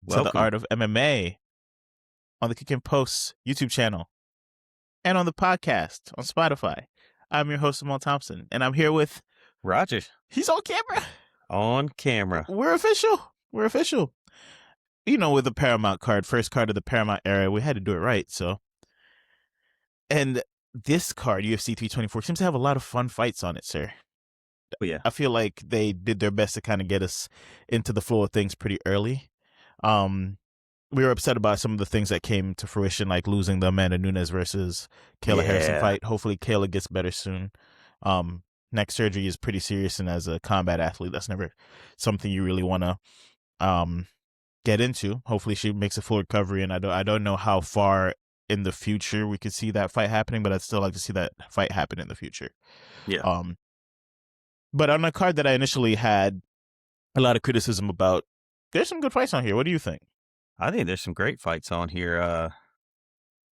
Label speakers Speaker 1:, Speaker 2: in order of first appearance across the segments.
Speaker 1: to the
Speaker 2: Welcome.
Speaker 1: Art of MMA on the Kick and Post YouTube channel and on the podcast on Spotify. I'm your host, Amal Thompson, and I'm here with
Speaker 2: Roger.
Speaker 1: He's on camera.
Speaker 2: On camera.
Speaker 1: We're official. We're official. You know, with the Paramount card, first card of the Paramount era, we had to do it right. So, and this card, UFC 324, seems to have a lot of fun fights on it, sir.
Speaker 2: Oh, yeah.
Speaker 1: I feel like they did their best to kind of get us into the flow of things pretty early. We were upset about some of the things that came to fruition, like losing the Amanda Nunes versus Kayla Harrison fight. Hopefully, Kayla gets better soon. Neck surgery is pretty serious, and as a combat athlete, that's never something you really want to get into. Hopefully, she makes a full recovery, and I don't know how far in the future we could see that fight happening, but I'd still like to see that fight happen in the future.
Speaker 2: Yeah.
Speaker 1: But on a card that I initially had a lot of criticism about, there's some good fights on here. What do you think?
Speaker 2: I think there's some great fights on here.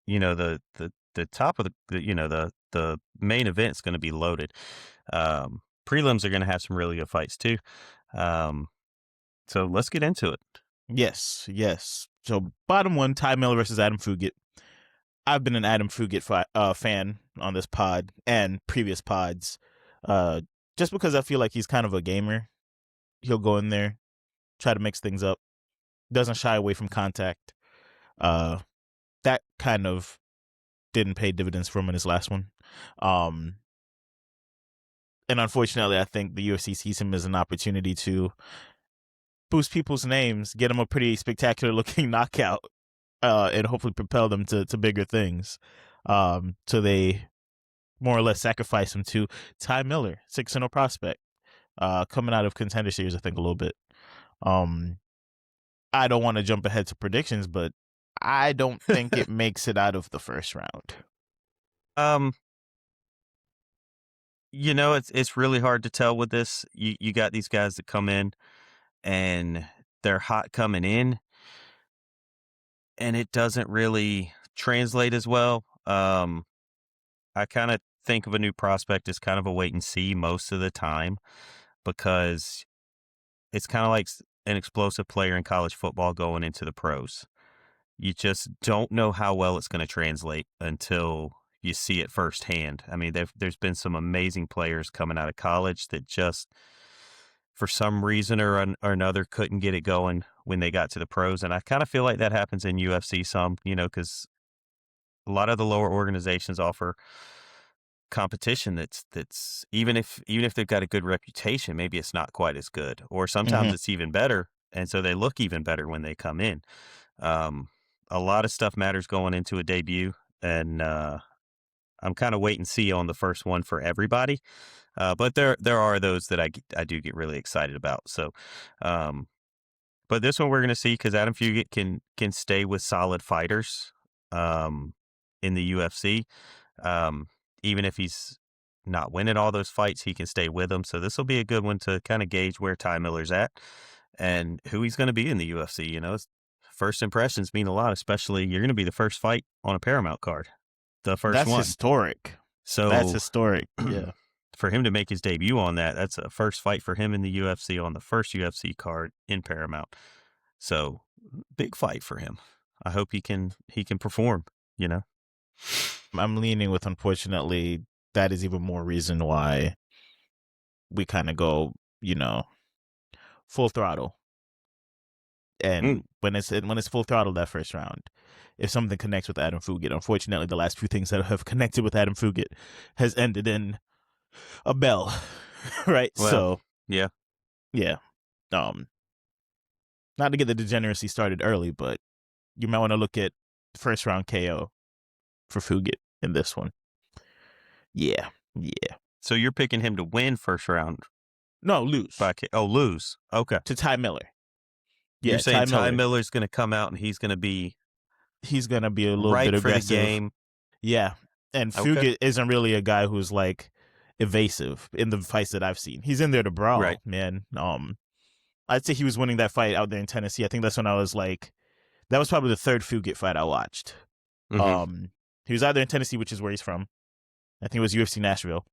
Speaker 2: The top of the main event's going to be loaded. Prelims are going to have some really good fights too. So let's get into it.
Speaker 1: Yes. So bottom one, Ty Miller versus Adam Fugitt. I've been an Adam Fugitt fan on this pod and previous pods, just because I feel like he's kind of a gamer. He'll go in there, try to mix things up, doesn't shy away from contact. That kind of didn't pay dividends for him in his last one. And unfortunately, I think the UFC sees him as an opportunity to boost people's names, get them a pretty spectacular looking knockout, and hopefully propel them to bigger things. So they more or less sacrifice him to Ty Miller, 6-0 prospect, coming out of Contender Series, I think, a little bit. I don't want to jump ahead to predictions, but I don't think it makes it out of the first round.
Speaker 2: It's really hard to tell with this. You got these guys that come in and they're hot coming in, and it doesn't really translate as well. I kind of think of a new prospect as kind of a wait and see most of the time, because it's kind of like an explosive player in college football going into the pros. You just don't know how well it's going to translate until you see it firsthand. I mean, there's been some amazing players coming out of college that just, for some reason or another, couldn't get it going when they got to the pros. And I kind of feel like that happens in UFC some, because a lot of the lower organizations offer competition that's even if they've got a good reputation, maybe it's not quite as good, or sometimes it's even better, and so they look even better when they come in. A lot of stuff matters going into a debut, and I'm kind of wait and see on the first one for everybody, but there are those that I do get really excited about. So but this one we're going to see, because Adam Fugitt can stay with solid fighters in the UFC. Even if he's not winning all those fights, he can stay with them. So this will be a good one to kind of gauge where Ty Miller's at and who he's going to be in the UFC. First impressions mean a lot, especially you're going to be the first fight on a Paramount card. The first
Speaker 1: That's
Speaker 2: one.
Speaker 1: historic.
Speaker 2: So
Speaker 1: that's historic. Yeah.
Speaker 2: For him to make his debut on that's a first fight for him in the UFC on the first UFC card in Paramount. So big fight for him. I hope he can perform,
Speaker 1: I'm leaning with, unfortunately, that is even more reason why we kind of go, full throttle. And when it's full throttle that first round, if something connects with Adam Fugitt, unfortunately, the last few things that have connected with Adam Fugitt has ended in a bell, right?
Speaker 2: Well,
Speaker 1: so
Speaker 2: yeah.
Speaker 1: Not to get the degeneracy started early, but you might want to look at first round KO for Fugitt in this one. Yeah.
Speaker 2: So you're picking him to win first round?
Speaker 1: No, lose.
Speaker 2: Lose. Okay.
Speaker 1: To Ty Miller. Yeah,
Speaker 2: you're saying Ty Miller's going to come out and he's going to be
Speaker 1: a little
Speaker 2: right
Speaker 1: bit aggressive.
Speaker 2: For the game.
Speaker 1: Yeah. And Fugitt isn't really a guy who's like evasive in the fights that I've seen. He's in there to brawl, right, man. I'd say he was winning that fight out there in Tennessee. I think that's when I was like, that was probably the third Fugitt fight I watched. Mm-hmm. He was out there in Tennessee, which is where he's from. I think it was UFC Nashville.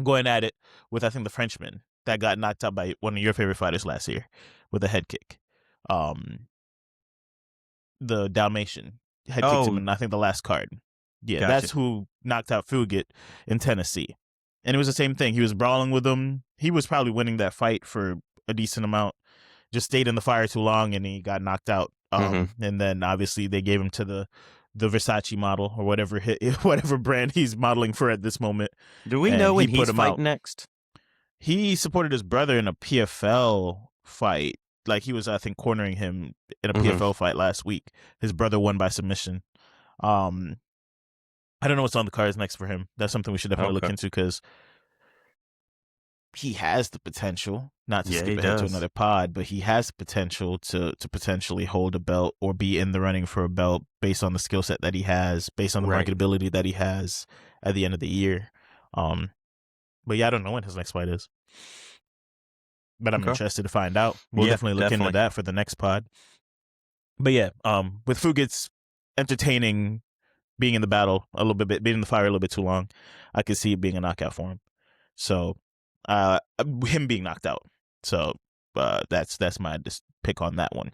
Speaker 1: Going at it with, I think, the Frenchman that got knocked out by one of your favorite fighters last year with a head kick. the Dalmatian had kicked him
Speaker 2: Oh,
Speaker 1: in, I think, the last card. Yeah,
Speaker 2: gotcha.
Speaker 1: that's who knocked out Fugitt in Tennessee. And it was the same thing. He was brawling with him. He was probably winning that fight for a decent amount. Just stayed in the fire too long, and he got knocked out. And then obviously they gave him to the Versace model or whatever whatever brand he's modeling for at this moment,
Speaker 2: Do we know
Speaker 1: and he
Speaker 2: when
Speaker 1: put
Speaker 2: he's
Speaker 1: him out.
Speaker 2: fighting next?
Speaker 1: He supported his brother in a PFL fight. Like, he was, I think, cornering him in a PFL fight last week. His brother won by submission. Um, I don't know what's on the cards next for him. That's something we should definitely look into, because he has the potential, not to
Speaker 2: Yeah,
Speaker 1: skip
Speaker 2: he
Speaker 1: ahead to
Speaker 2: does.
Speaker 1: another pod, but he has the potential to potentially hold a belt or be in the running for a belt based on the skill set that he has, based on the
Speaker 2: Right.
Speaker 1: marketability that he has at the end of the year. But yeah, I don't know when his next fight is, but I'm
Speaker 2: Okay.
Speaker 1: interested to find out. We'll
Speaker 2: Yeah,
Speaker 1: definitely look into
Speaker 2: definitely.
Speaker 1: that for the next pod. But yeah, with Fugitt's entertaining being in the battle a little bit, being in the fire a little bit too long, I could see it being a knockout for him. So, him being knocked out. So, that's my pick on that one.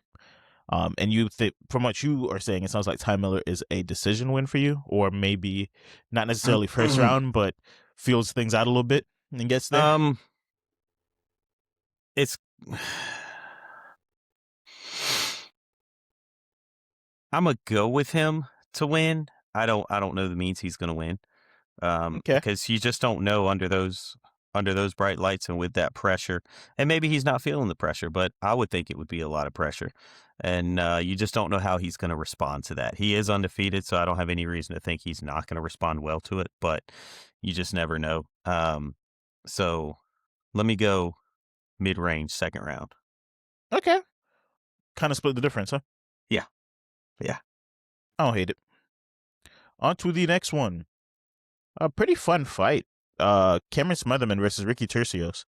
Speaker 1: And you think, from what you are saying, it sounds like Ty Miller is a decision win for you, or maybe not necessarily first round, but feels things out a little bit and gets there.
Speaker 2: It's I'm gonna go with him to win. I don't know the means he's gonna win.
Speaker 1: Okay.
Speaker 2: Because you just don't know under those bright lights and with that pressure. And maybe he's not feeling the pressure, but I would think it would be a lot of pressure. And you just don't know how he's going to respond to that. He is undefeated, so I don't have any reason to think he's not going to respond well to it, but you just never know. So let me go mid-range, second round.
Speaker 1: Okay. Kind of split the difference, huh?
Speaker 2: Yeah. Yeah.
Speaker 1: I don't hate it. On to the next one. A pretty fun fight. Cameron Smotherman versus Ricky Tercios.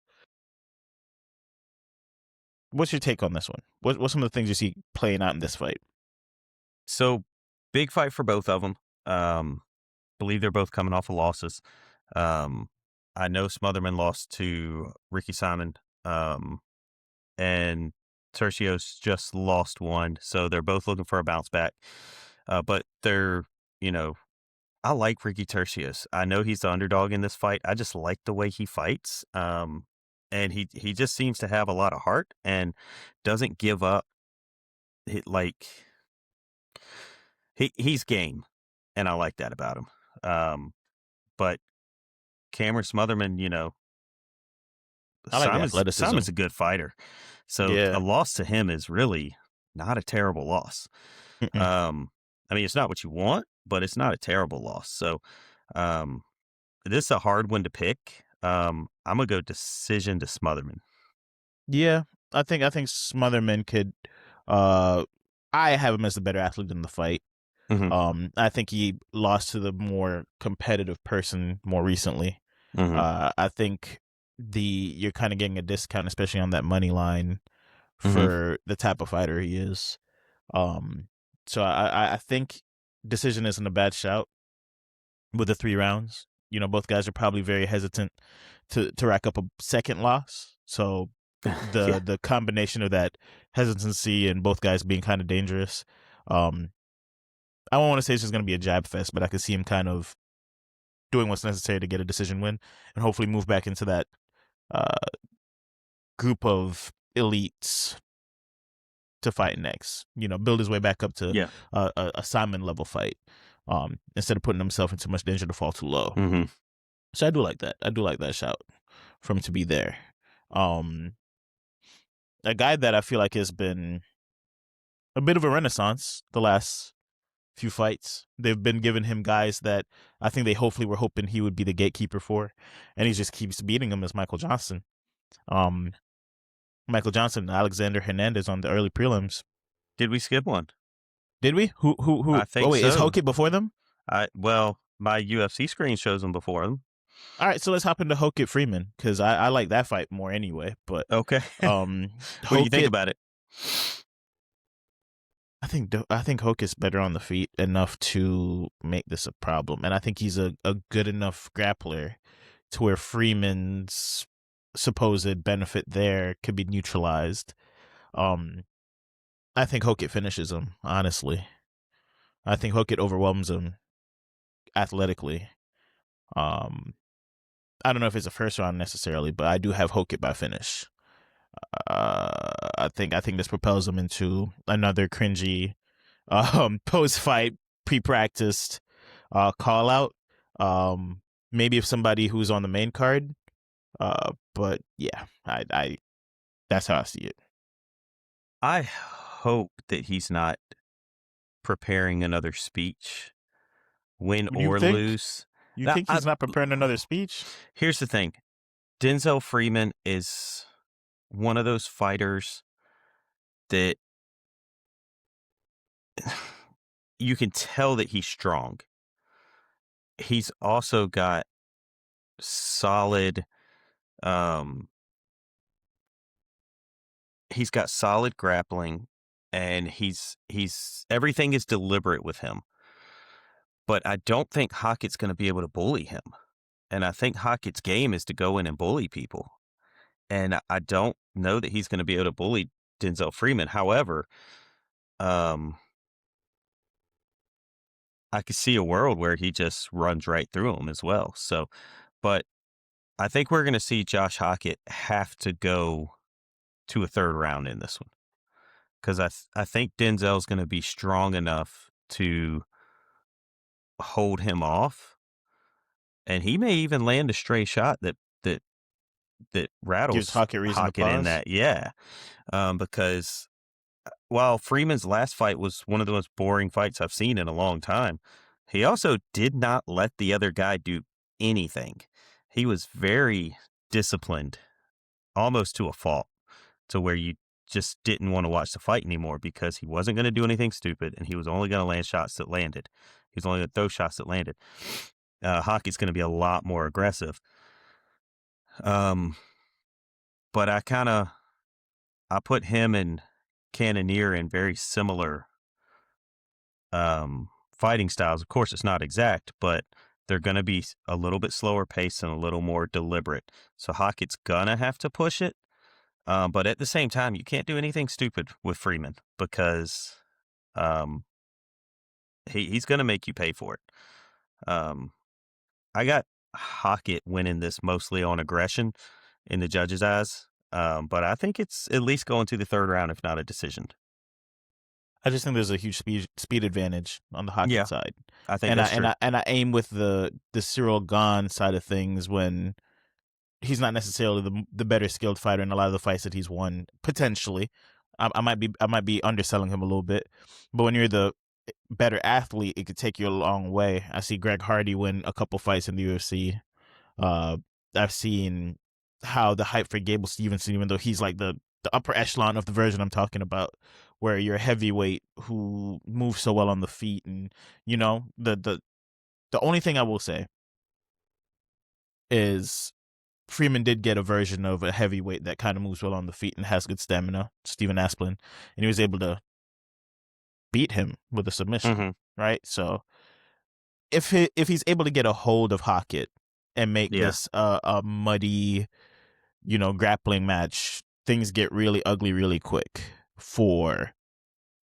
Speaker 1: What's your take on this one? What's some of the things you see playing out in this fight?
Speaker 2: So big fight for both of them. Believe they're both coming off of losses. I know Smotherman lost to Ricky Simon, and Tercios just lost one, so they're both looking for a bounce back. But they're, I like Ricky Tercios. I know he's the underdog in this fight. I just like the way he fights. And he just seems to have a lot of heart and doesn't give up. He's game, and I like that about him. But Cameron Smotherman,
Speaker 1: I like the athleticism.
Speaker 2: Simon's a good fighter, so a
Speaker 1: Yeah.
Speaker 2: loss to him is really not a terrible loss. I mean, it's not what you want, but it's not a terrible loss. So, this is a hard one to pick. I'm gonna go decision to Smotherman.
Speaker 1: Yeah, I think Smotherman could. I have him as the better athlete in the fight. I think he lost to the more competitive person more recently. I think you're kind of getting a discount, especially on that money line, for the type of fighter he is. So I think decision isn't a bad shout with the 3 rounds. Both guys are probably very hesitant to rack up a second loss. So the combination of that hesitancy and both guys being kind of dangerous, I don't want to say it's just going to be a jab fest, but I could see him kind of doing what's necessary to get a decision win and hopefully move back into that group of elites to fight next. Build his way back up to a Simon level fight, instead of putting himself in too much danger to fall too low. So I do like that. I do like that shout for him to be there. A guy that I feel like has been a bit of a renaissance the last few fights. They've been giving him guys that I think they hopefully were hoping he would be the gatekeeper for, and he just keeps beating them, as Michael Johnson. Michael Johnson and Alexander Hernandez on the early prelims.
Speaker 2: Did we skip one?
Speaker 1: Did we? Who?
Speaker 2: I think
Speaker 1: wait,
Speaker 2: so.
Speaker 1: is Fugitt before them?
Speaker 2: Well, my UFC screen shows them before them.
Speaker 1: All right, so let's hop into Fugitt Freeman, because I like that fight more anyway. But
Speaker 2: okay, what do you think about it?
Speaker 1: I think Fugitt's better on the feet enough to make this a problem, and I think he's a good enough grappler to where Freeman's supposed benefit there could be neutralized. I think Hokitt finishes him, honestly. I think Hokitt overwhelms him athletically. Um, I don't know if it's a first round necessarily, but I do have Hokitt by finish. I think this propels him into another cringy post fight pre-practiced call out. Maybe if somebody who's on the main card. But yeah, I that's how I see it.
Speaker 2: I hope that he's not preparing another speech, win
Speaker 1: You
Speaker 2: or
Speaker 1: think?
Speaker 2: lose.
Speaker 1: You
Speaker 2: Now,
Speaker 1: think he's not preparing another speech?
Speaker 2: here's the thing. Denzel Freeman is one of those fighters that you can tell that he's strong. He's also got solid um he's got solid grappling, and he's everything is deliberate with him. But I don't think Hockett's going to be able to bully him. And I think Hockett's game is to go in and bully people. And I don't know that he's going to be able to bully Denzel Freeman. However, um, I could see a world where he just runs right through him as well. So, but I think we're going to see Josh Hockett have to go to a third round in this one, because I think Denzel's going to be strong enough to hold him off, and he may even land a stray shot that that
Speaker 1: Gives
Speaker 2: rattles
Speaker 1: Hockett reason to
Speaker 2: Hockett in
Speaker 1: pause.
Speaker 2: that, yeah. Because while Freeman's last fight was one of the most boring fights I've seen in a long time, he also did not let the other guy do anything. He was very disciplined, almost to a fault, to where you just didn't want to watch the fight anymore, because he wasn't going to do anything stupid, and he was only going to land shots that landed. He was only going to throw shots that landed. Hockey's going to be a lot more aggressive. But I put him and Cannonier in very similar fighting styles. Of course, it's not exact, but they're going to be a little bit slower paced and a little more deliberate. So Hockett's going to have to push it. But at the same time, you can't do anything stupid with Freeman, because um, he's going to make you pay for it. I got Hockett winning this mostly on aggression in the judges' eyes. But I think it's at least going to the third round, if not a decision.
Speaker 1: I just think there's a huge speed advantage on the Hockett
Speaker 2: Yeah,
Speaker 1: side,
Speaker 2: I think
Speaker 1: and
Speaker 2: that's true.
Speaker 1: I aim with the Cyril Gahn side of things when he's not necessarily the better skilled fighter in a lot of the fights that he's won. Potentially, I might be underselling him a little bit, but when you're the better athlete, it could take you a long way. I see Greg Hardy win a couple fights in the UFC. Uh, I've seen how the hype for Gable Stevenson, even though he's like the upper echelon of the version I'm talking about, where you're a heavyweight who moves so well on the feet, and you know the only thing I will say is Freeman did get a version of a heavyweight that kind of moves well on the feet and has good stamina, Steven Asplin, and he was able to beat him with a submission,
Speaker 2: Mm-hmm.
Speaker 1: right? So if he's able to get a hold of Hockett and make
Speaker 2: Yeah,
Speaker 1: this a muddy, grappling match, things get really ugly really quick for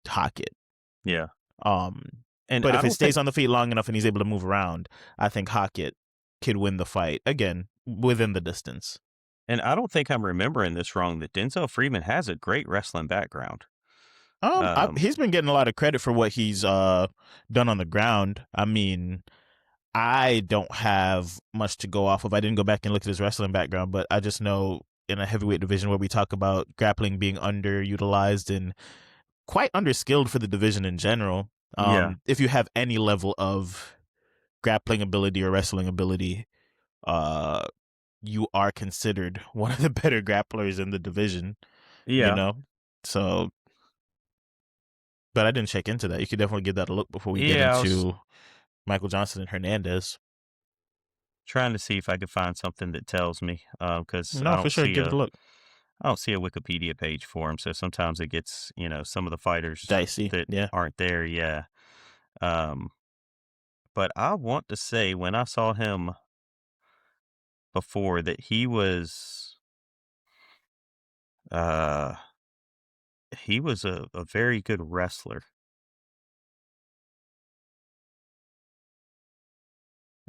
Speaker 1: Hockett.
Speaker 2: yeah.
Speaker 1: Um,
Speaker 2: And
Speaker 1: but
Speaker 2: I
Speaker 1: if it
Speaker 2: don't think
Speaker 1: stays on the feet long enough and he's able to move around, I think Hockett could win the fight again within the distance.
Speaker 2: I'm remembering this wrong, that Denzel Freeman has a great wrestling background.
Speaker 1: He's been getting a lot of credit for what he's done on the ground. I mean, I don't have much to go off of. I didn't go back and look at his wrestling background, but I just know in a heavyweight division where we talk about grappling being underutilized and quite underskilled for the division in general.
Speaker 2: Yeah,
Speaker 1: If you have any level of grappling ability or wrestling ability, uh, you are considered one of the better grapplers in the division. You
Speaker 2: yeah,
Speaker 1: know, so. But I didn't check into that. You could definitely give that a look before we get
Speaker 2: yeah. I was
Speaker 1: into Michael Johnson and Hernandez.
Speaker 2: trying to see if I could find something that tells me, because
Speaker 1: No, for sure, give it a look.
Speaker 2: I don't see a Wikipedia page for him. So sometimes it gets, some of the fighters
Speaker 1: Dicey,
Speaker 2: that
Speaker 1: yeah.
Speaker 2: aren't there. Yeah. Um, but I want to say, when I saw him before, that he was, uh, he was a very good wrestler,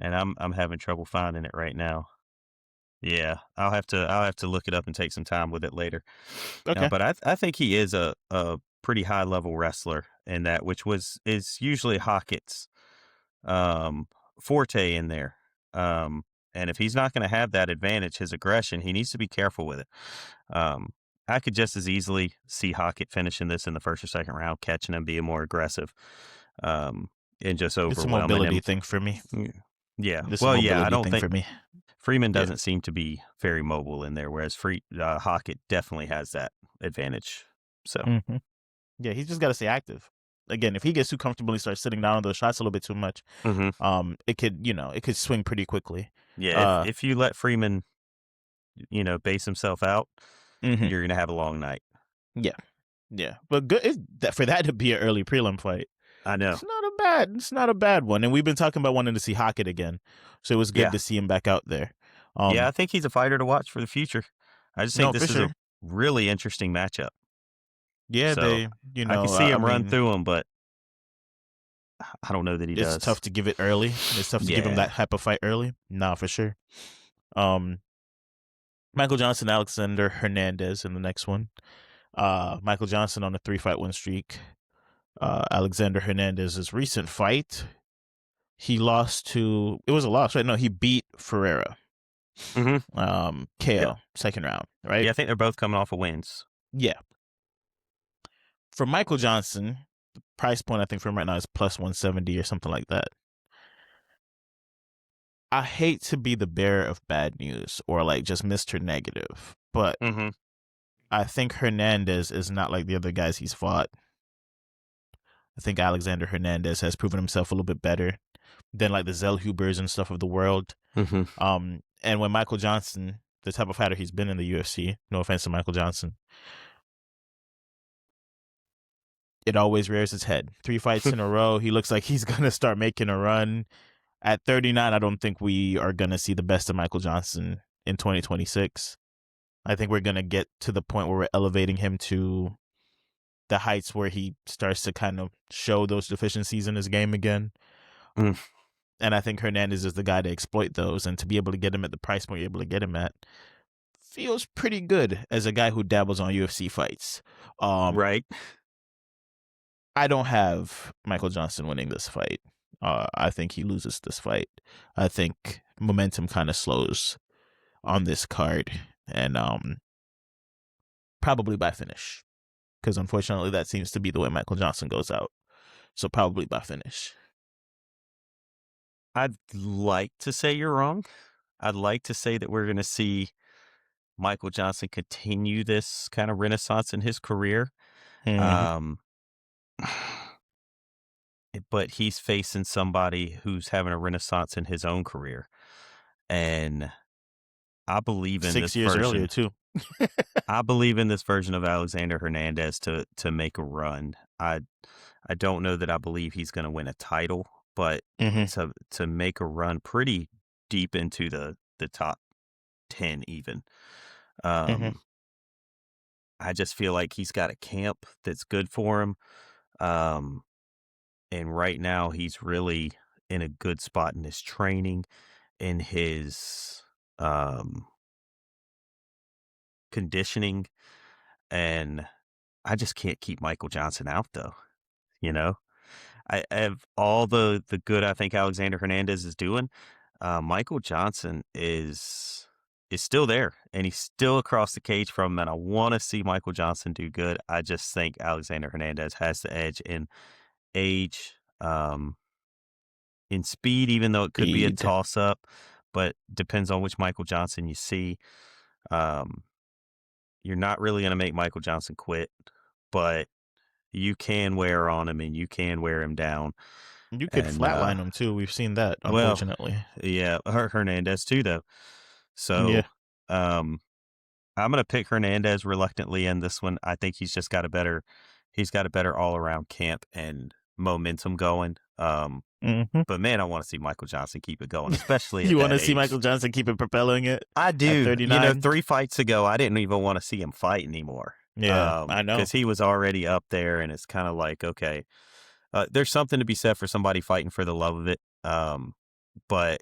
Speaker 2: and I'm having trouble finding it right now. Yeah, I'll have to look it up and take some time with it later.
Speaker 1: Okay.
Speaker 2: But I think he is a pretty high level wrestler in that, which is usually Hockett's um, forte in there. Um, and if he's not going to have that advantage, his aggression, he needs to be careful with it. Um, I could just as easily see Hockett finishing this in the first or second round, catching him, being more aggressive, um, and just
Speaker 1: It's a
Speaker 2: overwhelming
Speaker 1: mobility
Speaker 2: him.
Speaker 1: thing for me.
Speaker 2: Yeah. Yeah.
Speaker 1: It's a
Speaker 2: Well, yeah, I
Speaker 1: mobility
Speaker 2: don't
Speaker 1: thing
Speaker 2: think
Speaker 1: for me.
Speaker 2: Freeman
Speaker 1: Yeah.
Speaker 2: doesn't seem to be very mobile in there, whereas Hockett definitely has that advantage. So,
Speaker 1: hmm Yeah, he's just got to stay active. Again, if he gets too comfortable and starts sitting down on those shots a little bit too much,
Speaker 2: mhm.
Speaker 1: it could swing pretty quickly.
Speaker 2: Yeah,
Speaker 1: Uh,
Speaker 2: if you let Freeman, base himself out,
Speaker 1: hmm
Speaker 2: you're gonna have a long night.
Speaker 1: Yeah, yeah. But good for that to be an early prelim fight.
Speaker 2: I know.
Speaker 1: It's not a bad one. And we've been talking about wanting to see Hackett again, so it was good
Speaker 2: Yeah.
Speaker 1: to see him back out there.
Speaker 2: Yeah, I think he's a fighter to watch for the future. I just think
Speaker 1: No, for
Speaker 2: this is a
Speaker 1: sure.
Speaker 2: really interesting matchup.
Speaker 1: Yeah,
Speaker 2: So, I can see
Speaker 1: I
Speaker 2: him run
Speaker 1: mean,
Speaker 2: through him, but I don't know that he
Speaker 1: it's
Speaker 2: does.
Speaker 1: tough to give it early. It's tough to give him
Speaker 2: Yeah.
Speaker 1: that type of fight early. Nah, for sure. Um, Michael Johnson, Alexander Hernandez in the next one. Michael Johnson on a 3-fight win streak. Alexander Hernandez's recent fight, he lost to. It was a loss, right? No, he beat Ferreira.
Speaker 2: Mhm.
Speaker 1: KO
Speaker 2: Yep.
Speaker 1: second round, right?
Speaker 2: Yeah, I think they're both coming off of wins.
Speaker 1: Yeah. For Michael Johnson, the price point I think for him right now is plus 170 or something like that. I hate to be the bearer of bad news or like just Mr. Negative, but
Speaker 2: Mhm.
Speaker 1: I think Hernandez is not like the other guys he's fought. I think Alexander Hernandez has proven himself a little bit better than like the Zellhubers and stuff of the world.
Speaker 2: Mhm.
Speaker 1: And when Michael Johnson, the type of fighter he's been in the UFC, no offense to Michael Johnson, it always rears its head. 3 fights in a row, he looks like he's going to start making a run. At 39, I don't think we are going to see the best of Michael Johnson in 2026. I think we're going to get to the point where we're elevating him to the heights where he starts to kind of show those deficiencies in his game again.
Speaker 2: Mm.
Speaker 1: And I think Hernandez is the guy to exploit those, and to be able to get him at the price point you're able to get him at feels pretty good as a guy who dabbles on UFC fights.
Speaker 2: Right.
Speaker 1: I don't have Michael Johnson winning this fight. I think he loses this fight. I think momentum kind of slows on this card, and probably by finish, because unfortunately that seems to be the way Michael Johnson goes out. So probably by finish.
Speaker 2: I'd like to say you're wrong. I'd like to say that we're going to see Michael Johnson continue this kind of renaissance in his career.
Speaker 1: Mm-hmm.
Speaker 2: Um, but he's facing somebody who's having a renaissance in his own career. And I believe in
Speaker 1: 6
Speaker 2: this
Speaker 1: years earlier
Speaker 2: version.
Speaker 1: too.
Speaker 2: I believe in this version of Alexander Hernandez to make a run. I don't know that I believe he's going to win a title, but
Speaker 1: Mm-hmm.
Speaker 2: to make a run pretty deep into the top 10 even.
Speaker 1: Mm-hmm.
Speaker 2: I just feel like he's got a camp that's good for him. And right now he's really in a good spot in his training, in his conditioning, and I just can't keep Michael Johnson out though. You know, I have all the good I think Alexander Hernandez is doing. Michael Johnson is still there, and he's still across the cage from him. And I want to see Michael Johnson do good. I just think Alexander Hernandez has the edge in age, in speed, even though it could be a
Speaker 1: Speed.
Speaker 2: toss up. But depends on which Michael Johnson you see. Um, you're not really going to make Michael Johnson quit, but you can wear on him and you can wear him down.
Speaker 1: You could
Speaker 2: And
Speaker 1: flatline him too. We've seen that,
Speaker 2: well,
Speaker 1: unfortunately.
Speaker 2: yeah, Hernandez too, though.
Speaker 1: Yeah.
Speaker 2: So, I'm gonna pick Hernandez reluctantly in this one. I think he's got a better all around camp and momentum going.
Speaker 1: Mm-hmm.
Speaker 2: But man, I want to see Michael Johnson keep it going, especially at
Speaker 1: You want
Speaker 2: that
Speaker 1: to see
Speaker 2: age.
Speaker 1: Michael Johnson keep it propelling it
Speaker 2: I
Speaker 1: at
Speaker 2: do.
Speaker 1: 39?
Speaker 2: 3 fights ago, I didn't even want to see him fight anymore.
Speaker 1: Yeah, I know.
Speaker 2: Because he was already up there, and it's kind of like, okay, there's something to be said for somebody fighting for the love of it. But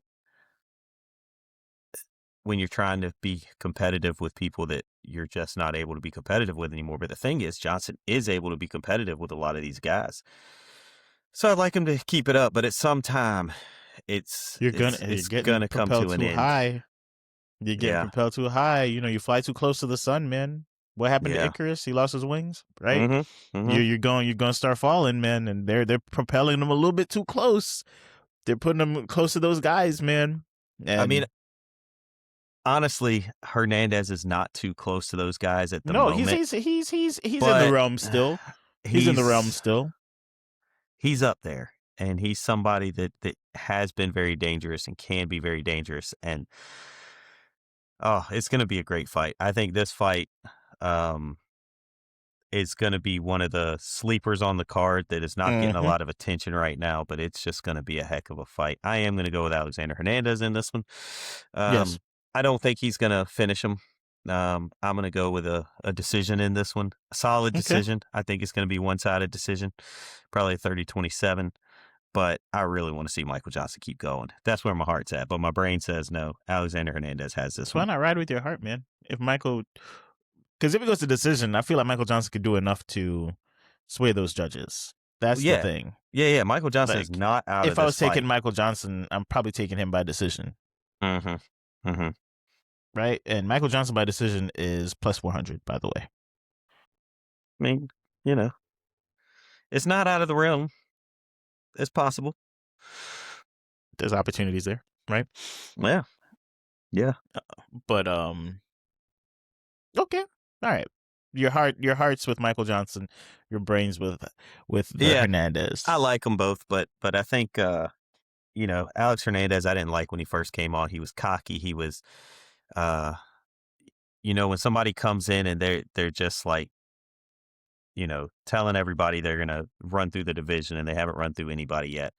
Speaker 2: when you're trying to be competitive with people that you're just not able to be competitive with anymore. But the thing is, Johnson is able to be competitive with a lot of these guys. So I'd like him to keep it up, but at some time,
Speaker 1: You're
Speaker 2: it's
Speaker 1: getting
Speaker 2: gonna come
Speaker 1: propelled
Speaker 2: to an
Speaker 1: too
Speaker 2: end.
Speaker 1: high. You're getting
Speaker 2: Yeah,
Speaker 1: propelled too high. You know, you fly too close to the sun, man. What happened to
Speaker 2: yeah.
Speaker 1: Icarus? He lost his wings, right?
Speaker 2: Mm-hmm. Mm-hmm.
Speaker 1: You're going to start falling, man, and they're propelling them a little bit too close. They're putting them close to those guys, man.
Speaker 2: I mean,
Speaker 1: And
Speaker 2: honestly, Hernandez is not too close to those guys at the
Speaker 1: no,
Speaker 2: moment,
Speaker 1: he's in the
Speaker 2: but
Speaker 1: realm still. He's in the realm
Speaker 2: he's
Speaker 1: still.
Speaker 2: he's up there, and he's somebody that has been very dangerous and can be very dangerous. And oh, it's going to be a great fight. I think this fight um, is going to be one of the sleepers on the card that is not getting a
Speaker 1: Mm-hmm.
Speaker 2: lot of attention right now, but it's just going to be a heck of a fight. I am going to go with Alexander Hernandez in this one.
Speaker 1: Yes.
Speaker 2: I don't think he's going to finish him. I'm going to go with a decision in this one, a solid
Speaker 1: Okay.
Speaker 2: decision. I think it's going to be one-sided decision, probably 30-27. But I really want to see Michael Johnson keep going. That's where my heart's at. But my brain says no. Alexander Hernandez has this
Speaker 1: So why
Speaker 2: one.
Speaker 1: not ride with your heart, man? Because if it goes to decision, I feel like Michael Johnson could do enough to sway those judges.
Speaker 2: Well,
Speaker 1: That's the
Speaker 2: yeah.
Speaker 1: thing.
Speaker 2: Yeah. Michael Johnson is
Speaker 1: Like,
Speaker 2: not out of
Speaker 1: if I
Speaker 2: this
Speaker 1: was taking
Speaker 2: fight.
Speaker 1: Michael Johnson, I'm probably taking him by decision,
Speaker 2: Mm-hmm. Mm-hmm.
Speaker 1: right? And Michael Johnson by decision is plus 400, by the way.
Speaker 2: I mean, you know, it's not out of the realm. It's possible.
Speaker 1: There's opportunities there, right?
Speaker 2: Yeah. Yeah.
Speaker 1: But okay, all right. Your heart's with Michael Johnson, your brains with the
Speaker 2: Yeah.
Speaker 1: Hernandez.
Speaker 2: I like them both, but I think Alex Hernandez, I didn't like when he first came on. He was cocky. He was uh when somebody comes in and they're just like, telling everybody they're going to run through the division and they haven't run through anybody yet.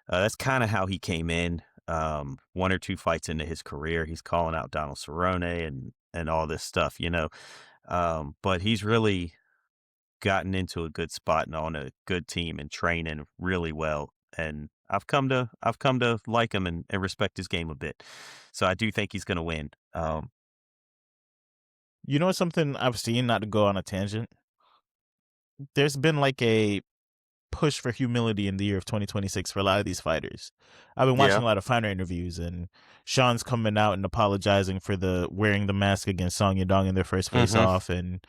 Speaker 2: That's kind of how he came in. One or two fights into his career, he's calling out Donald Cerrone and all this stuff, but he's really gotten into a good spot and on a good team and training really well. And I've come to like him and respect his game a bit. So I do think he's going to win.
Speaker 1: You know something I've seen, not to go on a tangent? There's been like a push for humility in the year of 2026 for a lot of these fighters. I've been watching
Speaker 2: Yeah.
Speaker 1: a lot of fighter interviews, and Sean's coming out and apologizing for the wearing the mask against Song Yadong in their first face
Speaker 2: Mm-hmm.
Speaker 1: off, and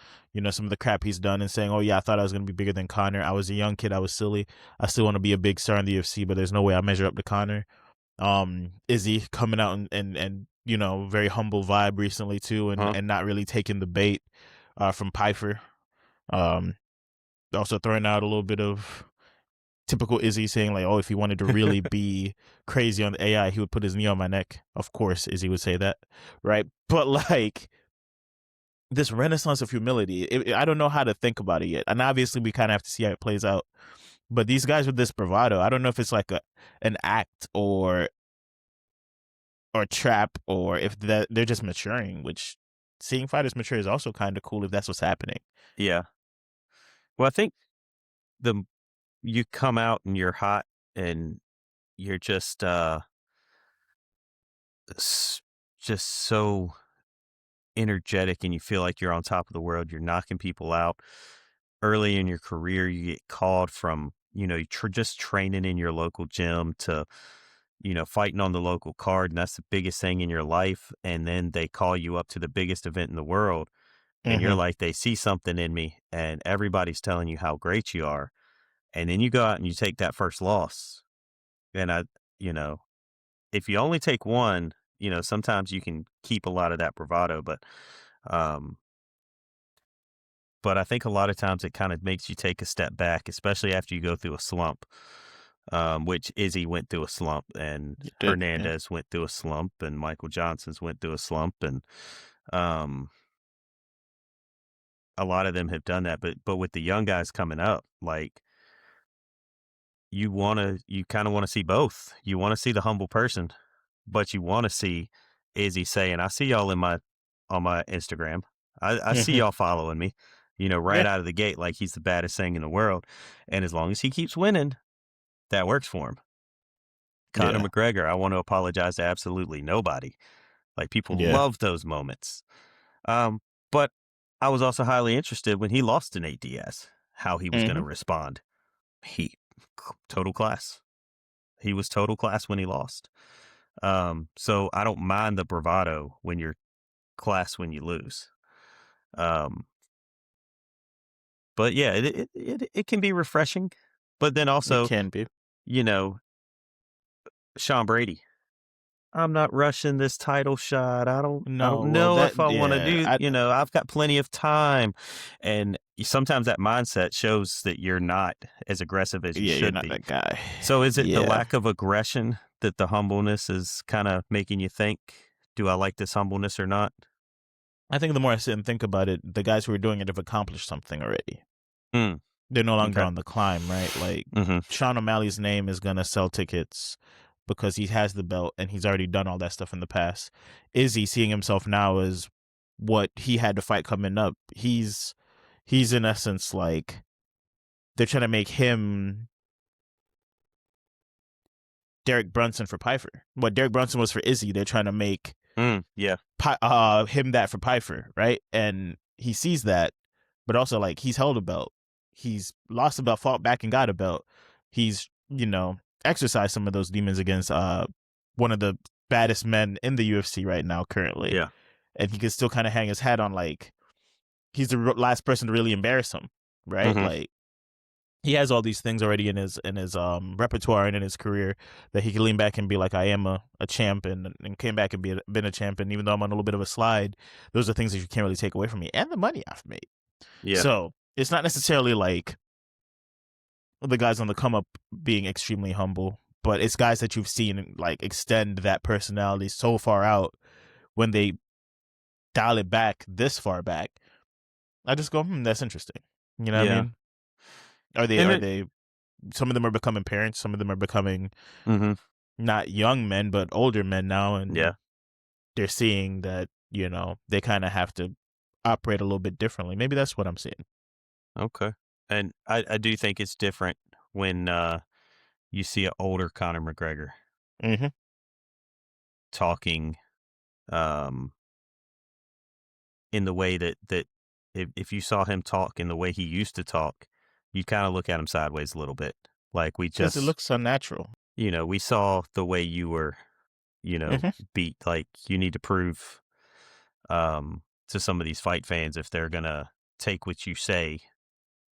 Speaker 1: some of the crap he's done, and saying, "Oh yeah, I thought I was going to be bigger than Connor. I was a young kid. I was silly. I still want to be a big star in the UFC, but there's no way I measure up to Connor." Izzy coming out and very humble vibe recently too, and
Speaker 2: Huh.
Speaker 1: and not really taking the bait from Pfeiffer. Um, Also throwing out a little bit of typical Izzy saying like, "Oh, if he wanted to really be crazy on the AI, he would put his knee on my neck." Of course, Izzy would say that, right? But like this renaissance of humility, I don't know how to think about it yet, and obviously we kind of have to see how it plays out. But these guys with this bravado, I don't know if it's like an act or trap, or if that they're just maturing. Which seeing fighters mature is also kind of cool if that's what's happening.
Speaker 2: Yeah. Well, I think the you come out and you're hot and you're just so energetic and you feel like you're on top of the world. You're knocking people out early in your career. You get called from just training in your local gym to fighting on the local card, and that's the biggest thing in your life. And then they call you up to the biggest event in the world, and you're
Speaker 1: Mm-hmm.
Speaker 2: like, they see something in me, and everybody's telling you how great you are. And then you go out and you take that first loss. And you know, if you only take one, sometimes you can keep a lot of that bravado, um, but I think a lot of times it kind of makes you take a step back, especially after you go through a slump, which Izzy went through a slump, and
Speaker 1: You did, yeah.
Speaker 2: Hernandez went through a slump, and Michael Johnson's went through a slump, and um, a lot of them have done that. But with the young guys coming up, like you kind of want to see both. You want to see the humble person, but you want to see Izzy saying, "I see y'all on my Instagram. I see
Speaker 1: Mm-hmm.
Speaker 2: y'all following me. right out of the gate, like he's the baddest thing in the world. And as long as he keeps winning, that works for him. Conor McGregor, I want to apologize to absolutely nobody. Like, people love those moments. But I was also highly interested when he lost to Nate Diaz, how he was going to respond. Total class. He was total class when he lost. So I don't mind the bravado when you're class when you lose. But yeah, it can be refreshing. But then also,
Speaker 1: it can be.
Speaker 2: Sean Brady. I'm not rushing this title shot. I don't
Speaker 1: No,
Speaker 2: know if I want to do, I've got plenty of time. And sometimes that mindset shows that you're not as aggressive as you should
Speaker 1: you're not
Speaker 2: be.
Speaker 1: that guy.
Speaker 2: So is it the lack of aggression that the humbleness is kind of making you think, do I like this humbleness or not?
Speaker 1: I think the more I sit and think about it, the guys who are doing it have accomplished something already. They're no longer on the climb, right? Like, Sean O'Malley's name is going to sell tickets because he has the belt and he's already done all that stuff in the past. Izzy seeing himself now as what he had to fight coming up. He's in essence like, they're trying to make him Derek Brunson for Pyfer. What Derek Brunson was for Izzy, they're trying to make him that for Pyfer, right? And he sees that, but also, like, he's held a belt. He's lost a belt, fought back and got a belt. He's, exercised some of those demons against one of the baddest men in the UFC right now currently.
Speaker 2: Yeah.
Speaker 1: And he can still kind of hang his hat on, like, he's the last person to really embarrass him, right? Like, he has all these things already in his repertoire and in his career that he can lean back and be like, I am a champ, and came back and been a champ. And even though I'm on a little bit of a slide, those are things that you can't really take away from me, and the money I've made.
Speaker 2: Yeah.
Speaker 1: So it's not necessarily like the guys on the come up being extremely humble, but it's guys that you've seen like extend that personality so far out when they dial it back this far back. I just go, that's interesting. You know what I mean? Are they some of them are becoming parents, some of them are becoming not young men but older men now, and they're seeing that, they kind of have to operate a little bit differently. Maybe that's what I'm seeing.
Speaker 2: Okay. And I do think it's different when you see an older Conor McGregor talking in the way that if you saw him talk in the way he used to talk, you kind of look at him sideways a little bit. Like,
Speaker 1: because it looks unnatural.
Speaker 2: We saw the way you were, beat. Like, you need to prove to some of these fight fans, if they're going to take what you say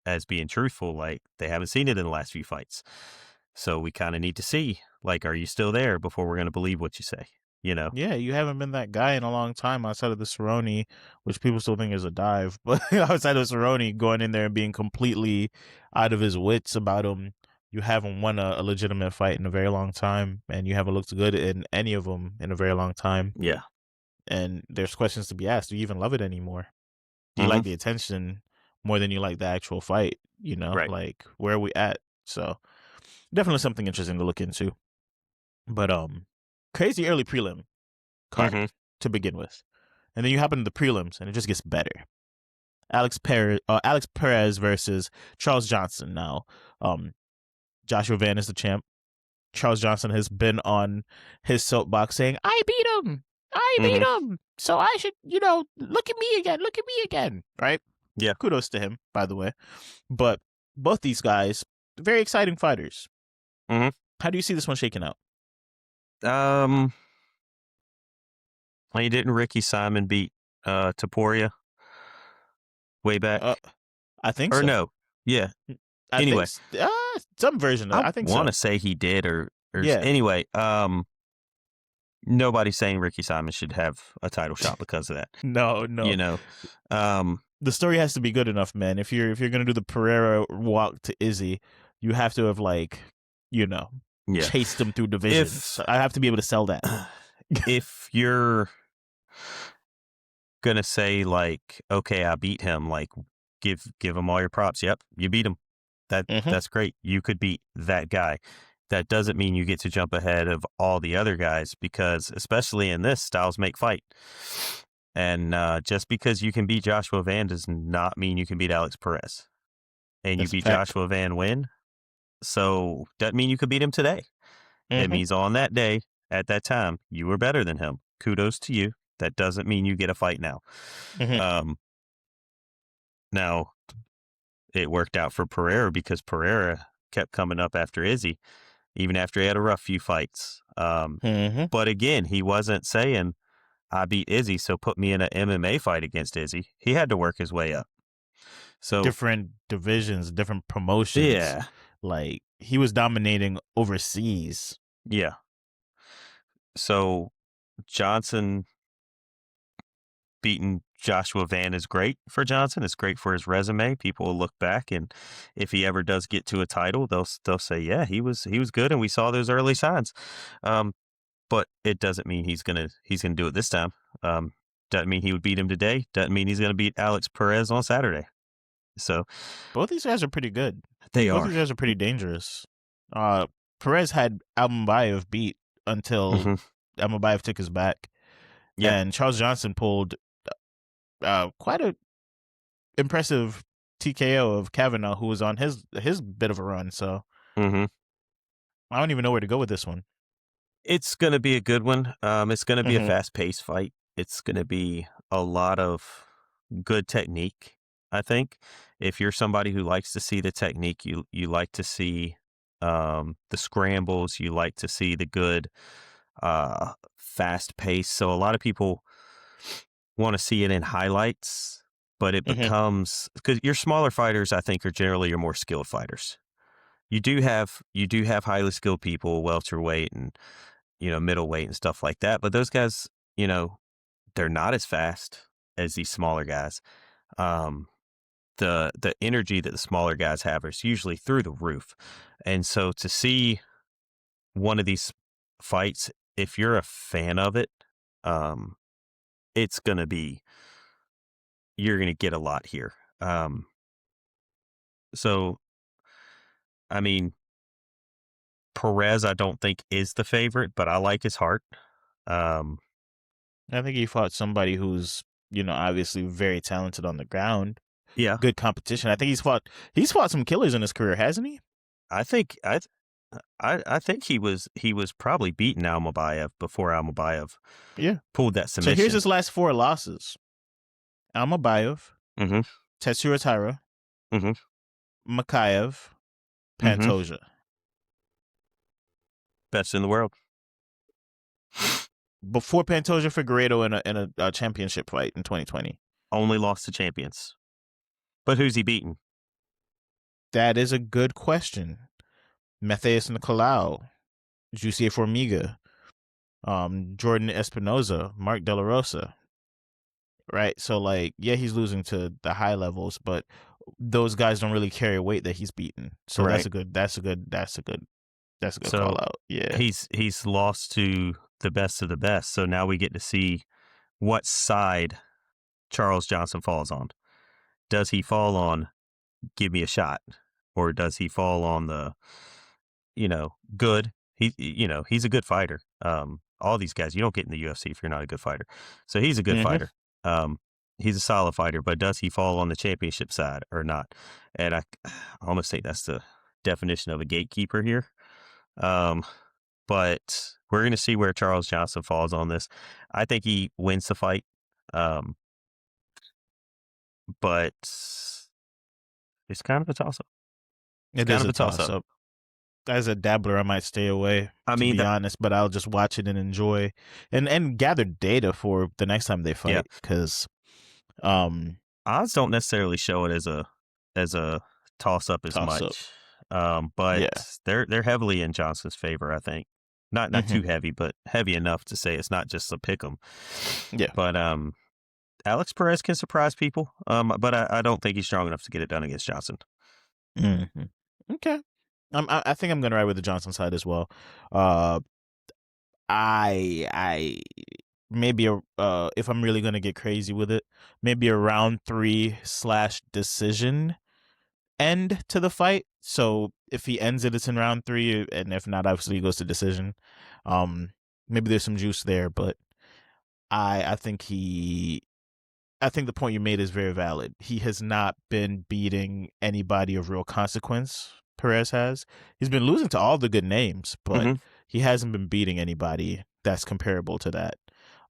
Speaker 2: as being truthful, like, they haven't seen it in the last few fights. So we kind of need to see, like, are you still there before we're going to believe what you say?
Speaker 1: Yeah, you haven't been that guy in a long time outside of the Cerrone, which people still think is a dive, but outside of Cerrone going in there and being completely out of his wits about him. You haven't won a legitimate fight in a very long time, and you haven't looked good in any of them in a very long time.
Speaker 2: Yeah.
Speaker 1: And there's questions to be asked. Do you even love it anymore? Do you like the attention more than you like the actual fight?
Speaker 2: Right.
Speaker 1: Like, where are we at? So definitely something interesting to look into. But crazy early prelim card to begin with, and then you hop into the prelims, and it just gets better. Alex Perez versus Charles Johnson. Now, Joshua Van is the champ. Charles Johnson has been on his soapbox saying, I beat him. So I should, look at me again. Right?
Speaker 2: Yeah.
Speaker 1: Kudos to him, by the way. But both these guys, very exciting fighters. How do you see this one shaking out?
Speaker 2: Well, didn't Ricky Simon beat Taporia way back?
Speaker 1: I think
Speaker 2: so.
Speaker 1: Or
Speaker 2: no. Yeah. Anyway.
Speaker 1: Some version of it. I think so.
Speaker 2: I want to say he did or yeah. Anyway, nobody's saying Ricky Simon should have a title shot because of that.
Speaker 1: No. The story has to be good enough, man. If you're going to do the Pereira walk to Izzy, you have to have chased him through divisions. So I have to be able to sell that.
Speaker 2: If you're gonna say, like, okay, I beat him, like, give him all your props. Yep, you beat him. That's great. You could beat that guy. That doesn't mean you get to jump ahead of all the other guys, because especially in this, styles make fight. And just because you can beat Joshua Van does not mean you can beat Alex Perez. And you
Speaker 1: That's a
Speaker 2: beat
Speaker 1: fact.
Speaker 2: Joshua Van when? So doesn't mean you could beat him today. It
Speaker 1: Mm-hmm.
Speaker 2: means on that day, at that time, you were better than him. Kudos to you. That doesn't mean you get a fight now.
Speaker 1: Mm-hmm.
Speaker 2: Now, it worked out for Pereira because Pereira kept coming up after Izzy, even after he had a rough few fights.
Speaker 1: Mm-hmm.
Speaker 2: But again, he wasn't saying, I beat Izzy, so put me in an MMA fight against Izzy. He had to work his way up. So,
Speaker 1: Different divisions, different promotions.
Speaker 2: yeah,
Speaker 1: Like, he was dominating overseas.
Speaker 2: yeah. So, Johnson beating Joshua Van is great for Johnson. It's great for his resume. People will look back, and if he ever does get to a title, they'll say, yeah, he was good, and we saw those early signs. But it doesn't mean he's gonna do it this time. Doesn't mean he would beat him today. Doesn't mean he's gonna beat Alex Perez on Saturday. So
Speaker 1: Both these guys are pretty good.
Speaker 2: they
Speaker 1: Both
Speaker 2: are.
Speaker 1: these guys are pretty dangerous. Perez had Almabayev beat until
Speaker 2: Mhm.
Speaker 1: Almabayev took his back,
Speaker 2: Yeah.
Speaker 1: and Charles Johnson pulled quite a impressive TKO of Kavanaugh, who was on his bit of a run. So
Speaker 2: hmm
Speaker 1: I don't even know where to go with this one.
Speaker 2: It's gonna be a good one. It's gonna be a
Speaker 1: Mm-hmm.
Speaker 2: fast-paced fight. It's gonna be a lot of good technique. I think if you're somebody who likes to see the technique, you like to see the scrambles. You like to see the good fast pace. So a lot of people want to see it in highlights, but it
Speaker 1: Mm-hmm.
Speaker 2: becomes because your smaller fighters, I think, are generally your more skilled fighters. You do have highly skilled people, welterweight and middleweight and stuff like that. But those guys, they're not as fast as these smaller guys. Um, the energy that the smaller guys have is usually through the roof, and so to see one of these fights, if you're a fan of it, um, it's gonna be you're gonna get a lot here. So I mean, Perez, I don't think is the favorite, but I like his heart. Um,
Speaker 1: I think he fought somebody who's obviously very talented on the ground,
Speaker 2: yeah,
Speaker 1: good competition. I think he's fought some killers in his career, hasn't he?
Speaker 2: I think I think he was probably beating Almabayev before Almabayev
Speaker 1: Yeah.
Speaker 2: pulled that
Speaker 1: So here's
Speaker 2: submission.
Speaker 1: his last 4 losses: Almabayev,
Speaker 2: hmm
Speaker 1: Tercios,
Speaker 2: hmm
Speaker 1: Makayev,
Speaker 2: hmm
Speaker 1: Pantoja.
Speaker 2: Best in the world.
Speaker 1: Before Pantoja Figueredo in a championship fight in 2020.
Speaker 2: Only lost to champions. But who's he beaten?
Speaker 1: That is a good question. Matheus Nicolau, Jussier Formiga, Jordan Espinoza, Mark De La Rosa. Right? So yeah, he's losing to the high levels, but those guys don't really carry a weight that he's beaten. So
Speaker 2: Right.
Speaker 1: that's a good call
Speaker 2: So
Speaker 1: out. Yeah.
Speaker 2: he's lost to the best of the best. So now we get to see what side Charles Johnson falls on. Does he fall on give me a shot, or does he fall on the good? He's a good fighter. All these guys, you don't get in the UFC if you're not a good fighter. So he's a good
Speaker 1: Mm-hmm.
Speaker 2: fighter. He's a solid fighter, but does he fall on the championship side or not? And I almost think that's the definition of a gatekeeper here. But we're going to see where Charles Johnson falls on this. I think he wins the fight. But it's kind of a toss up.
Speaker 1: It
Speaker 2: Kind
Speaker 1: is
Speaker 2: of
Speaker 1: a
Speaker 2: a toss
Speaker 1: toss
Speaker 2: up.
Speaker 1: up. As a dabbler, I might stay away,
Speaker 2: I
Speaker 1: to
Speaker 2: mean,
Speaker 1: be honest, but I'll just watch it and enjoy and gather data for the next time they
Speaker 2: yeah,
Speaker 1: fight. Because
Speaker 2: odds don't necessarily show it as a toss up as
Speaker 1: toss up.
Speaker 2: much. But
Speaker 1: Yeah.
Speaker 2: they're heavily in Johnson's favor, I think. Not
Speaker 1: Mm-hmm.
Speaker 2: too heavy, but heavy enough to say it's not just a pick 'em.
Speaker 1: Yeah.
Speaker 2: But Alex Perez can surprise people. But I don't think he's strong enough to get it done against Johnson.
Speaker 1: Mm-hmm. Okay. I think I'm gonna ride with the Johnson side as well. Uh, I maybe if I'm really gonna get crazy with it, maybe a round 3/decision end to the fight. So if he ends it, it's in round 3, and if not, obviously he goes to decision. Maybe there's some juice there, but I think he I think the point you made is very valid. He has not been beating anybody of real consequence. Perez has. He's been losing to all the good names, but he hasn't been beating anybody that's comparable to that.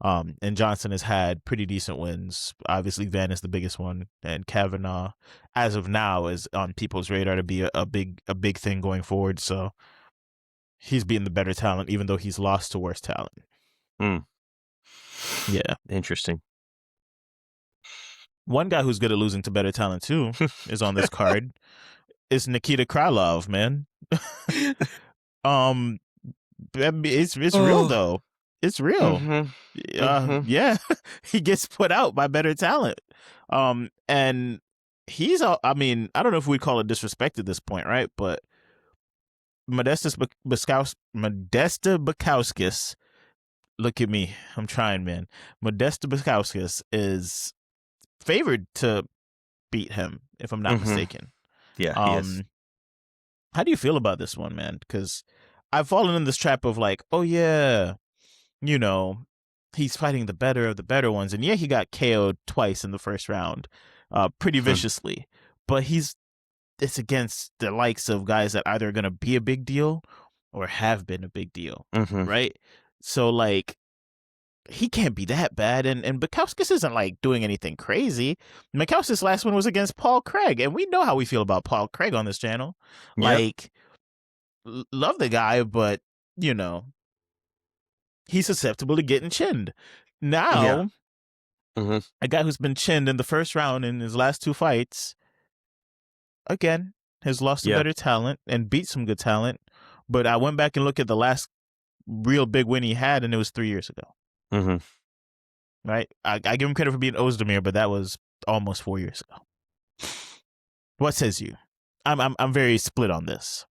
Speaker 1: And Johnson has had pretty decent wins. Obviously, Van is the biggest one, and Kavanaugh, as of now, is on people's radar to be a big thing going forward. So he's beating the better talent, even though he's lost to worse talent. Yeah,
Speaker 2: interesting.
Speaker 1: One guy who's good at losing to better talent too is on this card. Is Nikita Krylov, man. It's real though. It's real. Yeah, he gets put out by better talent. And he's I mean, I don't know if we'd call it disrespect at this point, right? But Modesta Bukauskas, look at me. I'm trying, man. Modesta Bukauskas is favored to beat him, if I'm not mistaken.
Speaker 2: Yeah, he is.
Speaker 1: How do you feel about this one, man? Because I've fallen in this trap of like, oh yeah, you know, he's fighting the better of the better ones, and yeah, he got KO'd twice in the first round, pretty viciously. But it's against the likes of guys that either are gonna be a big deal or have been a big deal, right? So like, he can't be that bad, and Bukowskis isn't like doing anything crazy. Bukowskis' last one was against Paul Craig, and we know how we feel about Paul Craig on this channel. Like, love the guy, but you know, he's susceptible to getting chinned. Now, a guy who's been chinned in the first round in his last two fights, again, has lost to better talent and beat some good talent. But I went back and looked at the last real big win he had, and it was 3 years ago. Right? I give him credit for being Ozdemir, but that was almost 4 years ago. What says you? I'm very split on this.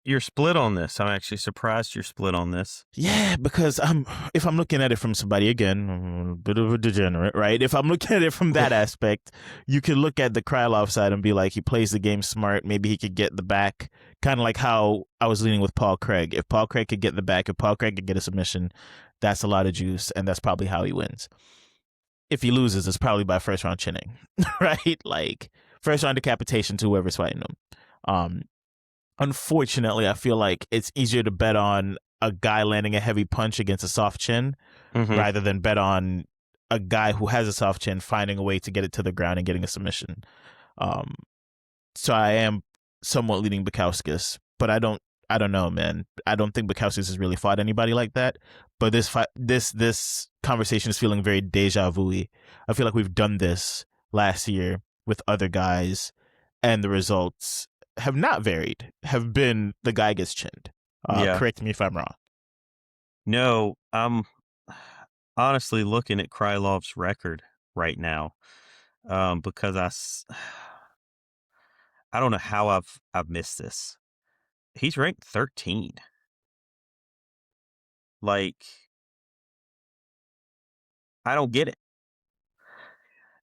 Speaker 2: You're split on this. I'm actually surprised you're split on this.
Speaker 1: Yeah, because if I'm looking at it from somebody, again, a bit of a degenerate, right? If I'm looking at it from that aspect, you could look at the Krylov side and be like, he plays the game smart. Maybe he could get the back, kind of like how I was leaning with Paul Craig. If Paul Craig could get the back, if Paul Craig could get a submission, that's a lot of juice, and that's probably how he wins. If he loses, it's probably by first round chinning, right? Like first round decapitation to whoever's fighting him. Unfortunately, I feel like it's easier to bet on a guy landing a heavy punch against a soft chin rather than bet on a guy who has a soft chin finding a way to get it to the ground and getting a submission. So I am somewhat leading Bukowskis, but I don't know, man. I don't think Bukowskis has really fought anybody like that. But this conversation is feeling very deja vu-y. I feel like we've done this last year with other guys, and the results have not varied, have been the guy gets chinned. Correct me if I'm wrong.
Speaker 2: No, I'm honestly looking at Krylov's record right now because I don't know how I've missed this. He's ranked 13. Like, I don't get it.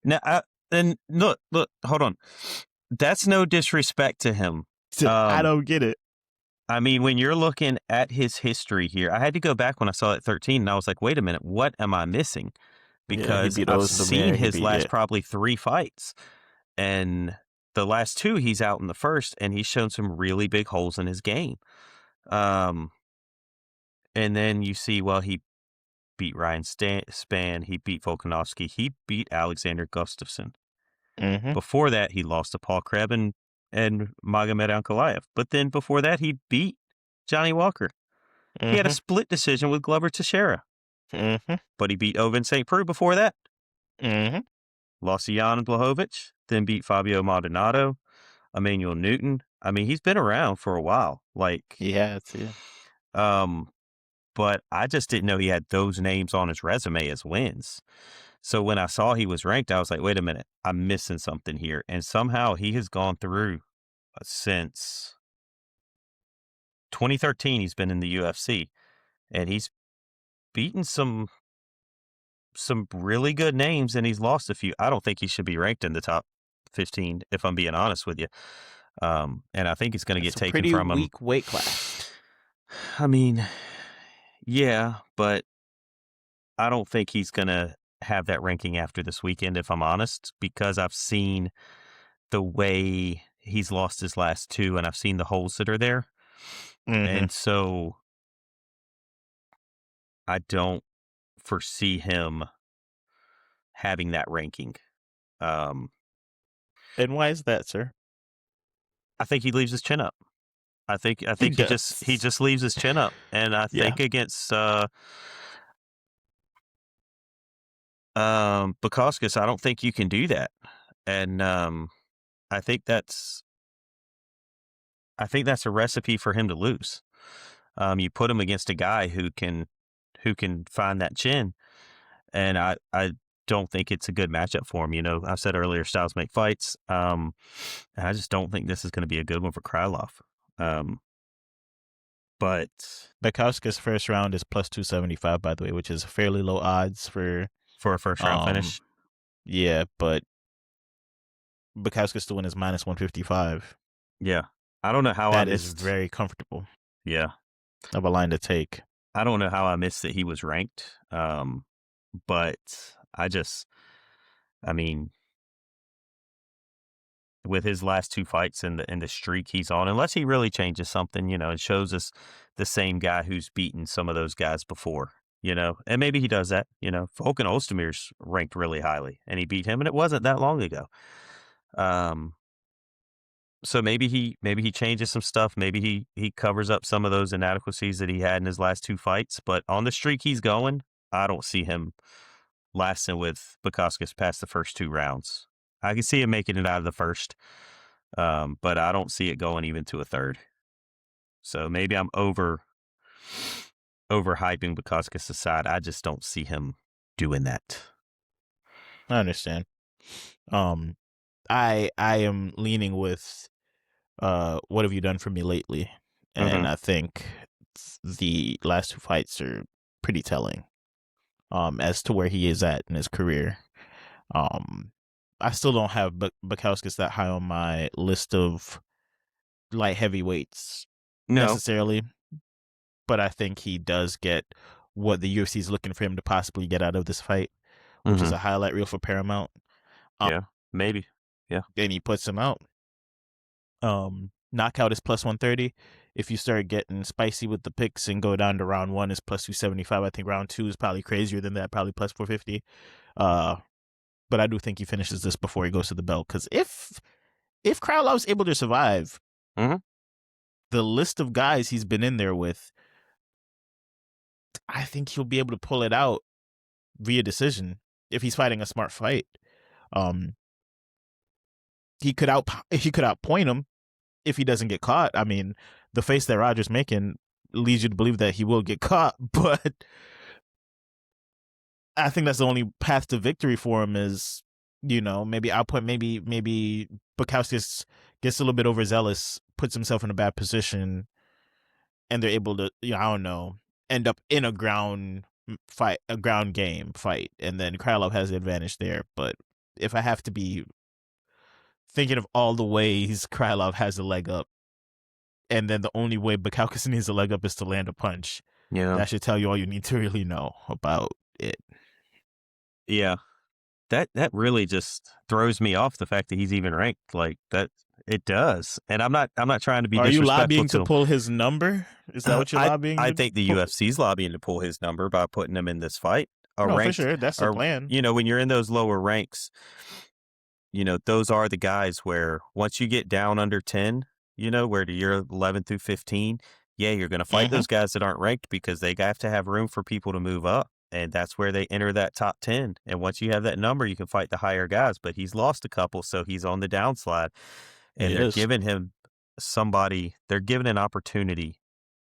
Speaker 2: Now, and look, hold on. That's no disrespect to him.
Speaker 1: I don't get it.
Speaker 2: I mean, when you're looking at his history here, I had to go back when I saw it 13, and I was like, wait a minute, what am I missing? Because I've seen his last probably 3 fights, and the last 2, he's out in the first, and he's shown some really big holes in his game. And then you see, well, he beat Ryan Spann, he beat Volkanovski, he beat Alexander Gustafsson. Before that, he lost to Paul Craig and Magomed Ankalaev. But then before that, he beat Johnny Walker. He had a split decision with Glover Teixeira. But he beat Ovince St. Preux before that. Lost to Jan Blachowicz, then beat Fabio Maldonado, Emmanuel Newton. I mean, he's been around for a while. Like,
Speaker 1: he has, yeah.
Speaker 2: But I just didn't know he had those names on his resume as wins. So when I saw he was ranked, I was like, wait a minute, I'm missing something here. And somehow he has gone through since 2013. He's been in the UFC, and he's beaten some really good names, and he's lost a few. I don't think he should be ranked in the top 15, if I'm being honest with you. And I think it's going to get taken from him.
Speaker 1: Pretty weak weight class.
Speaker 2: I mean, yeah, but I don't think he's going to have that ranking after this weekend, if I'm honest, because I've seen the way he's lost his last two, and I've seen the holes that are there.
Speaker 1: Mm-hmm.
Speaker 2: And so I don't foresee him having that ranking. Um,
Speaker 1: And why is that, sir?
Speaker 2: I think he leaves his chin up. I think
Speaker 1: He
Speaker 2: he just leaves his chin up, and I
Speaker 1: Yeah.
Speaker 2: think against Bukowskis, I don't think you can do that, and I think that's a recipe for him to lose. You put him against a guy who can find that chin, and I don't think it's a good matchup for him. You know, I said earlier, styles make fights. And I just don't think this is going to be a good one for Krylov. But
Speaker 1: Bukowski's first round is plus 275, by the way, which is fairly low odds for
Speaker 2: a first round finish.
Speaker 1: Yeah, but Bukowski's to win is minus 155.
Speaker 2: Yeah. I don't know how
Speaker 1: That is very comfortable.
Speaker 2: Yeah.
Speaker 1: Of a line to take.
Speaker 2: I don't know how I missed that he was ranked. But I mean, with his last two fights and the streak he's on, unless he really changes something, you know, it shows us the same guy who's beaten some of those guys before, you know, and maybe he does that, you know. Volkan Ozdemir ranked really highly and he beat him, and it wasn't that long ago. So maybe he changes some stuff. Maybe he covers up some of those inadequacies that he had in his last two fights. But on the streak he's going, I don't see him lasting with Bukowskis past the first two rounds. I can see him making it out of the first, but I don't see it going even to a third. So maybe I'm overhyping Bukowskis aside. I just don't see him doing that.
Speaker 1: I understand. I am leaning with what have you done for me lately? And I think the last two fights are pretty telling as to where he is at in his career. I still don't have Bukowskis that high on my list of light heavyweights necessarily, but I think he does get what the UFC is looking for him to possibly get out of this fight, which is a highlight reel for Paramount.
Speaker 2: Yeah, maybe. Yeah.
Speaker 1: And he puts him out. Knockout is plus 130. If you start getting spicy with the picks and go down to round one, is plus 275. I think round two is probably crazier than that, probably plus 450. But I do think he finishes this before he goes to the belt, because if Krylov's able to survive, the list of guys he's been in there with, I think he'll be able to pull it out via decision if he's fighting a smart fight. He could outpoint him if he doesn't get caught. I mean, the face that Roger's making leads you to believe that he will get caught, but I think that's the only path to victory for him is, you know, maybe output, maybe Bukowskis gets a little bit overzealous, puts himself in a bad position, and they're able to, you know, I don't know, end up in a ground fight, a ground game fight, and then Krylov has the advantage there. But if I have to be thinking of all the ways Krylov has a leg up, and then the only way Bukowskis needs a leg up is to land a punch, that should tell you all you need to really know about it.
Speaker 2: Yeah. That really just throws me off, the fact that he's even ranked like that. It does. And I'm not trying to be disrespectful.
Speaker 1: Are you lobbying to pull his number? Is that what you're lobbying?
Speaker 2: I think the UFC's lobbying to pull his number by putting him in this fight.
Speaker 1: For sure. That's the plan.
Speaker 2: You know, when you're in those lower ranks, you know, those are the guys where once you get down under 10, you know, where you're 11 through 15, yeah, you're going to fight those guys that aren't ranked, because they have to have room for people to move up. And that's where they enter that top 10. And once you have that number, you can fight the higher guys. But he's lost a couple, so he's on the downslide. And they're giving him they're giving an opportunity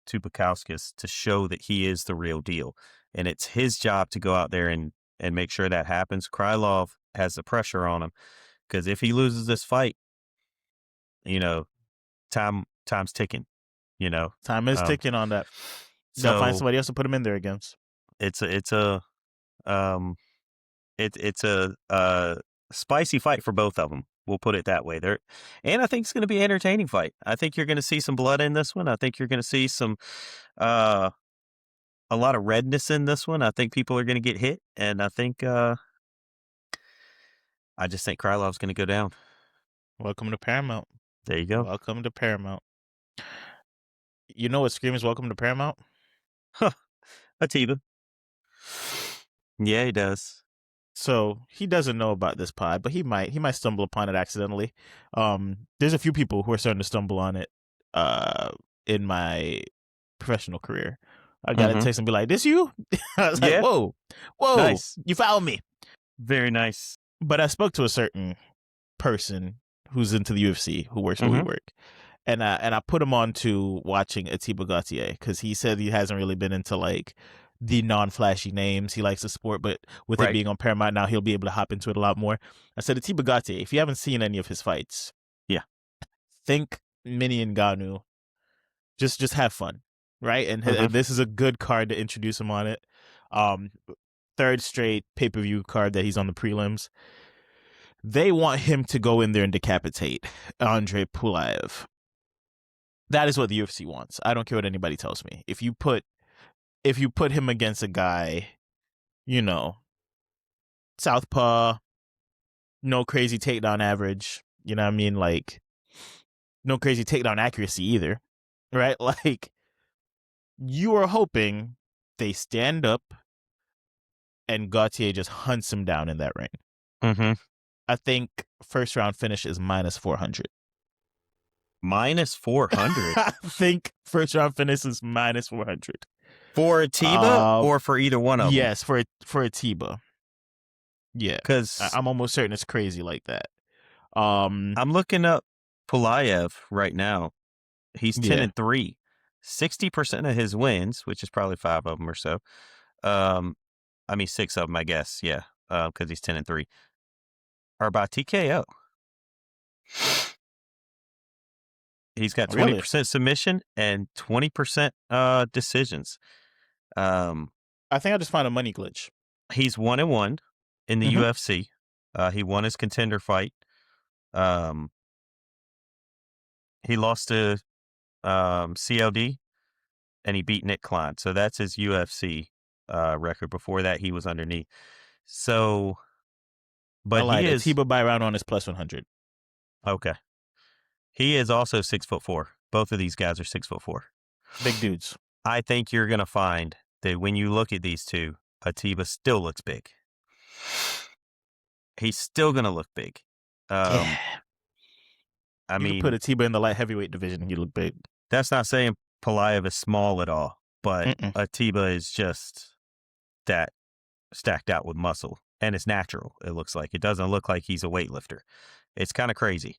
Speaker 2: to Bukowskis to show that he is the real deal. And it's his job to go out there and make sure that happens. Krylov has the pressure on him, because if he loses this fight, you know, time's ticking, you know.
Speaker 1: Time is ticking on that. They'll find somebody else to put him in there against.
Speaker 2: It's a spicy fight for both of them. We'll put it that way. And I think it's going to be an entertaining fight. I think you're going to see some blood in this one. I think you're going to see some a lot of redness in this one. I think people are going to get hit, and I think I just think Krylov's going to go down.
Speaker 1: Welcome to Paramount.
Speaker 2: There you go.
Speaker 1: Welcome to Paramount. You know what screams welcome to Paramount?
Speaker 2: Atiba. Yeah, he does.
Speaker 1: So he doesn't know about this pod, but he might stumble upon it accidentally. There's a few people who are starting to stumble on it in my professional career. I got to text and be like, "This you?" I was like, "Whoa,
Speaker 2: Nice.
Speaker 1: You found me."
Speaker 2: Very nice.
Speaker 1: But I spoke to a certain person who's into the UFC who works where we work, and I put him on to watching Atiba Gaethje because he said he hasn't really been into like the non-flashy names. He likes the sport, but with it being on Paramount now, he'll be able to hop into it a lot more. I said, Atiba Gaethje, if you haven't seen any of his fights, think Mini and Ngannou. Just have fun, right? And this is a good card to introduce him on it. Third straight pay-per-view card that he's on the prelims. They want him to go in there and decapitate Andre Pulaev. That is what the UFC wants. I don't care what anybody tells me. If you put him against a guy, you know, southpaw, no crazy takedown average, you know what I mean? Like, no crazy takedown accuracy either, right? Like, you are hoping they stand up and Gauthier just hunts him down in that ring. I think first round finish is minus 400.
Speaker 2: Minus 400?
Speaker 1: I think first round finish is minus 400.
Speaker 2: For Atiba or for either one of them?
Speaker 1: Yes, for Atiba. Yeah, because I'm almost certain it's crazy like that.
Speaker 2: I'm looking up Pulaev right now. He's 10-3. 60% of his wins, which is probably 5 of them or so. 6 of them, I guess. Yeah, because he's 10-3. Are by TKO. He's got 20% submission and 20% decisions.
Speaker 1: I think I just found a money glitch.
Speaker 2: He's 1-1 in the UFC. He won his contender fight. He lost to CLD, and he beat Nick Klein. So that's his UFC record. Before that, he was underneath. So, but
Speaker 1: I lied. Atiba by round on is plus 100.
Speaker 2: Okay. He is also 6'4". Both of these guys are 6'4".
Speaker 1: Big dudes.
Speaker 2: I think you're going to find that when you look at these two, Atiba still looks big. He's still going to look big.
Speaker 1: I mean, put Atiba in the light heavyweight division and he look big.
Speaker 2: That's not saying Pulaev is small at all, but Atiba is just that stacked out with muscle, and it's natural. It looks like it doesn't look like he's a weightlifter. It's kind of crazy.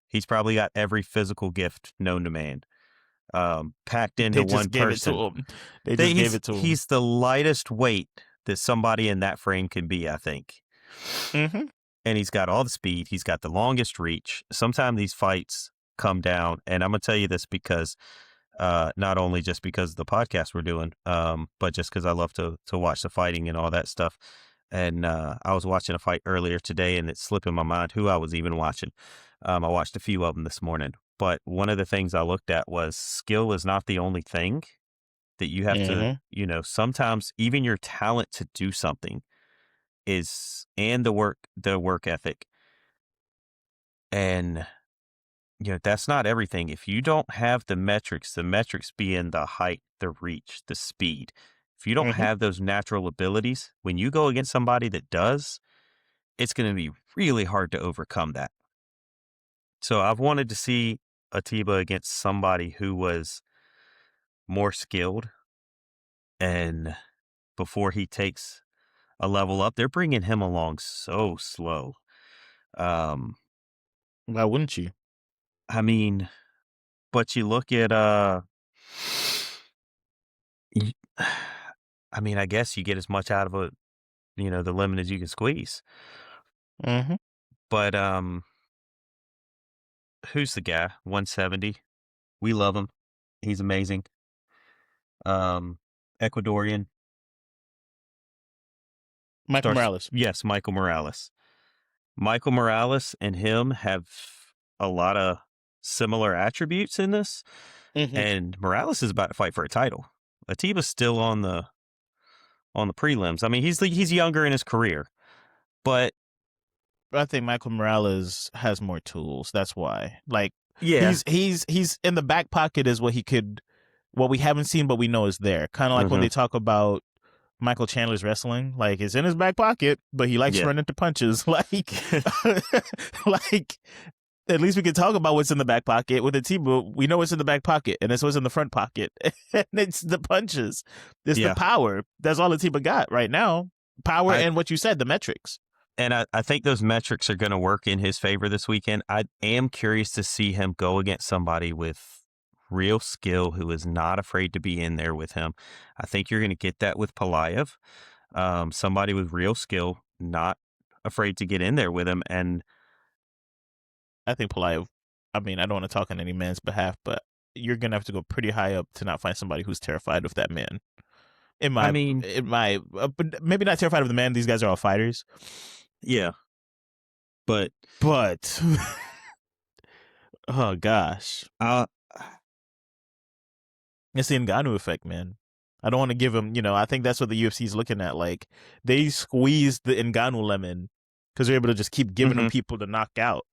Speaker 2: He's probably got every physical gift known to man, packed into one person.
Speaker 1: They just gave it to him.
Speaker 2: He's the lightest weight that somebody in that frame can be, I think. And he's got all the speed. He's got the longest reach. Sometimes these fights come down, and I'm going to tell you this because not only just because of the podcast we're doing, but just because I love to watch the fighting and all that stuff. And I was watching a fight earlier today, and it slipped in my mind who I was even watching. I watched a few of them this morning. But one of the things I looked at was skill is not the only thing that you have to, sometimes even your talent to do something is, and the work ethic. And, that's not everything. If you don't have the metrics being the height, the reach, the speed, if you don't have those natural abilities, when you go against somebody that does, it's going to be really hard to overcome that. So I've wanted to see Atiba against somebody who was more skilled, and before he takes a level up, they're bringing him along so slow.
Speaker 1: Why wouldn't you?
Speaker 2: I mean, but you look at I guess you get as much out of it, the lemon as you can squeeze. But who's the guy? 170. We love him. He's amazing. Ecuadorian.
Speaker 1: Michael Morales.
Speaker 2: Yes, Michael Morales. Michael Morales and him have a lot of similar attributes in this. And Morales is about to fight for a title. Atiba's still on the prelims. I mean, he's younger in his career, But
Speaker 1: I think Michael Morales has more tools. That's why. Like
Speaker 2: yeah,
Speaker 1: he's in the back pocket is what we haven't seen but we know is there. Kind of like when
Speaker 2: hmm
Speaker 1: they talk about Michael Chandler's wrestling, like it's in his back pocket, but he likes to
Speaker 2: yeah,
Speaker 1: run into punches. Like like at least we can talk about what's in the back pocket. With Atiba, we know what's in the back pocket, and it's what's in the front pocket. And it's the punches. It's the
Speaker 2: yeah.
Speaker 1: power. That's all Atiba got right now. Power
Speaker 2: I
Speaker 1: and what you said, the metrics.
Speaker 2: and I think those metrics are going to work in his favor this weekend. I am curious to see him go against somebody with real skill who is not afraid to be in there with him. I think you're going to get that with Pelayev, somebody with real skill, not afraid to get in there with him. And
Speaker 1: I think Pelayev, I mean, I don't want to talk on any man's behalf, but you're going to have to go pretty high up to not find somebody who's terrified of that man.
Speaker 2: I mean,
Speaker 1: But maybe not terrified of the man. These guys are all fighters.
Speaker 2: yeah, but
Speaker 1: Oh gosh,
Speaker 2: uh,
Speaker 1: it's the Ngannou effect, man. I don't want to give him, I think that's what the UFC is looking at. Like they squeezed the Ngannou lemon because they're able to just keep giving him people to knock out.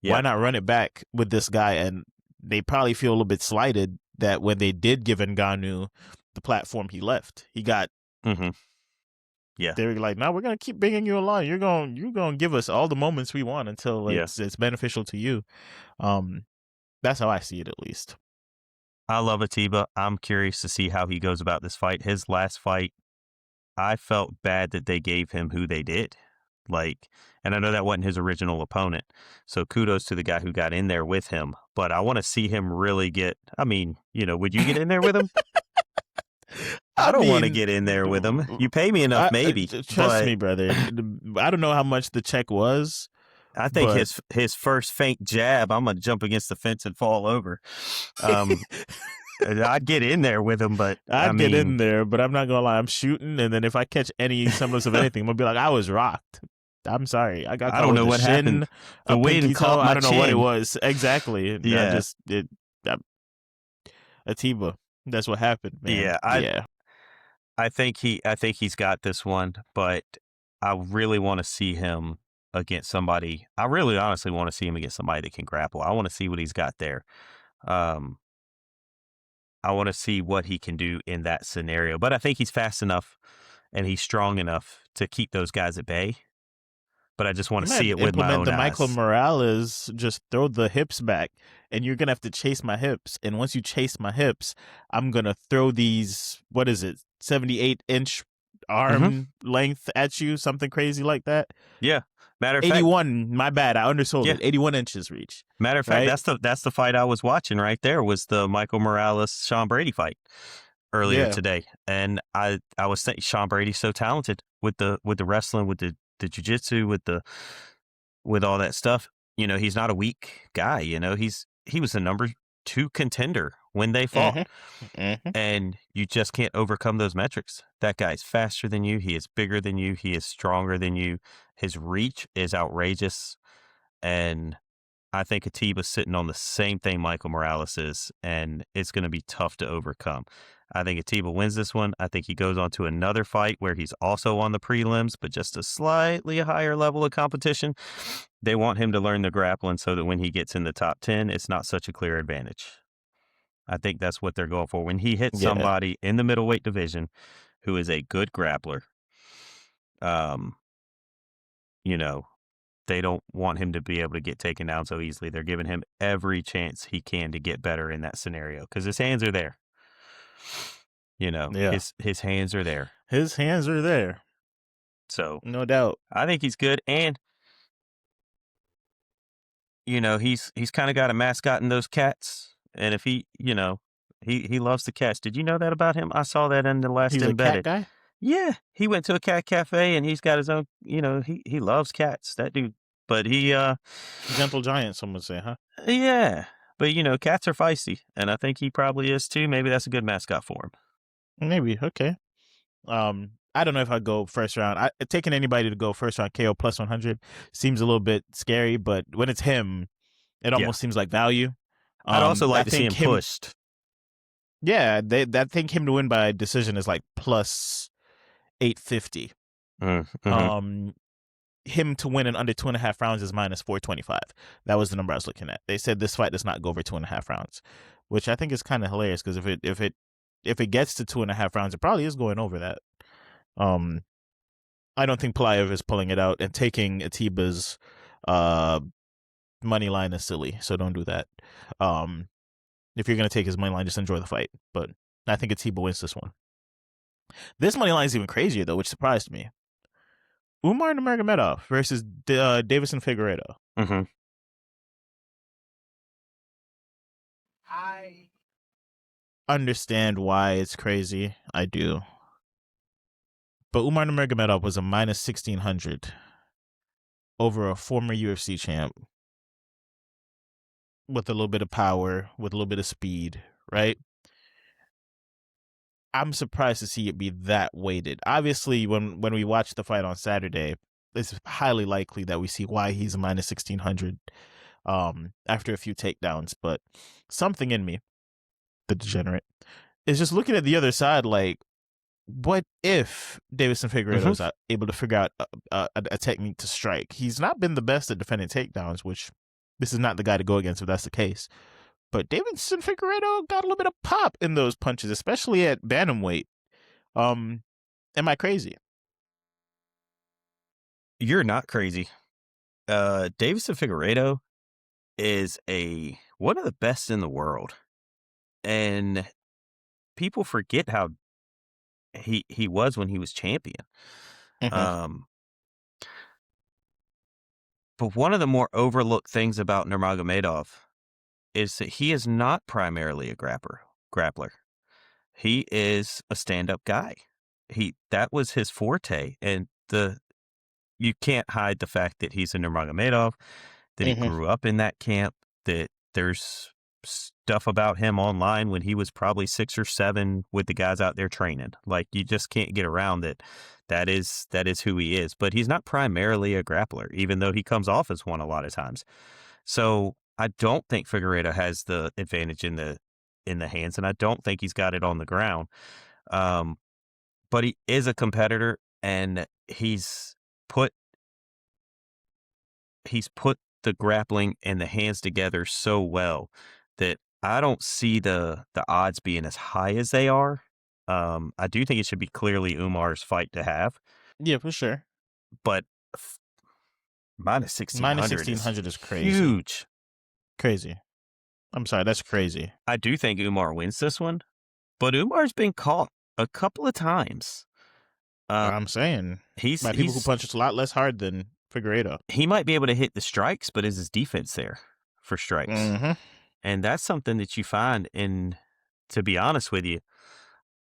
Speaker 1: Why
Speaker 2: yeah,
Speaker 1: not run it back with this guy? And they probably feel a little bit slighted that when they did give Ngannou the platform he left, he got.
Speaker 2: hmm yeah,
Speaker 1: They were like, "No, we're gonna keep bringing you along. You're gonna give us all the moments we want until
Speaker 2: yeah.
Speaker 1: it's beneficial to you." That's how I see it, at least.
Speaker 2: I love Atiba. I'm curious to see how he goes about this fight. His last fight, I felt bad that they gave him who they did. Like, and I know that wasn't his original opponent. So kudos to the guy who got in there with him. But I want to see him really get, I mean, would you get in there with him? I
Speaker 1: I
Speaker 2: don't want to
Speaker 1: mean,
Speaker 2: get in there with him. You pay me enough, maybe.
Speaker 1: trust
Speaker 2: But
Speaker 1: me, brother. I don't know how much the check was,
Speaker 2: I think
Speaker 1: but
Speaker 2: his first faint jab, I'm gonna jump against the fence and fall over. I'd get in there with him, but I
Speaker 1: I'd get in
Speaker 2: mean,
Speaker 1: there. But I'm not gonna lie, I'm shooting, and then if I catch any semblance of anything, I'm gonna be like, I was rocked. I'm sorry. I got
Speaker 2: I
Speaker 1: caught
Speaker 2: don't
Speaker 1: with
Speaker 2: know
Speaker 1: a
Speaker 2: what
Speaker 1: shin,
Speaker 2: happened.
Speaker 1: a
Speaker 2: The wind
Speaker 1: pinky toe.
Speaker 2: caught my
Speaker 1: I don't know what it
Speaker 2: chin.
Speaker 1: was exactly.
Speaker 2: Yeah,
Speaker 1: Atiba. That's what happened, man.
Speaker 2: yeah.
Speaker 1: Yeah.
Speaker 2: I think he's got this one, but I really want to see him against somebody. I really honestly want to see him against somebody that can grapple. I want to see what he's got there. Um, I want to see what he can do in that scenario. But I think he's fast enough and he's strong enough to keep those guys at bay. But I just want
Speaker 1: You
Speaker 2: to see
Speaker 1: might
Speaker 2: it with my
Speaker 1: implement
Speaker 2: own
Speaker 1: the Michael
Speaker 2: eyes.
Speaker 1: Morales, just throw the hips back, and you're gonna have to chase my hips. And once you chase my hips, I'm gonna throw these, what is it, 78-inch
Speaker 2: hmm
Speaker 1: arm length at you, something crazy like that.
Speaker 2: Yeah. Matter of fact,
Speaker 1: 81, my bad, I undersold
Speaker 2: yeah.
Speaker 1: it. 81 inches reach,
Speaker 2: Matter of fact,
Speaker 1: right?
Speaker 2: that's the fight I was watching right there was the Michael Morales Sean Brady fight earlier
Speaker 1: Yeah.
Speaker 2: today, and I was thinking Sean Brady's so talented with the wrestling, with the jiu-jitsu, with all that stuff. He's not a weak guy. He was the number 2 contender when they fought, and you just can't overcome those metrics. That guy's faster than you. He is bigger than you. He is stronger than you. His reach is outrageous, and I think Atiba's sitting on the same thing Michael Morales is, and it's going to be tough to overcome. I think Atiba wins this one. I think he goes on to another fight where he's also on the prelims, but just a slightly higher level of competition. They want him to learn the grappling so that when he gets in the top 10, it's not such a clear advantage. I think that's what they're going for. When he hits
Speaker 1: Yeah.
Speaker 2: somebody in the middleweight division who is a good grappler, um, you know, they don't want him to be able to get taken down so easily. They're giving him every chance he can to get better in that scenario because his hands are there.
Speaker 1: Yeah.
Speaker 2: His hands are there.
Speaker 1: His hands are there.
Speaker 2: So
Speaker 1: No doubt.
Speaker 2: I think he's good. And, he's kind of got a mascot in those cats. And if he loves the cats. Did you know that about him? I saw that in the last
Speaker 1: He's a cat
Speaker 2: Embedded.
Speaker 1: guy?
Speaker 2: Yeah, he went to a cat cafe and he's got his own, he loves cats. That dude. But
Speaker 1: Gentle giant, some would say, huh?
Speaker 2: yeah. But cats are feisty, and I think he probably is too. Maybe that's a good mascot for him.
Speaker 1: Maybe. Okay. I don't know if I'd go first round. Taking anybody to go first round KO plus 100 seems a little bit scary, but when it's him, it
Speaker 2: Yeah.
Speaker 1: almost seems like value.
Speaker 2: I'd also like to see him
Speaker 1: think
Speaker 2: pushed.
Speaker 1: Yeah, I think him to win by decision is like plus 850.
Speaker 2: Mm-hmm.
Speaker 1: him to win in under 2.5 rounds is minus 425. That was the number I was looking at. They said this fight does not go over 2.5 rounds, which I think is kind of hilarious because if it gets to 2.5 rounds, it probably is going over that. I don't think Pelaev is pulling it out, and taking Atiba's money line is silly, so don't do that. If you're gonna take his money line, just enjoy the fight. But I think Atiba wins this one. This money line is even crazier though, which surprised me. Umar Nurmagomedov versus Deiveson Figueredo.
Speaker 2: Mm-hmm.
Speaker 1: I understand why it's crazy. I do. But Umar Nurmagomedov was a minus 1,600 over a former UFC champ with a little bit of power, with a little bit of speed, right? I'm surprised to see it be that weighted. Obviously, when we watch the fight on Saturday, it's highly likely that we see why he's a minus 1,600 after a few takedowns. But something in me, the degenerate, is just looking at the other side like, what if Deiveson Figueredo is able to figure out a technique to strike? He's not been the best at defending takedowns, which this is not the guy to go against if that's the case. But Deiveson Figueredo got a little bit of pop in those punches, especially at bantamweight. Am I crazy?
Speaker 2: You're not crazy. Deiveson Figueredo is one of the best in the world, and people forget how he was when he was champion.
Speaker 1: Mm-hmm.
Speaker 2: But one of the more overlooked things about Nurmagomedov is that he is not primarily a grappler. He is a stand-up guy. That was his forte, and you can't hide the fact that he's a Nurmagomedov, that he grew up in that camp, that there's stuff about him online when he was probably 6 or 7 with the guys out there training. Like, you just can't get around that. That is who he is. But he's not primarily a grappler, even though he comes off as one a lot of times. So I don't think Figueredo has the advantage in the hands, and I don't think he's got it on the ground. But he is a competitor, and he's put the grappling and the hands together so well that I don't see the odds being as high as they are. I do think it should be clearly Umar's fight to have.
Speaker 1: Yeah, for sure.
Speaker 2: But minus 1,600
Speaker 1: is crazy.
Speaker 2: Huge.
Speaker 1: Crazy. I'm sorry, that's crazy.
Speaker 2: I do think Umar wins this one, but Umar's been caught a couple of times.
Speaker 1: I'm saying by people who punch a lot less hard than Figueredo.
Speaker 2: He might be able to hit the strikes, but is his defense there for strikes?
Speaker 1: Mm-hmm.
Speaker 2: And that's something that you find in, to be honest with you,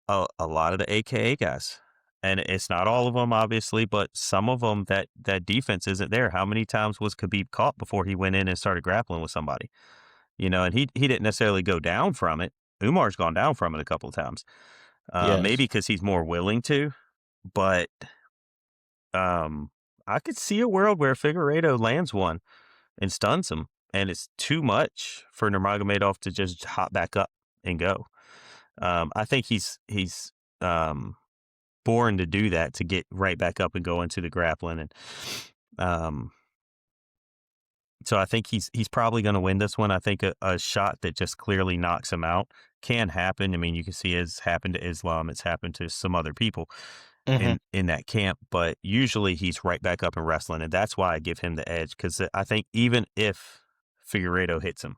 Speaker 2: a lot of the AKA guys. And it's not all of them, obviously, but some of them, that defense isn't there. How many times was Khabib caught before he went in and started grappling with somebody? And he didn't necessarily go down from it. Umar's gone down from it a couple of times.
Speaker 1: Yes.
Speaker 2: Maybe because he's more willing to, but I could see a world where Figueredo lands one and stuns him, and it's too much for Nurmagomedov to just hop back up and go. I think he's born to do that, to get right back up and go into the grappling, and so I think he's probably going to win this one. I think a shot that just clearly knocks him out can happen. I mean, you can see it's happened to Islam. It's happened to some other people in that camp, but usually he's right back up and wrestling, and that's why I give him the edge, because I think even if Figueredo hits him,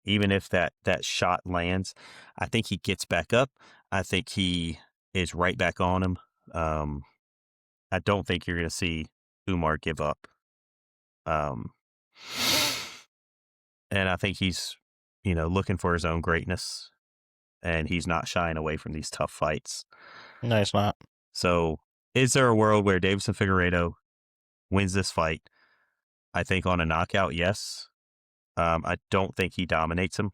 Speaker 2: even if that shot lands, I think he gets back up. I think he is right back on him. I don't think you're going to see Umar give up. And I think he's, looking for his own greatness, and he's not shying away from these tough fights.
Speaker 1: No, it's not.
Speaker 2: So is there a world where Deiveson Figueredo wins this fight? I think on a knockout, yes. I don't think he dominates him.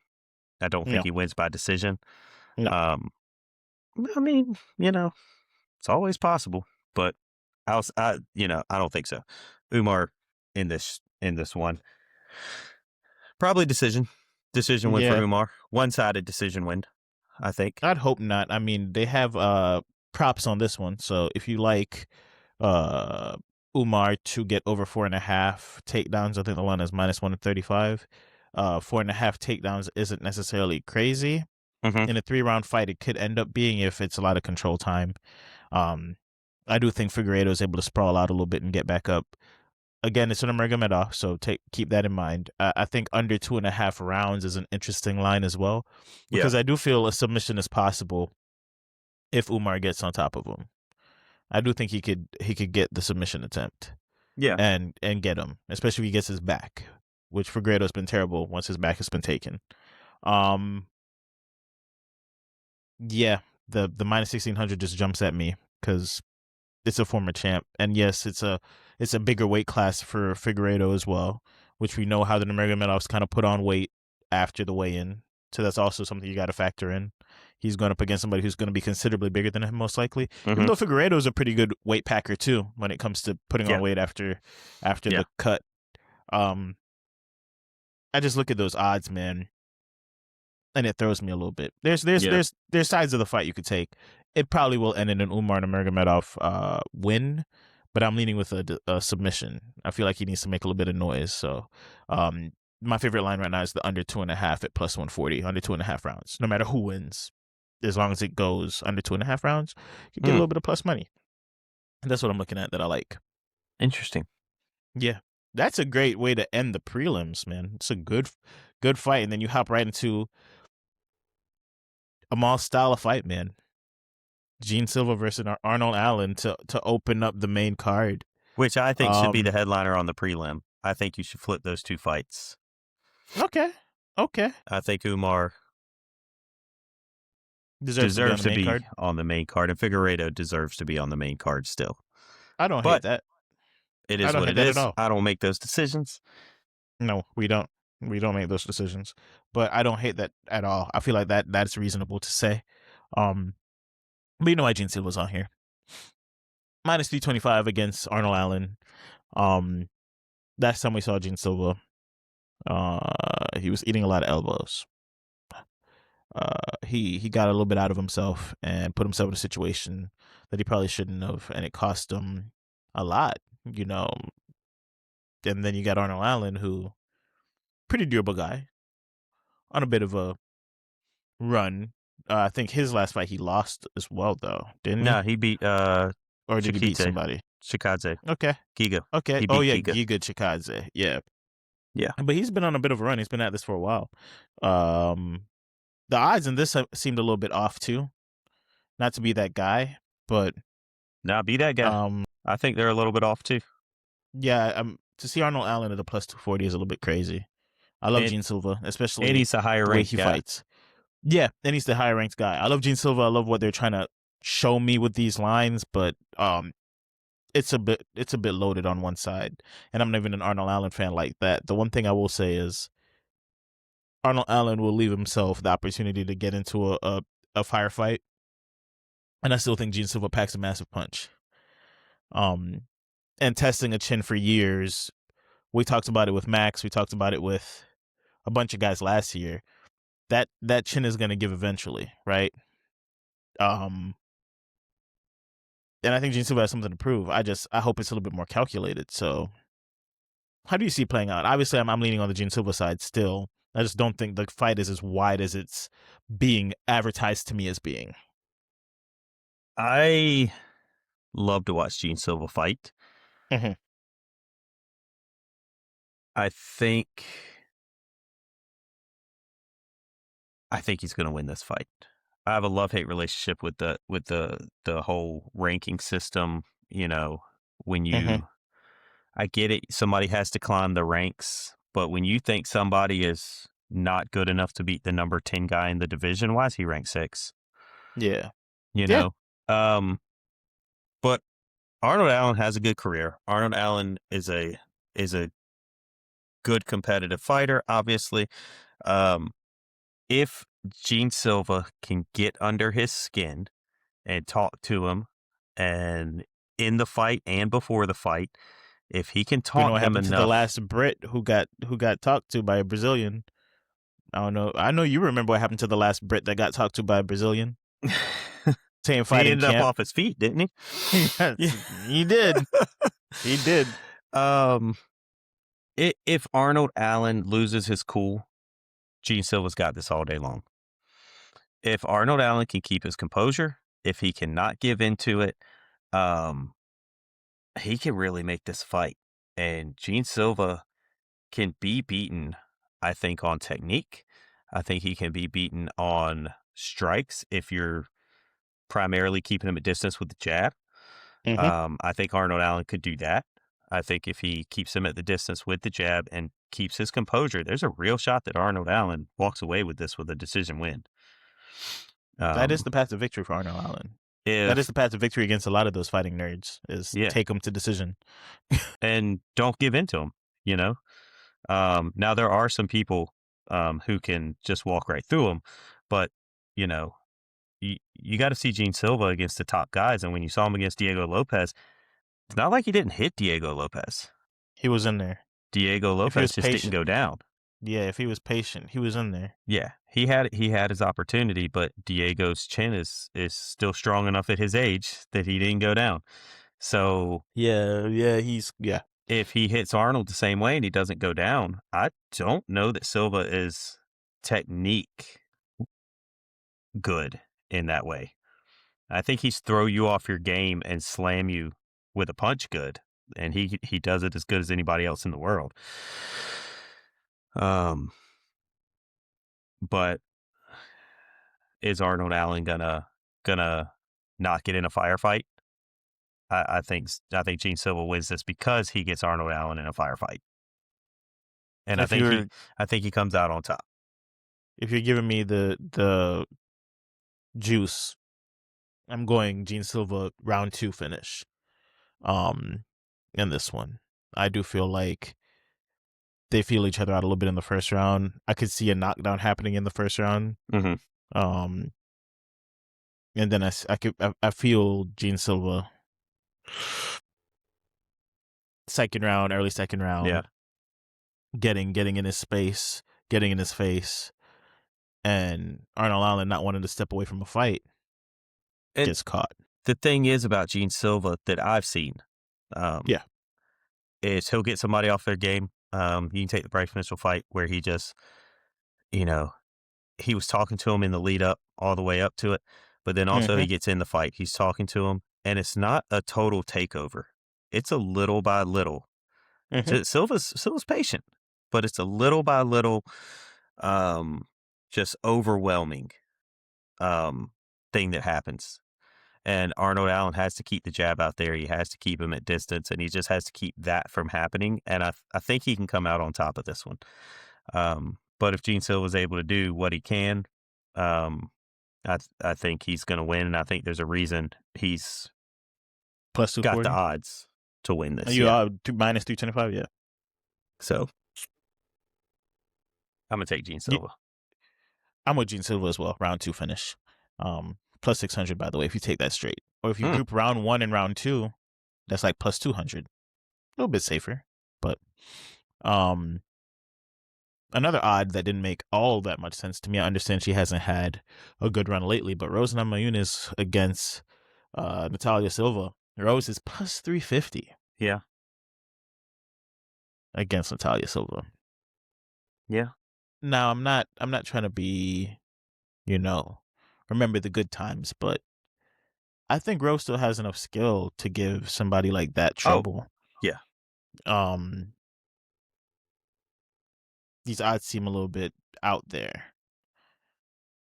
Speaker 2: I don't think he wins by decision.
Speaker 1: No.
Speaker 2: I mean, it's always possible, but I don't think so. Umar in this one, probably decision win for Umar. One-sided decision win, I think.
Speaker 1: I'd hope not. I mean, they have props on this one, so if you like Umar to get over 4.5 takedowns. I think the line is -135. 4.5 takedowns isn't necessarily crazy.
Speaker 2: Mm-hmm.
Speaker 1: In a 3-round fight, it could end up being if it's a lot of control time. I do think Figueredo is able to sprawl out a little bit and get back up. Again, it's an Nurmagomedov, so keep that in mind. I think under 2.5 rounds is an interesting line as well, because I do feel a submission is possible if Umar gets on top of him. I do think he could get the submission attempt.
Speaker 2: Yeah.
Speaker 1: And get him, especially if he gets his back, which Figueredo's been terrible once his back has been taken. Yeah, the -1600 just jumps at me because it's a former champ, and yes, it's a bigger weight class for Figueredo as well, which we know how the Nurmagomedovs kind of put on weight after the weigh-in, so that's also something you got to factor in. He's going up against somebody who's going to be considerably bigger than him, most likely. Even though Figueredo's a pretty good weight packer too when it comes to putting on weight after the cut. I just look at those odds, man, and it throws me a little bit. There's sides of the fight you could take. It probably will end in an Umar Nurmagomedov win, but I'm leaning with a submission. I feel like he needs to make a little bit of noise. So, my favorite line right now is the under 2.5 at +140, under 2.5 rounds. No matter who wins, as long as it goes under 2.5 rounds, you get a little bit of plus money. And that's what I'm looking at that I like.
Speaker 2: Interesting.
Speaker 1: Yeah, that's a great way to end the prelims, man. It's a good fight, and then you hop right into Amal's style of fight, man. Gene Silva versus Arnold Allen to open up the main card,
Speaker 2: which I think should be the headliner on the prelim. I think you should flip those two fights.
Speaker 1: Okay.
Speaker 2: I think Umar
Speaker 1: deserves to be
Speaker 2: on the main card, and Figueredo deserves to be on the main card still.
Speaker 1: I don't hate that.
Speaker 2: It is what it is. I don't make those decisions.
Speaker 1: No, we don't. We don't make those decisions. But I don't hate that at all. I feel like that's reasonable to say. But you know why Gene Silva's on here. -325 against Arnold Allen. Last time we saw Gene Silva, he was eating a lot of elbows. He got a little bit out of himself and put himself in a situation that he probably shouldn't have, and it cost him a lot, you know. And then you got Arnold Allen, who pretty durable guy, on a bit of a run. I think his last fight he lost as well, though, didn't he?
Speaker 2: No, he beat
Speaker 1: or did he beat somebody?
Speaker 2: Chikadze.
Speaker 1: Okay.
Speaker 2: Giga.
Speaker 1: Okay. Giga Chikadze. Yeah.
Speaker 2: Yeah.
Speaker 1: But he's been on a bit of a run. He's been at this for a while. The odds in this seemed a little bit off too. Not to be that guy, but
Speaker 2: be that guy. I think they're a little bit off too.
Speaker 1: Yeah. To see Arnold Allen at a +240 is a little bit crazy. I love Gene Silva, especially
Speaker 2: and he's a higher ranked guy.
Speaker 1: Fights. Yeah, and he's the higher ranked guy. I love Gene Silva. I love what they're trying to show me with these lines, but it's a bit loaded on one side, and I'm not even an Arnold Allen fan like that. The one thing I will say is Arnold Allen will leave himself the opportunity to get into a firefight, and I still think Gene Silva packs a massive punch. And testing a chin for years, we talked about it with Max. We talked about it with a bunch of guys last year. That chin is going to give eventually, right? And I think Gene Silva has something to prove. I hope it's a little bit more calculated. So, how do you see it playing out? Obviously, I'm leaning on the Gene Silva side still. I just don't think the fight is as wide as it's being advertised to me as being.
Speaker 2: I love to watch Gene Silva fight.
Speaker 1: Mm-hmm.
Speaker 2: I think he's going to win this fight. I have a love-hate relationship with the whole ranking system. You know, when you, I get it, somebody has to climb the ranks, but when you think somebody is not good enough to beat the number 10 guy in the division, why is he ranked 6?
Speaker 1: Yeah,
Speaker 2: you know. But Arnold Allen has a good career. Arnold Allen is a good competitive fighter, obviously. If Gene Silva can get under his skin and talk to him, and in the fight and before the fight, if he can talk
Speaker 1: what
Speaker 2: him
Speaker 1: happened
Speaker 2: enough.
Speaker 1: To the last Brit who got talked to by a Brazilian. I don't know. I know you remember what happened to the last Brit that got talked to by a Brazilian. Same fight.
Speaker 2: He ended up off his feet, didn't he?
Speaker 1: Yes, he did. He did.
Speaker 2: If Arnold Allen loses his cool, Gene Silva's got this all day long. If Arnold Allen can keep his composure, if he cannot give into it, um, he can really make this fight. And Gene Silva can be beaten, I think, on technique. I think he can be beaten on strikes if you're primarily keeping him at distance with the jab.
Speaker 1: Hmm.
Speaker 2: I think Arnold Allen could do that. I think if he keeps him at the distance with the jab and keeps his composure, there's a real shot that Arnold Allen walks away with this with a decision win.
Speaker 1: That is
Speaker 2: Um,
Speaker 1: the path to victory for Arnold Allen. That is
Speaker 2: if
Speaker 1: the path to victory against a lot of those fighting nerds. Is
Speaker 2: yeah,
Speaker 1: take them to decision.
Speaker 2: and don't give in to him. You know, now there are some people who can just walk right through him, but you know, you got to see Gene Silva against the top guys, and when you saw him against Diego Lopez, it's not like he didn't hit Diego Lopez.
Speaker 1: He was in there.
Speaker 2: Diego
Speaker 1: If he
Speaker 2: Lopez
Speaker 1: was
Speaker 2: just didn't
Speaker 1: patient,
Speaker 2: go down.
Speaker 1: yeah. If he was patient, he was in there.
Speaker 2: Yeah, he had his opportunity, but Diego's chin is still strong enough at his age that he didn't go down. So
Speaker 1: Yeah. Yeah.
Speaker 2: if he hits Arnold the same way and he doesn't go down, I don't know that Silva is technique good in that way. I think he's throw you off your game and slam you with a punch good, and he does it as good as anybody else in the world. Um, but is Arnold Allen gonna not get in a firefight? I think Gene Silva wins this because he gets Arnold Allen in a firefight, and
Speaker 1: If you're
Speaker 2: I think he comes out on top.
Speaker 1: if you're giving me the juice, I'm going Gene Silva round 2 finish. In this one, I do feel like they feel each other out a little bit in the first round. I could see a knockdown happening in the first round.
Speaker 2: Mm-hmm.
Speaker 1: Um, and then I feel Gene Silva second round, early second
Speaker 2: Yeah,
Speaker 1: round, getting in his space, getting in his face, and Arnold Allen not wanting to step away from a fight
Speaker 2: and
Speaker 1: gets caught.
Speaker 2: the thing is about Gene Silva that I've seen, um,
Speaker 1: Yeah.
Speaker 2: is he'll get somebody off their game. You can take the Bryce Mitchell fight where he just, you know, he was talking to him in the lead up all the way up to it, but then also
Speaker 1: Mm-hmm.
Speaker 2: he gets in the fight. He's talking to him, and it's not a total takeover. It's a little by little.
Speaker 1: Mm-hmm.
Speaker 2: Silva's patient, but it's a little by little, um, just overwhelming thing that happens. And Arnold Allen has to keep the jab out there. He has to keep him at distance, and he just has to keep that from happening. And I think he can come out on top of this one. But if Gene Silva is able to do what he can, um, I think he's going to win, and I think there's a reason he's
Speaker 1: Plus
Speaker 2: got the
Speaker 1: 240.
Speaker 2: odds to win this.
Speaker 1: You
Speaker 2: Yeah.
Speaker 1: are minus 325. Yeah.
Speaker 2: So I'm gonna take Gene
Speaker 1: Yeah.
Speaker 2: Silva.
Speaker 1: I'm with Gene Silva as well. Round 2 finish. Plus 600, by the way, if you take that straight. Or if you
Speaker 2: Hmm.
Speaker 1: group round 1 and round 2, that's like plus 200. A little bit safer. But another odd that didn't make all that much sense to me. I understand she hasn't had a good run lately, but Rose Namajunas against Natalia Silva. Rose is plus 350
Speaker 2: Yeah.
Speaker 1: against Natalia Silva.
Speaker 2: Yeah.
Speaker 1: Now, I'm not trying to be, remember the good times, but I think Rose still has enough skill to give somebody like that
Speaker 2: Oh,
Speaker 1: trouble.
Speaker 2: yeah.
Speaker 1: Um, these odds seem a little bit out there.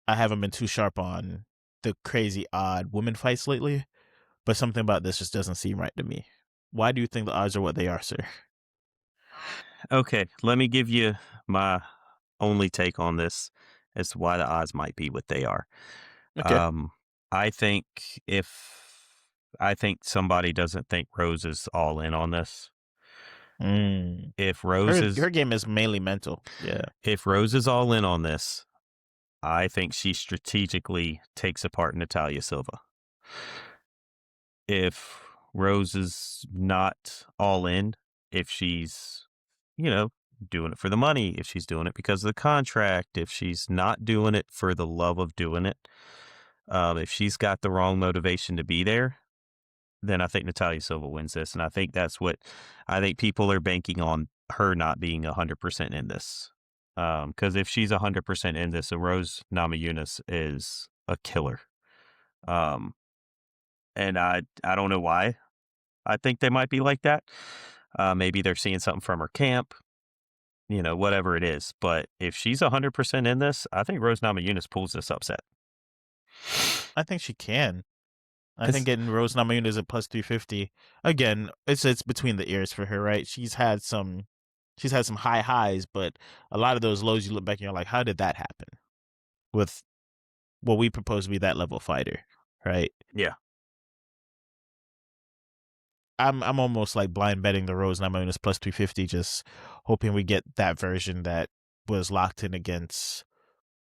Speaker 1: I haven't been too sharp on the crazy odd women fights lately, but something about this just doesn't seem right to me. Why do you think the odds are what they are, sir?
Speaker 2: Okay. Let me give you my only take on this as to why the odds might be what they are.
Speaker 1: Okay.
Speaker 2: I think I think somebody doesn't think Rose is all in on this.
Speaker 1: Mm.
Speaker 2: If Rose
Speaker 1: Her game is mainly mental. Yeah.
Speaker 2: if Rose is all in on this, I think she strategically takes apart Natalia Silva. If Rose is not all in, if she's, doing it for the money, if she's doing it because of the contract, if she's not doing it for the love of doing it, if she's got the wrong motivation to be there, then I think Natalia Silva wins this, and I think that's what I think people are banking on her not being 100% in this. Because if she's 100% in this, Rose Namajunas is a killer. Um, and I don't know why I think they might be like that. Maybe they're seeing something from her camp, whatever it is. But if she's 100% in this, I think Rose Namajunas pulls this upset.
Speaker 1: I think she can. I think
Speaker 2: 'Cause
Speaker 1: getting Rose Namajunas at plus 350 again. It's between the ears for her, right? She's had some high highs, but a lot of those lows you look back and you're like, how did that happen with what we propose to be that level fighter, right?
Speaker 2: yeah,
Speaker 1: I'm almost like blind betting the Rose Namajunas plus 350, just hoping we get that version that was locked in against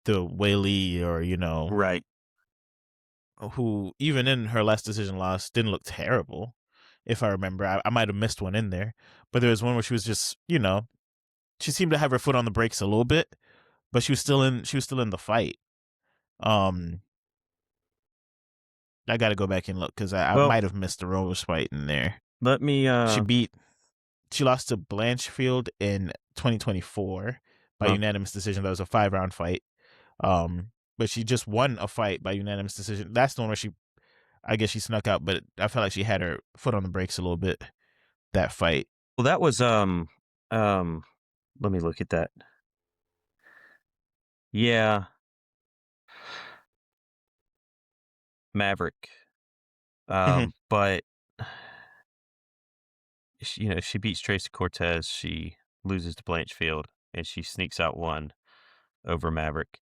Speaker 1: the Whaley or
Speaker 2: right.
Speaker 1: who even in her last decision loss didn't look terrible. If I remember, I might have missed one in there, but there was one where she was just she seemed to have her foot on the brakes a little bit, but she was still in the fight. I got to go back and look because I
Speaker 2: Well,
Speaker 1: might have missed the Rose fight in there.
Speaker 2: let me.
Speaker 1: She lost to Blanchfield in 2024 by
Speaker 2: Huh.
Speaker 1: unanimous decision. That was a 5-round fight. But she just won a fight by unanimous decision. That's the one where I guess she snuck out, but I felt like she had her foot on the brakes a little bit that fight.
Speaker 2: Well, that was Let me look at that. Yeah, Maverick.
Speaker 1: Mhm.
Speaker 2: But she beats Tracy Cortez. She loses to Blanchfield, and she sneaks out one over Maverick.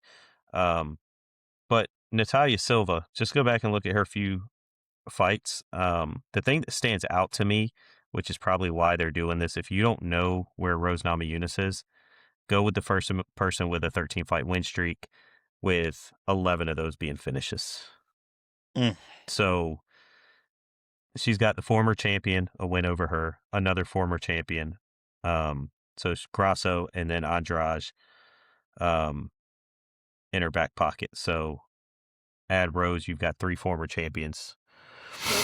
Speaker 2: But Natalia Silva, just go back and look at her few fights. The thing that stands out to me, which is probably why they're doing this, if you don't know where Rose Namajunas is, go with the first person with a 13-fight win streak, with 11 of those being finishes.
Speaker 1: Mm.
Speaker 2: So she's got the former champion, a win over her, another former champion. So it's Grasso and then Andrade um, in her back pocket. So add Rose, you've got 3 former champions.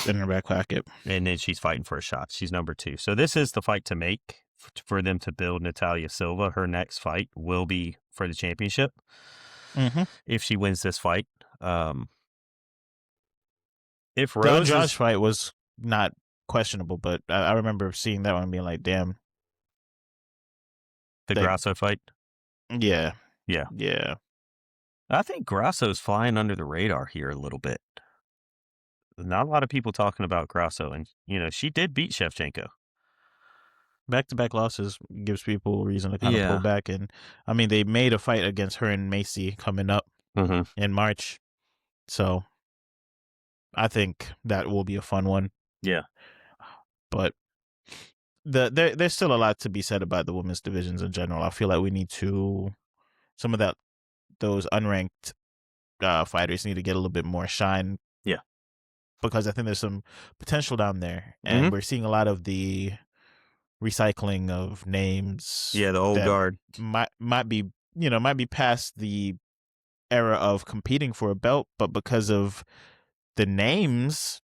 Speaker 1: In her back pocket.
Speaker 2: And then she's fighting for a shot. She's number 2. So this is the fight to make for them to build Natalia Silva. Her next fight will be for the championship
Speaker 1: Mm-hmm.
Speaker 2: if she wins this fight. If
Speaker 1: The
Speaker 2: Rose
Speaker 1: Andrade
Speaker 2: is
Speaker 1: fight was not questionable, but I remember seeing that one and being like, damn.
Speaker 2: the
Speaker 1: Like,
Speaker 2: Grasso fight,
Speaker 1: yeah.
Speaker 2: yeah.
Speaker 1: Yeah.
Speaker 2: I think Grasso's flying under the radar here a little bit. Not a lot of people talking about Grasso, and she did beat Shevchenko.
Speaker 1: Back-to-back losses gives people a reason to kind of pull
Speaker 2: Yeah.
Speaker 1: back. And, I mean, they made a fight against her and Macy coming up
Speaker 2: Mm-hmm.
Speaker 1: in March. So I think that will be a fun one.
Speaker 2: Yeah.
Speaker 1: But there's still a lot to be said about the women's divisions in general. I feel like we need some of those unranked fighters need to get a little bit more shine.
Speaker 2: Yeah.
Speaker 1: Because I think there's some potential down there. And
Speaker 2: Mm-hmm.
Speaker 1: we're seeing a lot of the recycling of names.
Speaker 2: Yeah, the old
Speaker 1: that
Speaker 2: guard.
Speaker 1: might be past the era of competing for a belt, but because of the names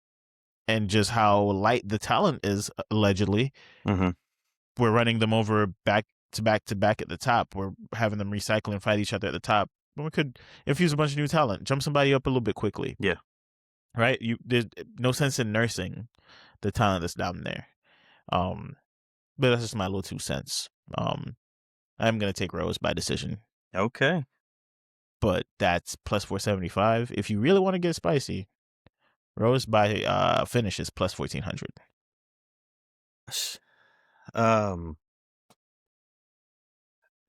Speaker 1: and just how light the talent is, allegedly,
Speaker 2: Mm-hmm.
Speaker 1: we're running them over back to back to back at the top. We're having them recycle and fight each other at the top. But we could infuse a bunch of new talent, jump somebody up a little bit quickly.
Speaker 2: Yeah.
Speaker 1: Right? There's no sense in nursing the talent that's down there. But that's just my little 2 cents. I'm gonna take Rose by decision,
Speaker 2: Okay.
Speaker 1: but that's plus 475. If you really want to get spicy, Rose by finish is plus 1400.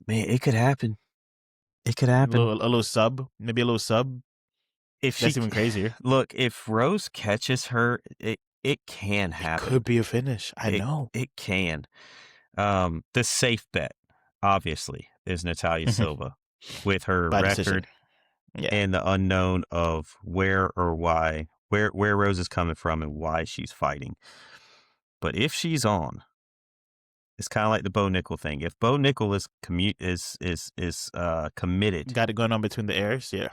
Speaker 2: Man, it could happen. It could
Speaker 1: A
Speaker 2: happen.
Speaker 1: little sub, maybe a little sub.
Speaker 2: If
Speaker 1: That's even crazier.
Speaker 2: Look, if Rose catches her, it can
Speaker 1: It
Speaker 2: happen.
Speaker 1: could be a finish. I know.
Speaker 2: It can. The safe bet, obviously, is Natalia Silva with her
Speaker 1: By
Speaker 2: record
Speaker 1: decision. Yeah.
Speaker 2: and the unknown of where or why, where Rose is coming from and why she's fighting. But if she's on, it's kind of like the Bo Nickel thing. If Bo Nickel is committed,
Speaker 1: Got it going on between the airs. Yeah.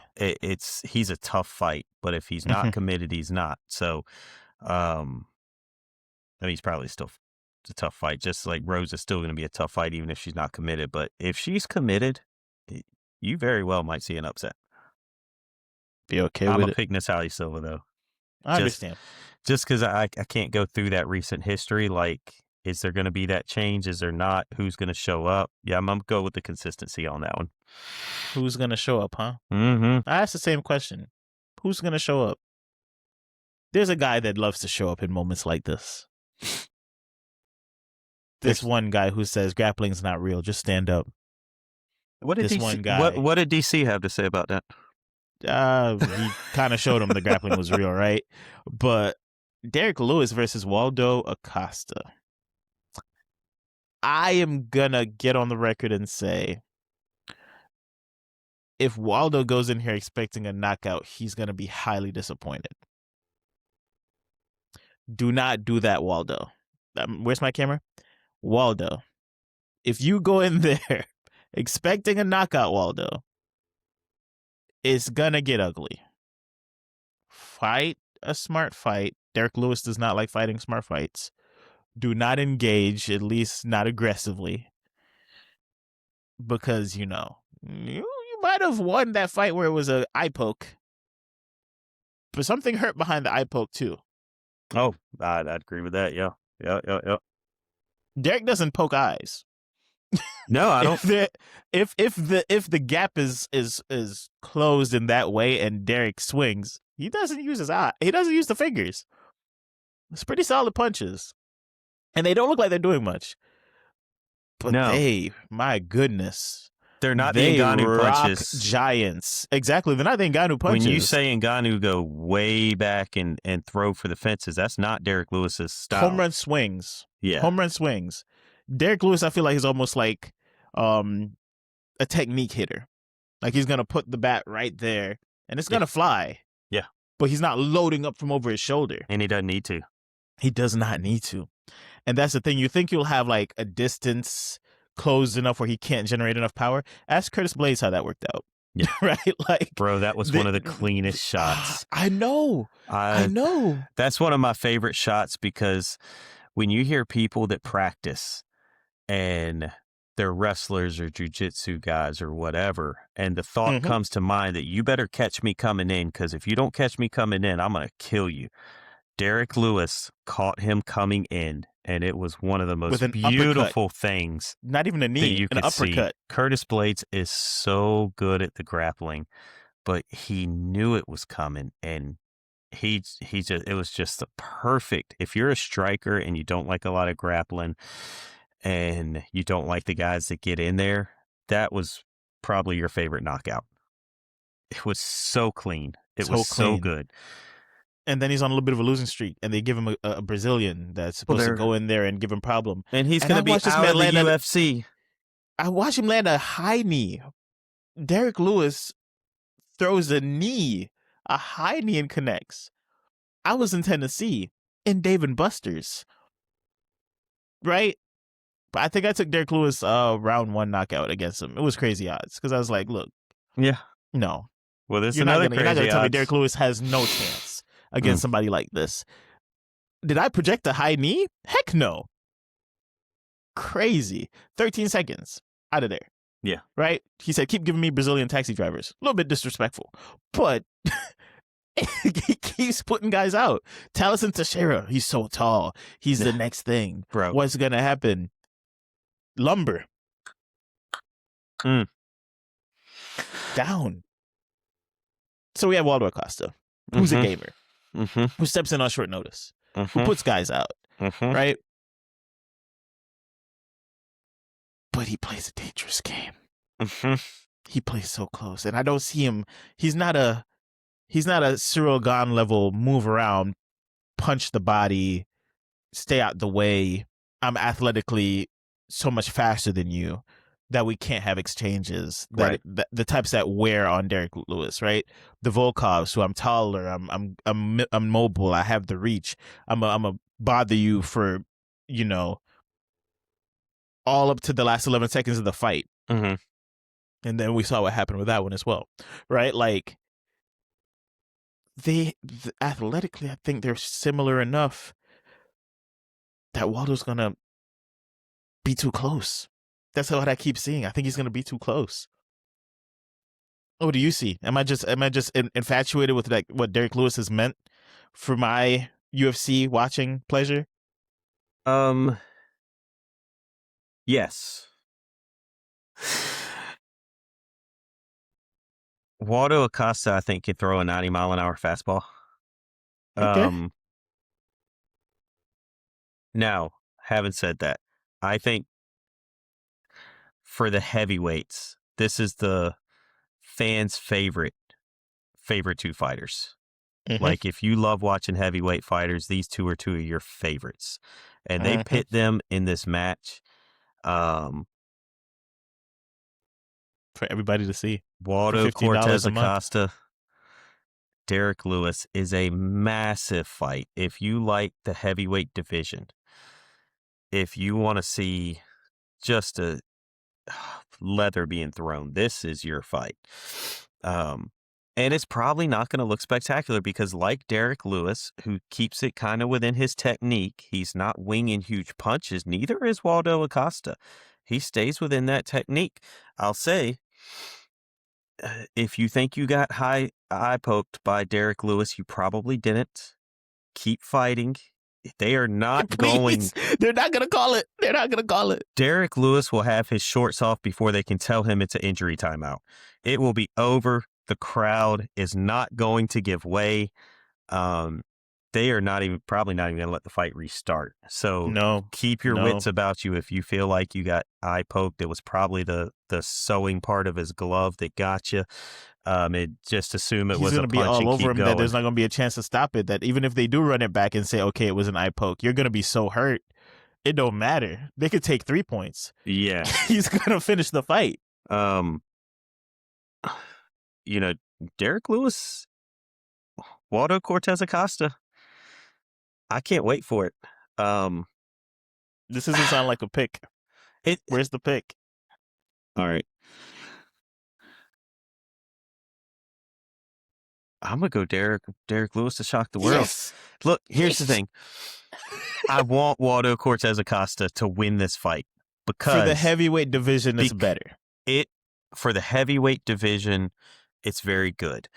Speaker 2: he's a tough fight. But if he's not committed, he's not. So, I mean, he's probably still it's a tough fight. Just like Rose is still going to be a tough fight, even if she's not committed. But if she's committed, you very well might see an upset.
Speaker 1: Be okay
Speaker 2: I'm
Speaker 1: with
Speaker 2: a
Speaker 1: it.
Speaker 2: pick Natalia Silva though.
Speaker 1: I understand.
Speaker 2: Just because I can't go through that recent history. Like, is there going to be that change? Is there not? Who's going to show up? Yeah, I'm going to go with the consistency on that one.
Speaker 1: Who's going to show up, huh?
Speaker 2: Mm-hmm.
Speaker 1: I asked the same question. Who's going to show up? There's a guy that loves to show up in moments like this. This one guy who says grappling's not real. Just stand up.
Speaker 2: What did
Speaker 1: This
Speaker 2: DC,
Speaker 1: one guy.
Speaker 2: What did DC have to say about that?
Speaker 1: He kind of showed him the grappling was real, right? But Derek Lewis versus Waldo Acosta. I am gonna get on the record and say, if Waldo goes in here expecting a knockout, he's gonna be highly disappointed. Do not do that, Waldo. Where's my camera? Waldo. If you go in there expecting a knockout, Waldo, it's gonna get ugly. Fight a smart fight. Derek Lewis does not like fighting smart fights. Do not engage, at least not aggressively. Because, you might have won that fight where it was an eye poke. But something hurt behind the eye poke, too.
Speaker 2: Oh, I'd agree with that, yeah. Yeah.
Speaker 1: Derek doesn't poke eyes.
Speaker 2: No, I don't.
Speaker 1: If the gap is closed in that way and Derek swings, he doesn't use his eye. He doesn't use the fingers. It's pretty solid punches. And they don't look like they're doing much. But my goodness.
Speaker 2: They're not the Ngannou punches.
Speaker 1: Giants. Exactly. They're not the Ngannou punches.
Speaker 2: When you say Ngannou go way back and throw for the fences, that's not Derek Lewis's style.
Speaker 1: Home run swings.
Speaker 2: Yeah.
Speaker 1: Home run swings. Derek Lewis, I feel like he's almost like a technique hitter. Like he's going to put the bat right there and it's going to fly.
Speaker 2: Yeah.
Speaker 1: But he's not loading up from over his shoulder.
Speaker 2: And he doesn't need to.
Speaker 1: He does not need to. And that's the thing. You think you'll have like a distance closed enough where he can't generate enough power? Ask Curtis Blades how that worked out.
Speaker 2: Yeah.
Speaker 1: Right? Like,
Speaker 2: bro, that was one of the cleanest shots.
Speaker 1: I know. I know.
Speaker 2: That's one of my favorite shots because when you hear people that practice and they're wrestlers or jiu-jitsu guys or whatever, and the thought comes to mind that you better catch me coming in, because if you don't catch me coming in, I'm going to kill you. Derek Lewis caught him coming in, and it was one of the most beautiful things.
Speaker 1: Not even a knee, an uppercut.
Speaker 2: See. Curtis Blades is so good at the grappling, but he knew it was coming, and it was just the perfect. If you're a striker and you don't like a lot of grappling, and you don't like the guys that get in there, that was probably your favorite knockout. It was so clean. It was so good.
Speaker 1: And then he's on a little bit of a losing streak, and they give him a Brazilian that's supposed to go in there and give him problem.
Speaker 2: And he's going to be out of the UFC.
Speaker 1: I watched him land a high knee. Derek Lewis throws a high knee and connects. I was in Tennessee in Dave & Buster's, right? But I think I took Derek Lewis round 1 knockout against him. It was crazy odds because I was like, look, no.
Speaker 2: Well, this
Speaker 1: you're not going to tell me Derek Lewis has no chance against somebody like this. Did I project a high knee? Heck no. Crazy. 13 seconds out of there.
Speaker 2: Yeah.
Speaker 1: Right? He said, keep giving me Brazilian taxi drivers. A little bit disrespectful. But he keeps putting guys out. Taliesin Teixeira, he's so tall. He's the next thing.
Speaker 2: Bro.
Speaker 1: What's going to happen? Lumber. Down. So we have Waldo Acosta, who's a gamer, who steps in on short notice, who puts guys out, right? But he plays a dangerous game. He plays so close, and I don't see him. He's not a Cyril Gane level move around, punch the body, stay out the way. I'm athletically so much faster than you that we can't have exchanges. That the types that wear on Derek Lewis, right? The Volkovs, who I'm taller, I'm mobile, I have the reach. I'm a bother you for, all up to the last 11 seconds of the fight. And then we saw what happened with that one as well, right? Like athletically, I think they're similar enough. that Waldo's gonna be too close. That's what I keep seeing. I think he's gonna be too close. What do you see? Am I just infatuated with like what Derek Lewis has meant for my UFC watching pleasure?
Speaker 2: Yes. Waldo Acosta, I think, could throw a 90-mile-an-hour fastball.
Speaker 1: Okay.
Speaker 2: Now, having said that, I think for the heavyweights, this is the fans' favorite two fighters.
Speaker 1: Mm-hmm.
Speaker 2: Like, if you love watching heavyweight fighters, these two are two of your favorites. And they pit them in this match.
Speaker 1: For everybody to see.
Speaker 2: Waldo
Speaker 1: for $15
Speaker 2: Cortez
Speaker 1: a month.
Speaker 2: Acosta, Derek Lewis is a massive fight. If you like the heavyweight division, if you want to see just a leather being thrown, this is your fight. And it's probably not going to look spectacular because, like Derek Lewis, who keeps it kind of within his technique, he's not winging huge punches. Neither is Waldo Acosta. He stays within that technique. I'll say, if you think you got eye poked by Derek Lewis, you probably didn't. Keep fighting. They are not going.
Speaker 1: They're not going to call it. They're not going to call it.
Speaker 2: Derek Lewis will have his shorts off before they can tell him it's an injury timeout. It will be over. The crowd is not going to give way. They are probably not even going to let the fight restart. So keep your wits about you. If you feel like you got eye poked, it was probably the sewing part of his glove that got you. Just assume it was a punch and keep going. He's going to be all over him
Speaker 1: that there's not going to be a chance to stop it. That even if they do run it back and say, okay, it was an eye poke, you're going to be so hurt. It don't matter. They could take 3 points.
Speaker 2: Yeah.
Speaker 1: He's going to finish the fight.
Speaker 2: Derek Lewis, Waldo Cortez Acosta. I can't wait for it.
Speaker 1: This doesn't sound like a pick. Where's the pick?
Speaker 2: All right. I'm going to go Derek Lewis to shock the world.
Speaker 1: Yes.
Speaker 2: Look, here's the thing. I want Waldo Cortez Acosta to win this fight because
Speaker 1: for the heavyweight division, it's better.
Speaker 2: For the heavyweight division, it's very good.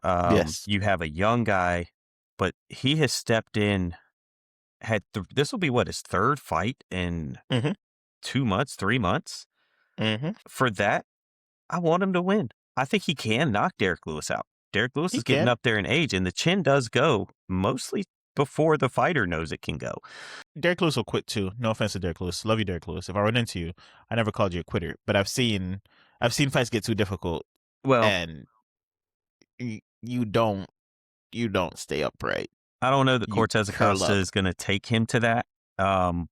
Speaker 1: Yes.
Speaker 2: You have a young guy, but he has stepped in. This will be his third fight in 2 months, 3 months. For that, I want him to win. I think he can knock Derek Lewis out. Derek Lewis is getting up there in age, and the chin does go mostly before the fighter knows it can go.
Speaker 1: Derek Lewis will quit too. No offense to Derek Lewis. Love you, Derek Lewis. If I run into you, I never called you a quitter, but I've seen fights get too difficult.
Speaker 2: Well,
Speaker 1: and you don't stay upright.
Speaker 2: I don't know that Cortez Acosta is going to take him to that,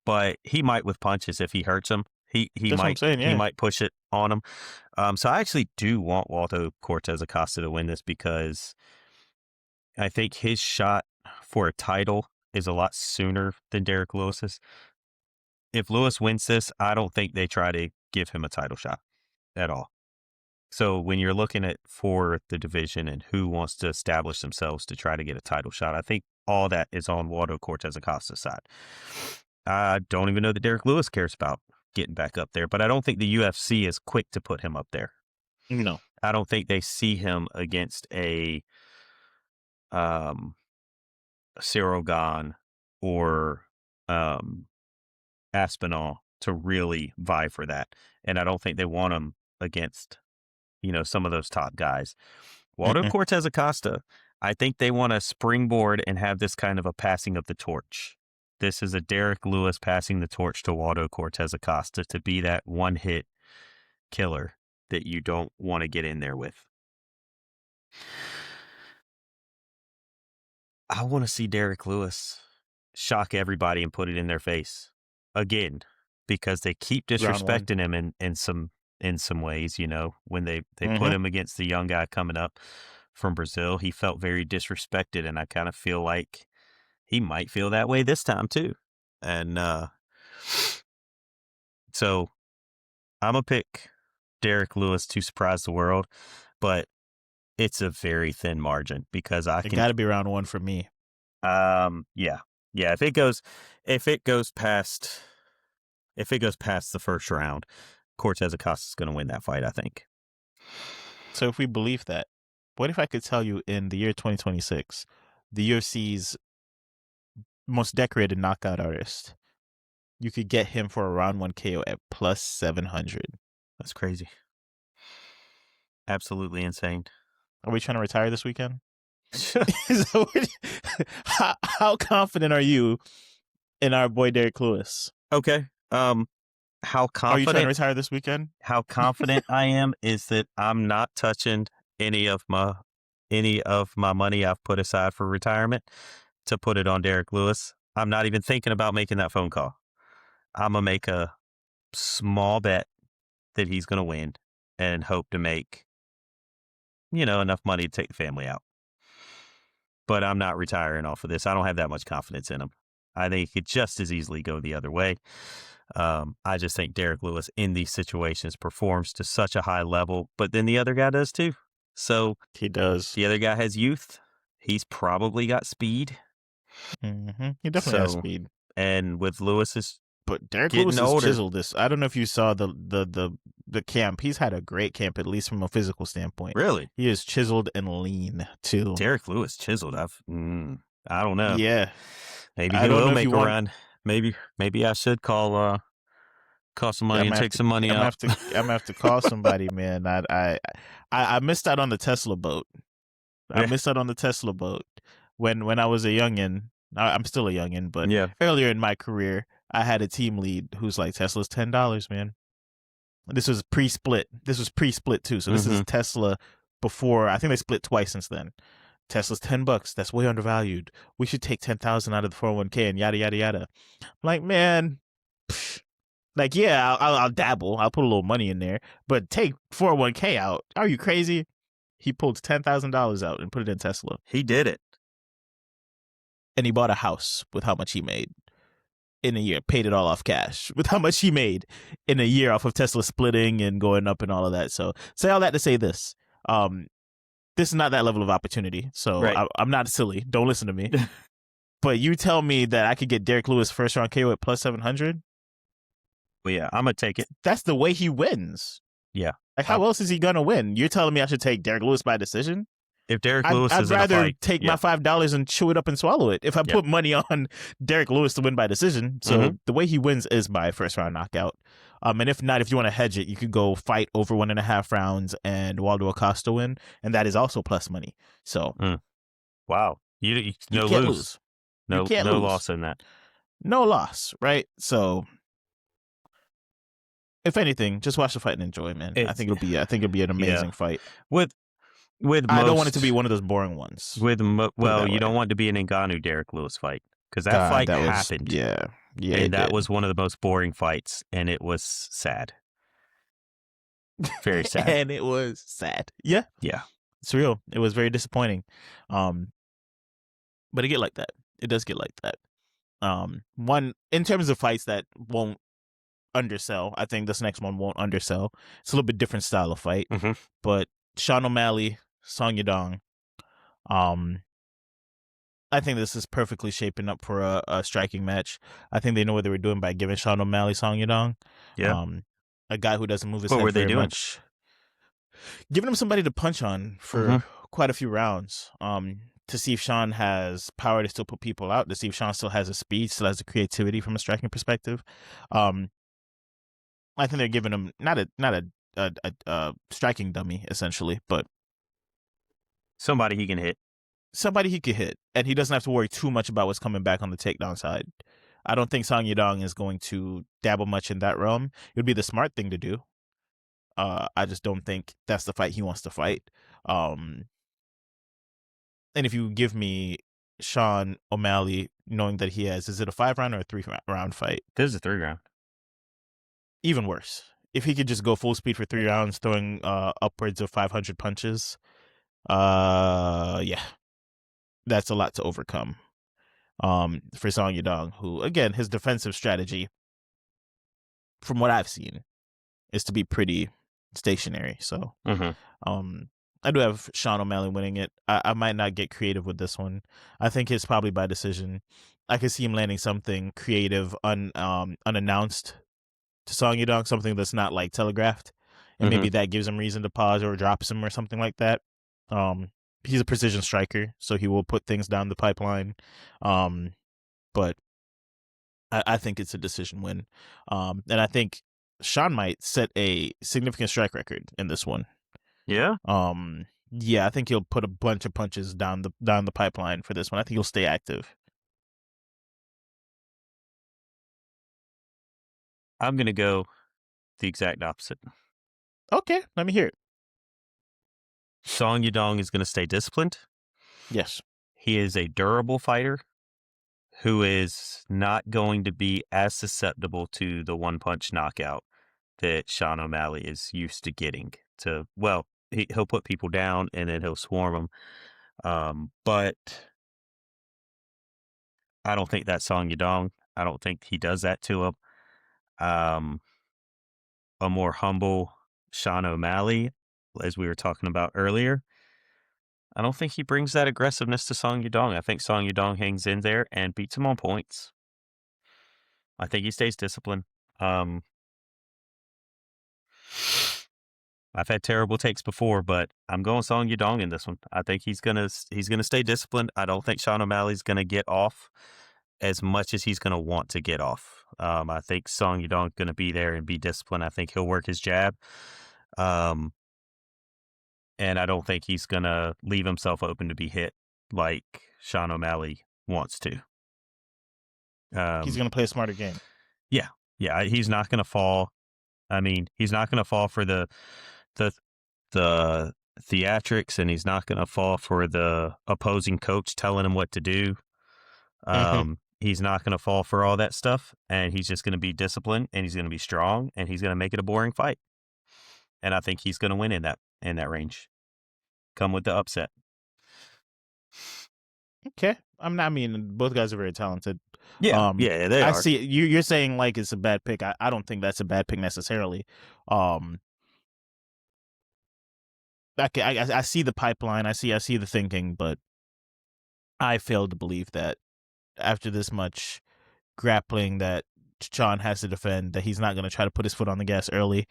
Speaker 2: but he might with punches if he hurts him. He might push it on him. So I actually do want Waldo Cortez Acosta to win this because I think his shot for a title is a lot sooner than Derek Lewis's. If Lewis wins this, I don't think they try to give him a title shot at all. So when you're looking at for the division and who wants to establish themselves to try to get a title shot, I think all that is on Waldo Cortez Acosta's side. I don't even know that Derek Lewis cares about getting back up there, but I don't think the UFC is quick to put him up there.
Speaker 1: No.
Speaker 2: I don't think they see him against a Cyril Gane or Aspinall to really vie for that. And I don't think they want him against some of those top guys. Waldo Cortez Acosta, I think they want to springboard and have this kind of a passing of the torch. This is a Derek Lewis passing the torch to Waldo Cortez Acosta to be that one-hit killer that you don't want to get in there with. I want to see Derek Lewis shock everybody and put it in their face again because they keep disrespecting him in some ways, when they put him against the young guy coming up from Brazil. He felt very disrespected, and I kind of feel like he might feel that way this time too. And so I'm going to pick Derek Lewis to surprise the world, but it's a very thin margin because it got
Speaker 1: to be round one for me.
Speaker 2: Yeah. Yeah, if it goes past the first round, Cortez Acosta is going to win that fight, I think.
Speaker 1: So if we believe that, what if I could tell you in the year 2026, the UFC's most decorated knockout artist, you could get him for a round 1 KO at plus 700.
Speaker 2: That's crazy. Absolutely insane.
Speaker 1: Are we trying to retire this weekend? How confident are you in our boy Derek Lewis?
Speaker 2: Okay. How confident?
Speaker 1: Are you trying to retire this weekend?
Speaker 2: How confident I am is that I'm not touching any of my money I've put aside for retirement to put it on Derek Lewis. I'm not even thinking about making that phone call. I'm gonna make a small bet that he's gonna win and hope to make enough money to take the family out. But I'm not retiring off of this. I don't have that much confidence in him. I think it could just as easily go the other way. I just think Derek Lewis in these situations performs to such a high level, but then the other guy does too. So
Speaker 1: he does.
Speaker 2: The other guy has youth. He's probably got speed.
Speaker 1: Mm-hmm. He definitely has speed.
Speaker 2: And with Lewis's,
Speaker 1: but Derek Lewis is chiseled. This I don't know if you saw the camp. He's had a great camp, at least from a physical standpoint.
Speaker 2: Really,
Speaker 1: he is chiseled and lean too.
Speaker 2: Derek Lewis chiseled. I don't know.
Speaker 1: Yeah,
Speaker 2: maybe he will make a run. Maybe I should call some money and take some money out.
Speaker 1: I'm gonna have to call somebody, man. I missed out on the Tesla boat. I missed out on the Tesla boat when I was a youngin'. I'm still a youngin', but earlier in my career, I had a team lead who's like, Tesla's $10, man. This was pre-split. This was pre-split too. So this is Tesla before. I think they split twice since then. Tesla's $10. That's way undervalued. We should take 10,000 out of the 401k and yada yada yada. I'm like, man, like yeah, I'll dabble. I'll put a little money in there, but take 401k out. Are you crazy? He pulled $10,000 out and put it in Tesla.
Speaker 2: He did it,
Speaker 1: and he bought a house with how much he made in a year. Paid it all off cash with how much he made in a year off of Tesla splitting and going up and all of that. So say all that to say this. This is not that level of opportunity. So I'm not silly. Don't listen to me. But you tell me that I could get Derek Lewis first round KO at plus 700.
Speaker 2: Well, yeah, I'm going to take it.
Speaker 1: That's the way he wins.
Speaker 2: Yeah.
Speaker 1: Like, how else is he going to win? You're telling me I should take Derek Lewis by decision?
Speaker 2: If Derek Lewis
Speaker 1: I'd
Speaker 2: is in a
Speaker 1: rather
Speaker 2: fight,
Speaker 1: take my $5 and chew it up and swallow it if I put money on Derek Lewis to win by decision. So the way he wins is by first round knockout. And if not, if you want to hedge it, you could go fight over 1.5 rounds and Waldo Acosta win, and that is also plus money. So,
Speaker 2: wow, you can't lose. No loss in that.
Speaker 1: No loss, right? So, if anything, just watch the fight and enjoy, man. I think it'll be an amazing fight. I don't want it to be one of those boring ones.
Speaker 2: You don't want it to be an Ngannou Derek Lewis fight because that fight happened. And that was one of the most boring fights, and it was sad. Very sad.
Speaker 1: And it was sad. Yeah. It's real. It was very disappointing. But it get like that. It does get like that. One in terms of fights that won't undersell, I think this next one won't undersell. It's a little bit different style of fight, but Sean O'Malley, Song Yadong. I think this is perfectly shaping up for a striking match. I think they know what they were doing by giving Sean O'Malley Song Yadong. Yeah. A guy who doesn't move his head very much. Giving him somebody to punch on for quite a few rounds. To see if Sean has power to still put people out, to see if Sean still has the speed, still has the creativity from a striking perspective. I think they're giving him not a striking dummy essentially, but
Speaker 2: somebody he can hit.
Speaker 1: Somebody he could hit, and he doesn't have to worry too much about what's coming back on the takedown side. I don't think Song Yadong is going to dabble much in that realm. It would be the smart thing to do. I just don't think that's the fight he wants to fight. And if you give me Sean O'Malley, knowing that he has, is it a 5-round or a 3-round fight?
Speaker 2: This is a 3-round.
Speaker 1: Even worse. If he could just go full speed for 3 rounds, throwing upwards of 500 punches, that's a lot to overcome for Song Yadong, who, again, his defensive strategy, from what I've seen, is to be pretty stationary. So, I do have Sean O'Malley winning it. I might not get creative with this one. I think it's probably by decision. I could see him landing something creative, unannounced to Song Yudong, something that's not like telegraphed, and
Speaker 2: Mm-hmm.
Speaker 1: maybe that gives him reason to pause or drops him or something like that. He's a precision striker, so he will put things down the pipeline. But I think it's a decision win, and I think Sean might set a significant strike record in this one.
Speaker 2: Yeah.
Speaker 1: Yeah, I think he'll put a bunch of punches down the pipeline for this one. I think he'll stay active.
Speaker 2: I'm going to go the exact opposite.
Speaker 1: Okay, let me hear it.
Speaker 2: Song Yudong is going to stay disciplined.
Speaker 1: Yes.
Speaker 2: He is a durable fighter who is not going to be as susceptible to the one-punch knockout that Sean O'Malley is used to getting. He'll put people down and then he'll swarm them. But I don't think that's Song Yudong. I don't think he does that to him. A more humble Sean O'Malley, as we were talking about earlier, I don't think he brings that aggressiveness to Song Yudong. I think Song Yudong hangs in there and beats him on points. I think he stays disciplined. I've had terrible takes before, but I'm going Song Yudong in this one. I think he's gonna stay disciplined. I don't think Sean O'Malley's gonna get off as much as he's gonna want to get off. I think Song Yudong's gonna be there and be disciplined. I think he'll work his jab. And I don't think he's going to leave himself open to be hit like Sean O'Malley wants to.
Speaker 1: He's going to play a smarter game.
Speaker 2: Yeah. Yeah. He's not going to fall. I mean, he's not going to fall for the theatrics, and he's not going to fall for the opposing coach telling him what to do. He's not going to fall for all that stuff, and he's just going to be disciplined, and he's going to be strong, and he's going to make it a boring fight. And I think he's going to win in that range. Come with the upset.
Speaker 1: Okay. I mean, both guys are very talented.
Speaker 2: Yeah, they
Speaker 1: I
Speaker 2: are.
Speaker 1: see you're saying like it's a bad pick. I don't think that's a bad pick necessarily. I see the pipeline. I see the thinking, but I fail to believe that after this much grappling that Sean has to defend, that he's not going to try to put his foot on the gas early.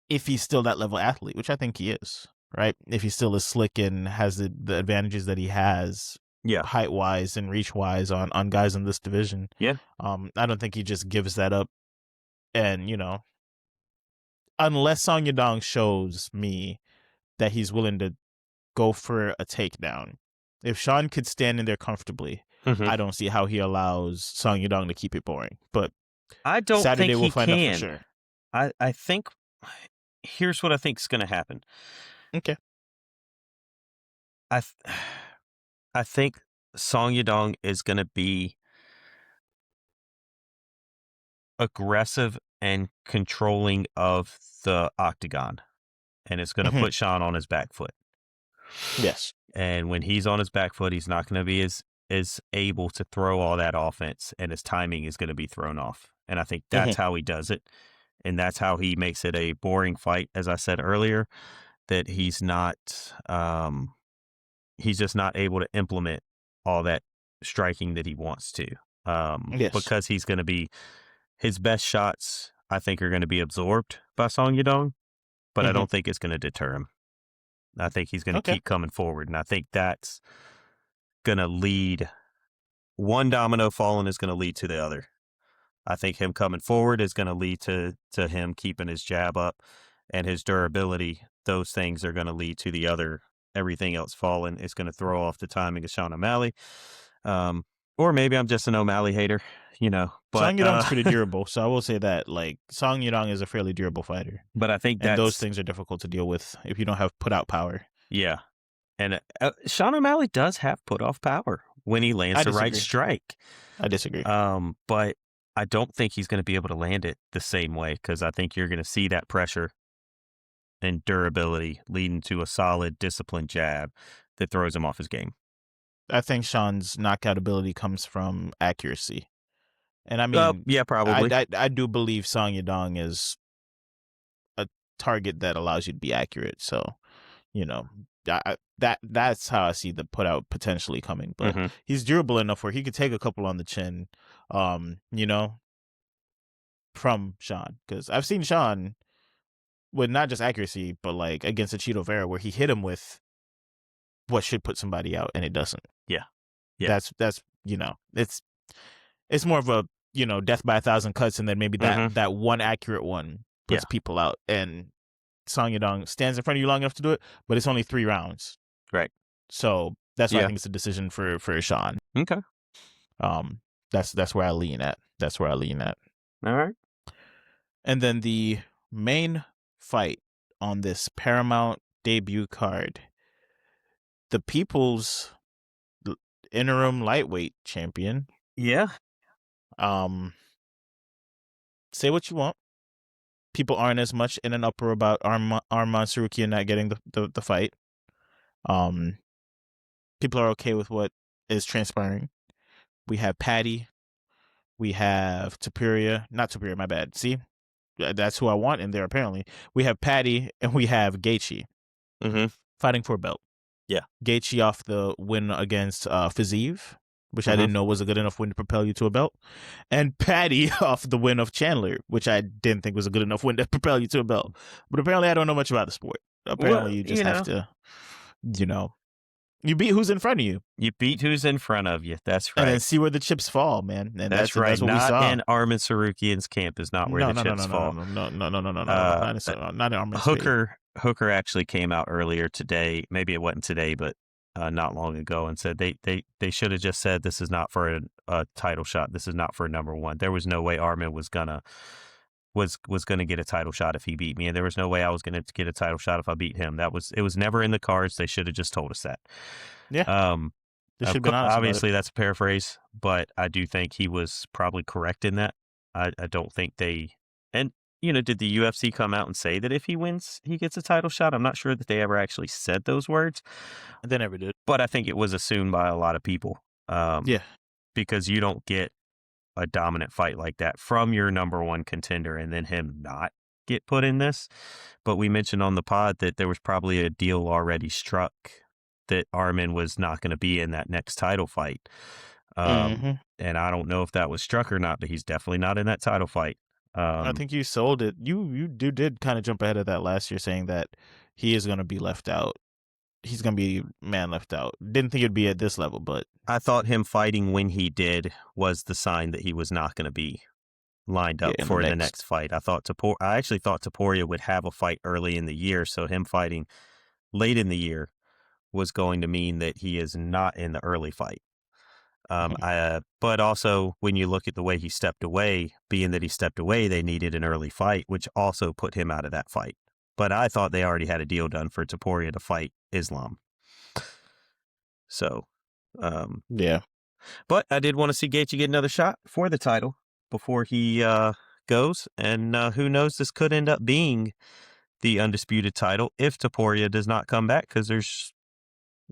Speaker 1: If he's still that level athlete, which I think he is, right? If he still is slick and has the advantages that he has, height wise and reach wise on guys in this division, I don't think he just gives that up. And unless Song Yudong shows me that he's willing to go for a takedown, if Sean could stand in there comfortably, I don't see how he allows Song Yudong to keep it boring. But
Speaker 2: I don't
Speaker 1: Saturday
Speaker 2: think
Speaker 1: we'll
Speaker 2: he
Speaker 1: find
Speaker 2: can.
Speaker 1: out for sure.
Speaker 2: I think here's what I think is going to happen.
Speaker 1: Okay.
Speaker 2: I think Song Yudong is going to be aggressive and controlling of the octagon, and it's going to put Sean on his back foot.
Speaker 1: Yes.
Speaker 2: And when he's on his back foot, he's not going to be as able to throw all that offense, and his timing is going to be thrown off. And I think that's how he does it. And that's how he makes it a boring fight, as I said earlier, that he's just not able to implement all that striking that he wants to. Because he's going to be, his best shots, I think, are going to be absorbed by Song Yudong, but I don't think it's going to deter him. I think he's going to keep coming forward, and I think that's going to lead, one domino falling is going to lead to the other. I think him coming forward is going to lead to him keeping his jab up and his durability. Those things are going to lead to the other. Everything else falling is going to throw off the timing of Sean O'Malley. Or maybe I'm just an O'Malley hater, But
Speaker 1: Song Yudong's pretty durable, so I will say that. Like, Song Yudong is a fairly durable fighter.
Speaker 2: But I think
Speaker 1: those things are difficult to deal with if you don't have put out power.
Speaker 2: Yeah. And Sean O'Malley does have put off power when he lands the right strike.
Speaker 1: I disagree.
Speaker 2: But I don't think he's going to be able to land it the same way, because I think you're going to see that pressure and durability leading to a solid, disciplined jab that throws him off his game.
Speaker 1: I think Sean's knockout ability comes from accuracy. And I mean,
Speaker 2: yeah, probably.
Speaker 1: I do believe Song Yudong is target that allows you to be accurate. So, you know, that's how I see the put out potentially coming. But he's durable enough where he could take a couple on the chin, you know, from Sean. Because I've seen Sean with not just accuracy, but like against a Cheeto Vera where he hit him with what should put somebody out and it doesn't.
Speaker 2: Yeah.
Speaker 1: That's you know, it's more of a, you know, death by 1,000 cuts, and then maybe that one accurate one puts people out. And Song Yadong stands in front of you long enough to do it, but it's only 3 rounds.
Speaker 2: Right.
Speaker 1: So that's why I think it's a decision for Sean.
Speaker 2: Okay.
Speaker 1: That's where I lean at.
Speaker 2: All right.
Speaker 1: And then the main fight on this Paramount debut card, the People's interim lightweight champion.
Speaker 2: Yeah.
Speaker 1: Say what you want. People aren't as much in an uproar about Armand Sarukian not getting the fight. People are okay with what is transpiring. We have Patty. We have not Topuria, my bad. See? That's who I want in there, apparently. We have Patty and we have Gaethje fighting for a belt.
Speaker 2: Yeah.
Speaker 1: Gaethje off the win against Fiziev, which I didn't know was a good enough win to propel you to a belt. And Patty off the win of Chandler, which I didn't think was a good enough win to propel you to a belt. But apparently I don't know much about the sport. Apparently you just have to, you know, you beat who's in front of you.
Speaker 2: You beat who's in front of you. That's right.
Speaker 1: And then see where the chips fall, man. And
Speaker 2: that's right.
Speaker 1: That's what we saw.
Speaker 2: Not in Armin Sarukian's camp is not where the chips fall.
Speaker 1: No. Not in Armin's
Speaker 2: Hooker actually came out earlier today. Maybe it wasn't today, but not long ago, and said they should have just said this is not for a title shot. This is not for number one. There was no way Armin was gonna get a title shot if he beat me, and there was no way I was gonna get a title shot if I beat him. It was never in the cards. They should have just told us that.
Speaker 1: Yeah. They should have been honest.
Speaker 2: Obviously, that's a paraphrase, but I do think he was probably correct in that. I don't think they, and you know, did the UFC come out and say that if he wins, he gets a title shot? I'm not sure that they ever actually said those words.
Speaker 1: They never did.
Speaker 2: But I think it was assumed by a lot of people. Because you don't get a dominant fight like that from your number one contender and then him not get put in this. But we mentioned on the pod that there was probably a deal already struck that Armin was not going to be in that next title fight. And I don't know if that was struck or not, but he's definitely not in that title fight.
Speaker 1: I think you sold it. You did kind of jump ahead of that last year, saying that he is going to be left out. He's going to be man left out. Didn't think it'd be at this level, but
Speaker 2: I thought him fighting when he did was the sign that he was not going to be lined up for the next fight. I actually thought Topuria would have a fight early in the year, so him fighting late in the year was going to mean that he is not in the early fight. But also, when you look at the way he stepped away, being that he stepped away, they needed an early fight, which also put him out of that fight. But I thought they already had a deal done for Topuria to fight Islam. So,
Speaker 1: yeah.
Speaker 2: But I did want to see Gaethje get another shot for the title before he goes. And who knows, this could end up being the undisputed title if Topuria does not come back, because there's,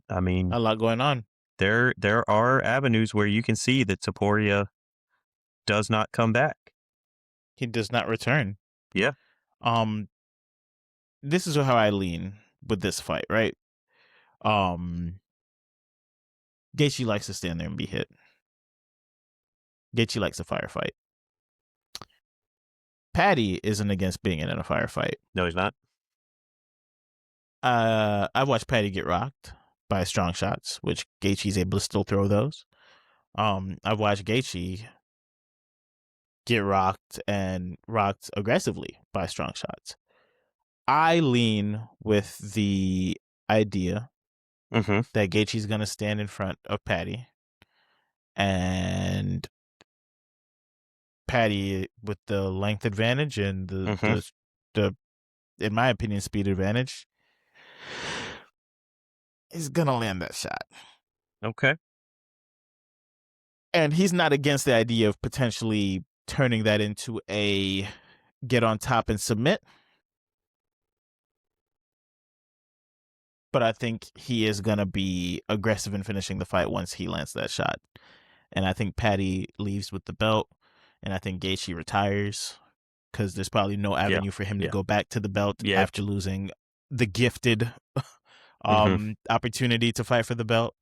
Speaker 2: a
Speaker 1: lot going on.
Speaker 2: There are avenues where you can see that Topuria does not come back.
Speaker 1: He does not return.
Speaker 2: Yeah.
Speaker 1: This is how I lean with this fight, right? Gaethje likes to stand there and be hit. Gaethje likes a firefight. Patty isn't against being in a firefight.
Speaker 2: No, he's not.
Speaker 1: I've watched Patty get rocked by strong shots, which Gaethje's able to still throw those. I've watched Gaethje get rocked aggressively by strong shots. I lean with the idea that Gaethje's going to stand in front of Patty, and Patty, with the length advantage and the in my opinion, speed advantage, is going to land that shot.
Speaker 2: Okay.
Speaker 1: And he's not against the idea of potentially turning that into a get on top and submit. But I think he is going to be aggressive in finishing the fight once he lands that shot. And I think Patty leaves with the belt. And I think Gaethje retires because there's probably no avenue for him to
Speaker 2: Yeah.
Speaker 1: go back to the belt
Speaker 2: Yeah.
Speaker 1: after losing the gifted opportunity to fight for the belt.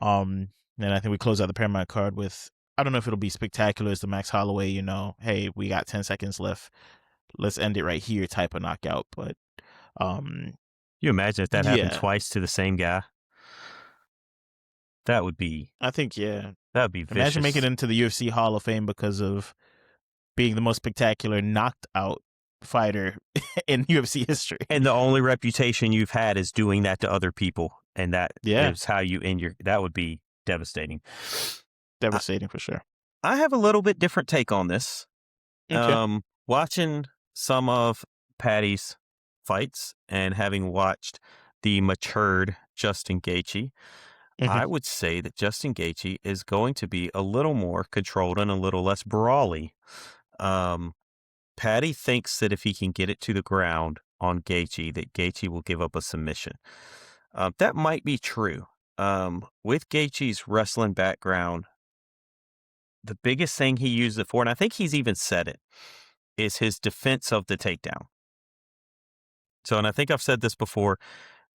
Speaker 1: And I think we close out the Paramount card with, I don't know if it'll be spectacular as the Max Holloway, hey, we got 10 seconds left, let's end it right here type of knockout. But
Speaker 2: you imagine if that happened
Speaker 1: yeah,
Speaker 2: twice to the same guy? That would be
Speaker 1: I think, yeah.
Speaker 2: that would be
Speaker 1: Imagine making
Speaker 2: vicious.
Speaker 1: it into the UFC Hall of Fame because of being the most spectacular knocked out fighter in UFC history.
Speaker 2: And the only reputation you've had is doing that to other people, and that
Speaker 1: Yeah,
Speaker 2: is how you end your. That would be devastating.
Speaker 1: devastating for sure.
Speaker 2: I have a little bit different take on this.
Speaker 1: Okay.
Speaker 2: Watching some of Patty's fights and having watched the matured Justin Gaethje, I would say that Justin Gaethje is going to be a little more controlled and a little less brawly. Patty thinks that if he can get it to the ground on Gaethje, that Gaethje will give up a submission. That might be true. With Gaethje's wrestling background, the biggest thing he used it for, and I think he's even said it, is his defense of the takedown. So, and I think I've said this before,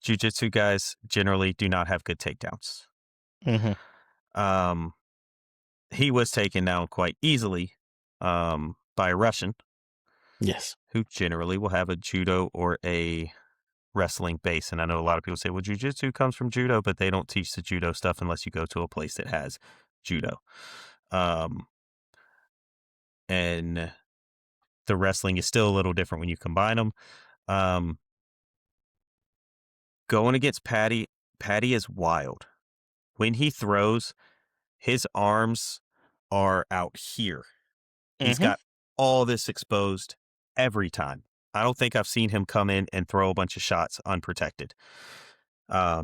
Speaker 2: jiu-jitsu guys generally do not have good takedowns. He was taken down quite easily by a Russian.
Speaker 1: Yes.
Speaker 2: Who generally will have a judo or a wrestling base. And I know a lot of people say, well, jiu-jitsu comes from judo, but they don't teach the judo stuff unless you go to a place that has judo. And the wrestling is still a little different when you combine them. Going against Patty is wild. When he throws, his arms are out here. He's got all this exposed every time. I don't think I've seen him come in and throw a bunch of shots unprotected. I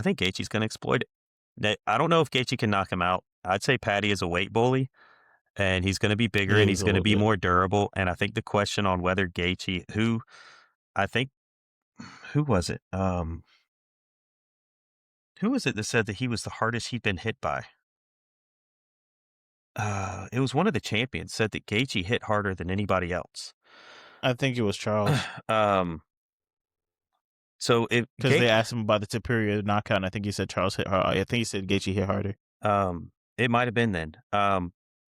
Speaker 2: think Gaethje's going to exploit it. I don't know if Gaethje can knock him out. I'd say Patty is a weight bully, and he's going to be bigger
Speaker 1: He
Speaker 2: and
Speaker 1: is
Speaker 2: he's
Speaker 1: a
Speaker 2: going to
Speaker 1: little
Speaker 2: be
Speaker 1: bit.
Speaker 2: more durable. And I think the question on whether Gaethje, who was it? Who was it that said that he was the hardest he'd been hit by? It was one of the champions said that Gaethje hit harder than anybody else.
Speaker 1: I think it was Charles.
Speaker 2: So if
Speaker 1: Because they asked him about the superior knockout, and I think he said Charles hit hard. I think he said Gaethje hit harder.
Speaker 2: It might have been then.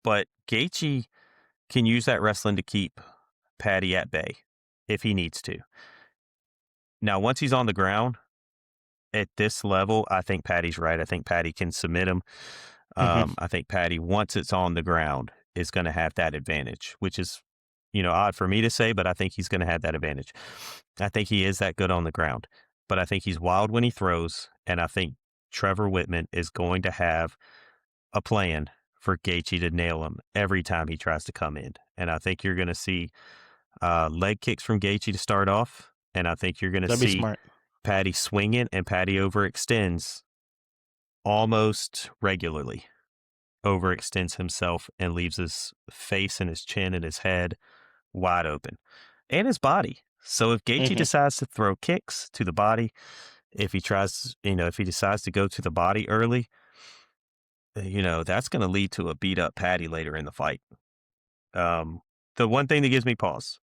Speaker 2: But Gaethje can use that wrestling to keep Patty at bay if he needs to. Now, once he's on the ground at this level, I think Patty's right. I think Patty can submit him. I think Patty, once it's on the ground, is going to have that advantage, which is, odd for me to say, but I think he's going to have that advantage. I think he is that good on the ground, but I think he's wild when he throws, and I think Trevor Whitman is going to have a plan for Gaethje to nail him every time he tries to come in. And I think you're going to see leg kicks from Gaethje to start off, and I think you're going to
Speaker 1: That'd be
Speaker 2: see
Speaker 1: smart.
Speaker 2: Patty swinging, and Patty overextends almost regularly. Overextends himself and leaves his face and his chin and his head wide open, and his body. So if Gaethje decides to throw kicks to the body, if he tries, if he decides to go to the body early, that's going to lead to a beat up Patty later in the fight. The one thing that gives me pause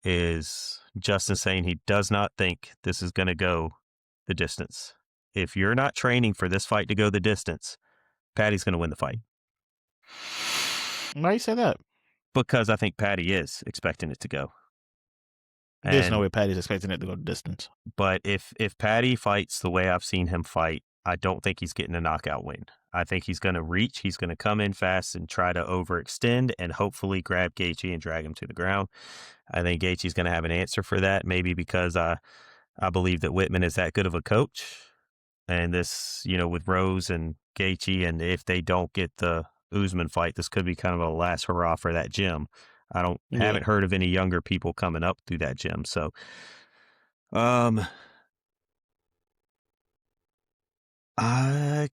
Speaker 2: is Justin saying he does not think this is going to go the distance. If you're not training for this fight to go the distance, Patty's going to win the fight.
Speaker 1: Why you say that?
Speaker 2: Because I think Patty is expecting it to go.
Speaker 1: There's no way Patty's expecting it to go the distance.
Speaker 2: But if Patty fights the way I've seen him fight, I don't think he's getting a knockout win. I think he's going to reach. He's going to come in fast and try to overextend and hopefully grab Gaethje and drag him to the ground. I think Gaethje's going to have an answer for that, maybe because I believe that Whitman is that good of a coach. And this, with Rose and Gaethje, and if they don't get the Usman fight, this could be kind of a last hurrah for that gym. I haven't heard of any younger people coming up through that gym. So, I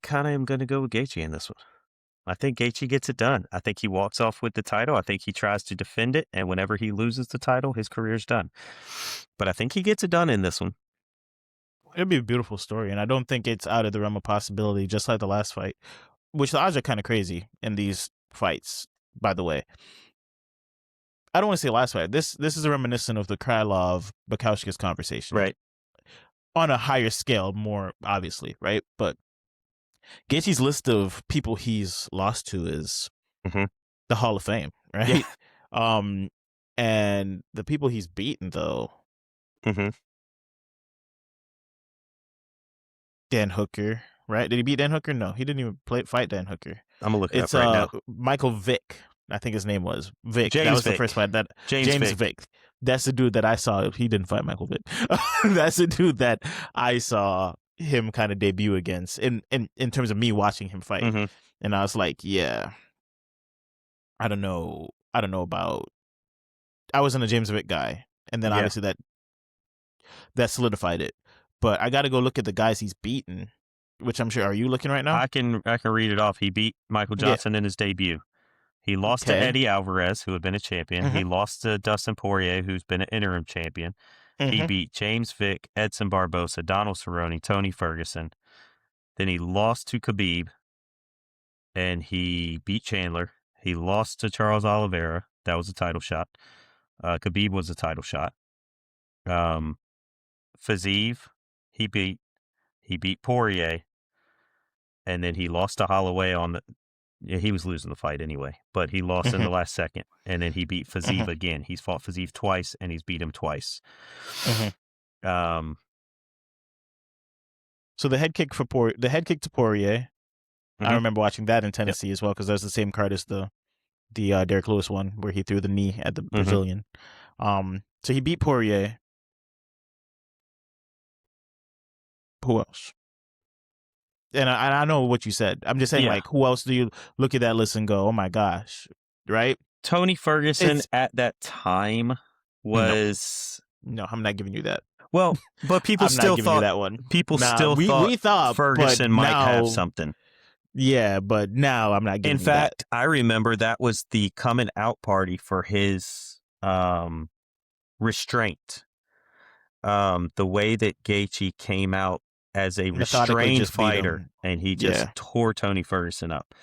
Speaker 2: kind of am going to go with Gaethje in this one. I think Gaethje gets it done. I think he walks off with the title. I think he tries to defend it, and whenever he loses the title, his career's done. But I think he gets it done in this one.
Speaker 1: It'd be a beautiful story, and I don't think it's out of the realm of possibility, just like the last fight, which the odds are kind of crazy in these fights, by the way. I don't want to say last fight. This is reminiscent of the Krylov Bukowski's conversation,
Speaker 2: Right.
Speaker 1: On a higher scale, more obviously, right? But Gaethje's list of people he's lost to is the Hall of Fame, right?
Speaker 2: Yeah.
Speaker 1: And the people he's beaten though, Dan Hooker, right? Did he beat Dan Hooker? No, he didn't even fight Dan Hooker.
Speaker 2: I'm gonna look it up right now.
Speaker 1: Michael Vick, I think his name was Vick.
Speaker 2: James
Speaker 1: that was
Speaker 2: Vick.
Speaker 1: The first fight. That
Speaker 2: James
Speaker 1: Vick. That's the dude that I saw. He didn't fight Michael Vick. That's the dude that I saw him kind of debut against in terms of me watching him fight. And I was like, yeah, I don't know about. I wasn't a James Vick guy, and then obviously that solidified it. But I got to go look at the guys he's beaten, which I'm sure. Are you looking right now?
Speaker 2: I can read it off. He beat Michael Johnson in his debut. He lost to Eddie Alvarez, who had been a champion. He lost to Dustin Poirier, who's been an interim champion. He beat James Vick, Edson Barbosa, Donald Cerrone, Tony Ferguson. Then he lost to Khabib, and he beat Chandler. He lost to Charles Oliveira. That was a title shot. Khabib was a title shot. Fiziev, he beat Poirier, and then he lost to Holloway on the. Yeah, he was losing the fight anyway, but he lost in the last second, and then he beat Fiziev again. He's fought Fiziev twice, and he's beat him twice.
Speaker 1: So the head kick to Poirier, I remember watching that in Tennessee as well, because there's the same card as the Derek Lewis one where he threw the knee at the Brazilian. So he beat Poirier. Who else? And I know what you said. I'm just saying, like, who else do you look at that list and go, oh my gosh, right?
Speaker 2: Tony Ferguson at that time was...
Speaker 1: No, I'm not giving you that.
Speaker 2: Well, but people still thought that one. People still we thought Ferguson might have something.
Speaker 1: Yeah, but now I'm not giving you that.
Speaker 2: In fact, I remember that was the coming out party for his restraint. The way that Gaethje came out as a restrained fighter, and he just tore Tony Ferguson up.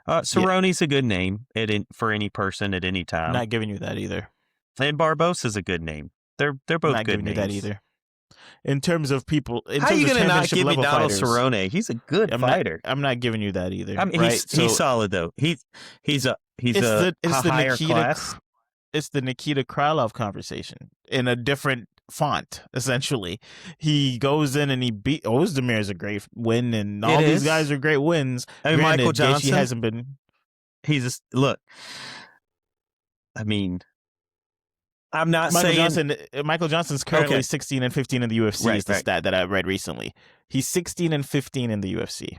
Speaker 2: Cerrone's a good name for any person at any time.
Speaker 1: I'm not giving you that either.
Speaker 2: And Barbosa's a good name. They're both
Speaker 1: not
Speaker 2: good
Speaker 1: giving
Speaker 2: names.
Speaker 1: You that either. In terms of people,
Speaker 2: how are you going to not give me Donald Cerrone? He's a good fighter.
Speaker 1: I'm not giving you that either.
Speaker 2: I mean,
Speaker 1: right?
Speaker 2: he's solid though. He's a higher class.
Speaker 1: It's the Nikita Krylov conversation in a different font, essentially. He goes in and he beat Ozdemir is a great win, and all these guys are great wins.
Speaker 2: I mean, Michael Johnson
Speaker 1: hasn't been.
Speaker 2: Look. I mean, I'm not saying
Speaker 1: Michael Johnson's currently 16-15 in the UFC. Is the stat that I read recently. He's 16-15 in the UFC.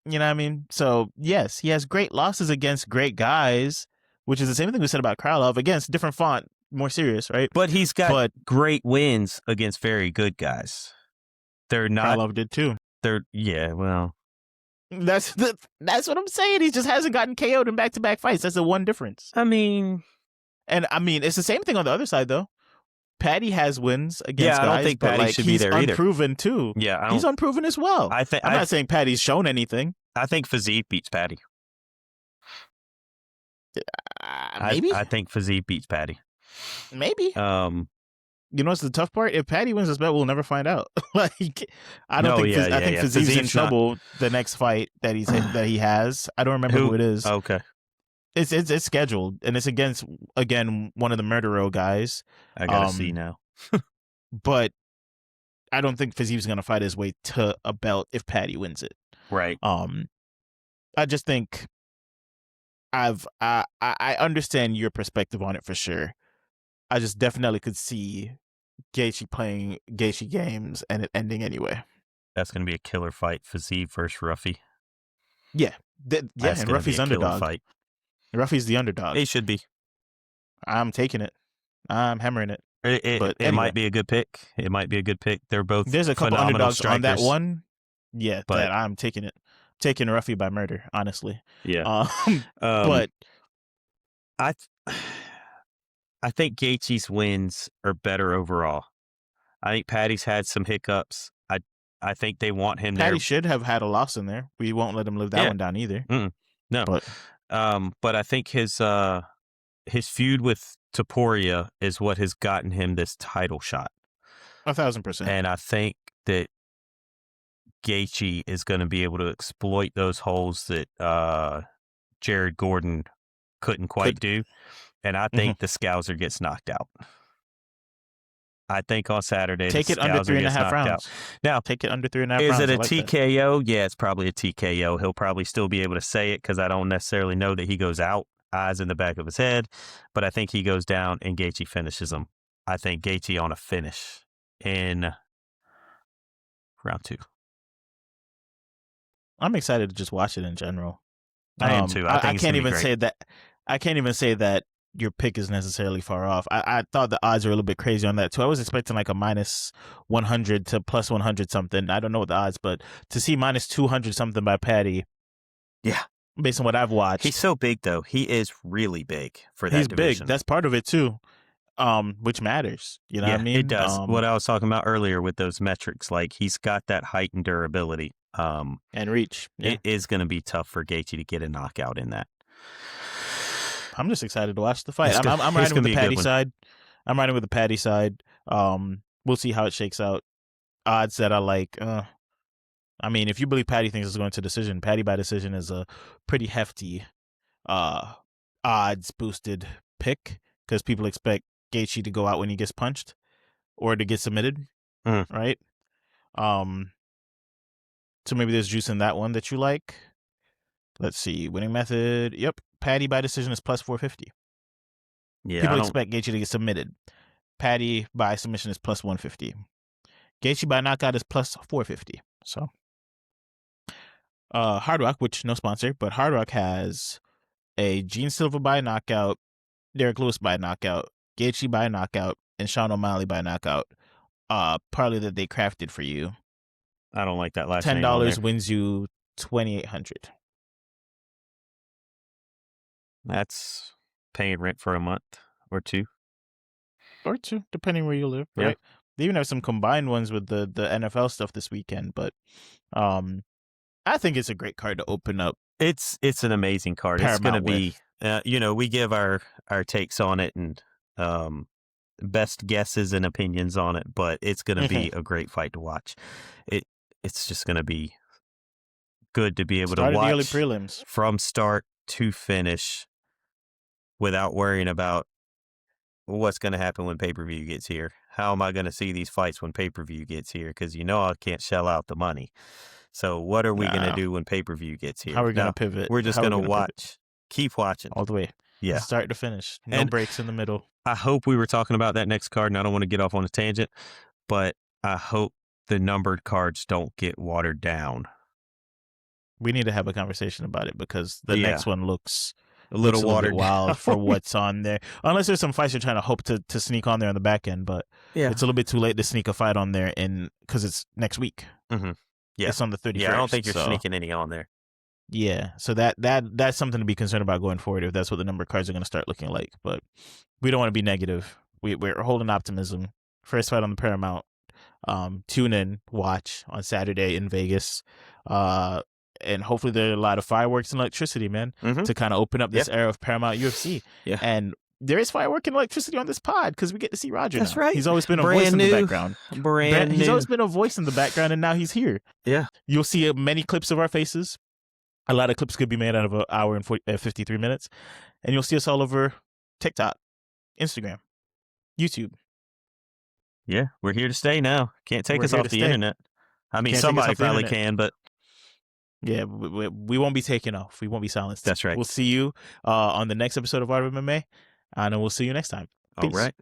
Speaker 1: You know what I mean? So yes, he has great losses against great guys, which is the same thing we said about Krylov. Against different font, more serious, right?
Speaker 2: But he's got great wins against very good guys. They're not.
Speaker 1: Krylov did too.
Speaker 2: Well.
Speaker 1: That's what I'm saying. He just hasn't gotten KO'd in back-to-back fights. That's the one difference.
Speaker 2: I mean,
Speaker 1: it's the same thing on the other side though. Paddy has wins against guys.
Speaker 2: I don't think Paddy should be there either.
Speaker 1: He's unproven too.
Speaker 2: Yeah,
Speaker 1: he's unproven as well. I'm not saying Paddy's shown anything.
Speaker 2: I think Fiziev beats Paddy.
Speaker 1: Maybe.
Speaker 2: I think Fiziev beats Paddy.
Speaker 1: Maybe. You know what's the tough part? If Paddy wins this bet, we'll never find out. I think Fiziev's in trouble the next fight that he has. I don't remember who it is.
Speaker 2: Okay.
Speaker 1: It's scheduled, and it's against, again, one of the Murderero guys.
Speaker 2: I gotta see now.
Speaker 1: But I don't think Fiziev's gonna fight his way to a belt if Paddy wins it.
Speaker 2: Right.
Speaker 1: I just think I understand your perspective on it for sure. I just definitely could see Gaethje playing Gaethje games and it ending anyway.
Speaker 2: That's going to be a killer fight. Fiziev versus Ruffy.
Speaker 1: Yeah. And Ruffy's underdog. Fight. Ruffy's the underdog.
Speaker 2: He should be.
Speaker 1: I'm taking it. I'm hammering it.
Speaker 2: It might be a good pick. They're both
Speaker 1: There's a couple underdogs strikers on that one. Yeah,
Speaker 2: but
Speaker 1: that I'm taking it. Taking Ruffy by murder, honestly.
Speaker 2: Yeah.
Speaker 1: But
Speaker 2: I think Gaethje's wins are better overall. I think Paddy's had some hiccups. I think they want him there.
Speaker 1: Paddy should have had a loss in there. We won't let him live that one down either.
Speaker 2: No. But I think his his feud with Topuria is what has gotten him this title shot.
Speaker 1: 1,000%.
Speaker 2: And I think that Gaethje is going to be able to exploit those holes that Jared Gordon couldn't quite do. And I think the Scouser gets knocked out. I think on Saturday,
Speaker 1: take
Speaker 2: the
Speaker 1: it under
Speaker 2: Scouser gets
Speaker 1: 3.5
Speaker 2: knocked
Speaker 1: rounds.
Speaker 2: out. Now,
Speaker 1: take it under 3.5 rounds.
Speaker 2: Is it a
Speaker 1: like
Speaker 2: TKO?
Speaker 1: That.
Speaker 2: Yeah, it's probably a TKO. He'll probably still be able to say it because I don't necessarily know that he goes out, eyes in the back of his head. But I think he goes down and Gaethje finishes him. I think Gaethje on a finish in round 2.
Speaker 1: I'm excited to just watch it in general.
Speaker 2: I am too. I
Speaker 1: can't even say that. I can't even say that your pick is necessarily far off. I thought the odds were a little bit crazy on that too. I was expecting like a minus 100 to plus 100 something. I don't know what the odds, but to see minus 200 something by Patty.
Speaker 2: Yeah.
Speaker 1: Based on what I've watched.
Speaker 2: He's so big though. He is really big for that division. He's big.
Speaker 1: That's part of it too. Which matters. You know what I mean?
Speaker 2: It does. What I was talking about earlier with those metrics, like he's got that height and durability.
Speaker 1: And reach. Yeah.
Speaker 2: It is going to be tough for Gaethje to get a knockout in that.
Speaker 1: I'm just excited to watch the fight. I'm riding with the Patty side. I'm riding with the Patty side. We'll see how it shakes out. Odds that I like. I mean, if you believe Patty thinks it's going to decision, Patty by decision is a pretty hefty odds boosted pick because people expect Gaethje to go out when he gets punched or to get submitted, right? So maybe there's juice in that one that you like. Let's see. Winning method. Yep. Patty by decision is plus 450.
Speaker 2: Yeah.
Speaker 1: People expect Gaethje to get submitted. Patty by submission is plus 150. Gaethje by knockout is plus 450. So, Hard Rock, which no sponsor, but Hard Rock has a Gene Silva by knockout, Derek Lewis by knockout, Gaethje by knockout, and Sean O'Malley by knockout. Partly that they crafted for you.
Speaker 2: I don't like that last name.
Speaker 1: $10 wins you $2,800.
Speaker 2: That's paying rent for a month or two.
Speaker 1: Or two, depending where you live, right? Yeah. They even have some combined ones with the NFL stuff this weekend, but I think it's a great card to open up.
Speaker 2: It's an amazing card. Paramount, it's going to be, we give our takes on it and best guesses and opinions on it, but it's going to be a great fight to watch. It's just going to be good to be able to watch
Speaker 1: the early prelims
Speaker 2: from start to finish without worrying about what's going to happen when pay-per-view gets here. How am I going to see these fights when pay-per-view gets here? Because I can't shell out the money. So what are we going to do when pay-per-view gets here?
Speaker 1: How are we going to pivot?
Speaker 2: We're just going to watch. Keep watching.
Speaker 1: All the way.
Speaker 2: Yeah.
Speaker 1: Start to finish. No breaks in the middle.
Speaker 2: I hope we were talking about that next card, and I don't want to get off on a tangent, but I hope the numbered cards don't get watered down.
Speaker 1: We need to have a conversation about it because the next one looks
Speaker 2: a little watered
Speaker 1: wild for what's on there. Unless there's some fights you're trying to hope to sneak on there on the back end, but it's a little bit too late to sneak a fight on there because it's next week.
Speaker 2: Mm-hmm. Yeah.
Speaker 1: It's on the 31st.
Speaker 2: Yeah, I don't think you're sneaking any on there.
Speaker 1: Yeah, so that's something to be concerned about going forward if that's what the number cards are going to start looking like. But we don't want to be negative. We're holding optimism. First fight on the Paramount. Tune in, watch on Saturday in Vegas. And hopefully there are a lot of fireworks and electricity, man, to kind of open up this era of Paramount UFC.
Speaker 2: Yeah.
Speaker 1: And there is firework and electricity on this pod because we get to see Roger.
Speaker 2: That's
Speaker 1: now.
Speaker 2: right.
Speaker 1: He's always been a voice in the background.
Speaker 2: He's
Speaker 1: always been a voice in the background, and now he's here.
Speaker 2: Yeah.
Speaker 1: You'll see many clips of our faces. A lot of clips could be made out of an hour and 53 minutes. And you'll see us all over TikTok, Instagram, YouTube.
Speaker 2: Yeah, we're here to stay now. Can't take us off the internet. I mean, somebody probably can, but...
Speaker 1: Yeah, we won't be taken off. We won't be silenced.
Speaker 2: That's right.
Speaker 1: We'll see you on the next episode of Art of MMA, and we'll see you next time.
Speaker 2: Peace. All right.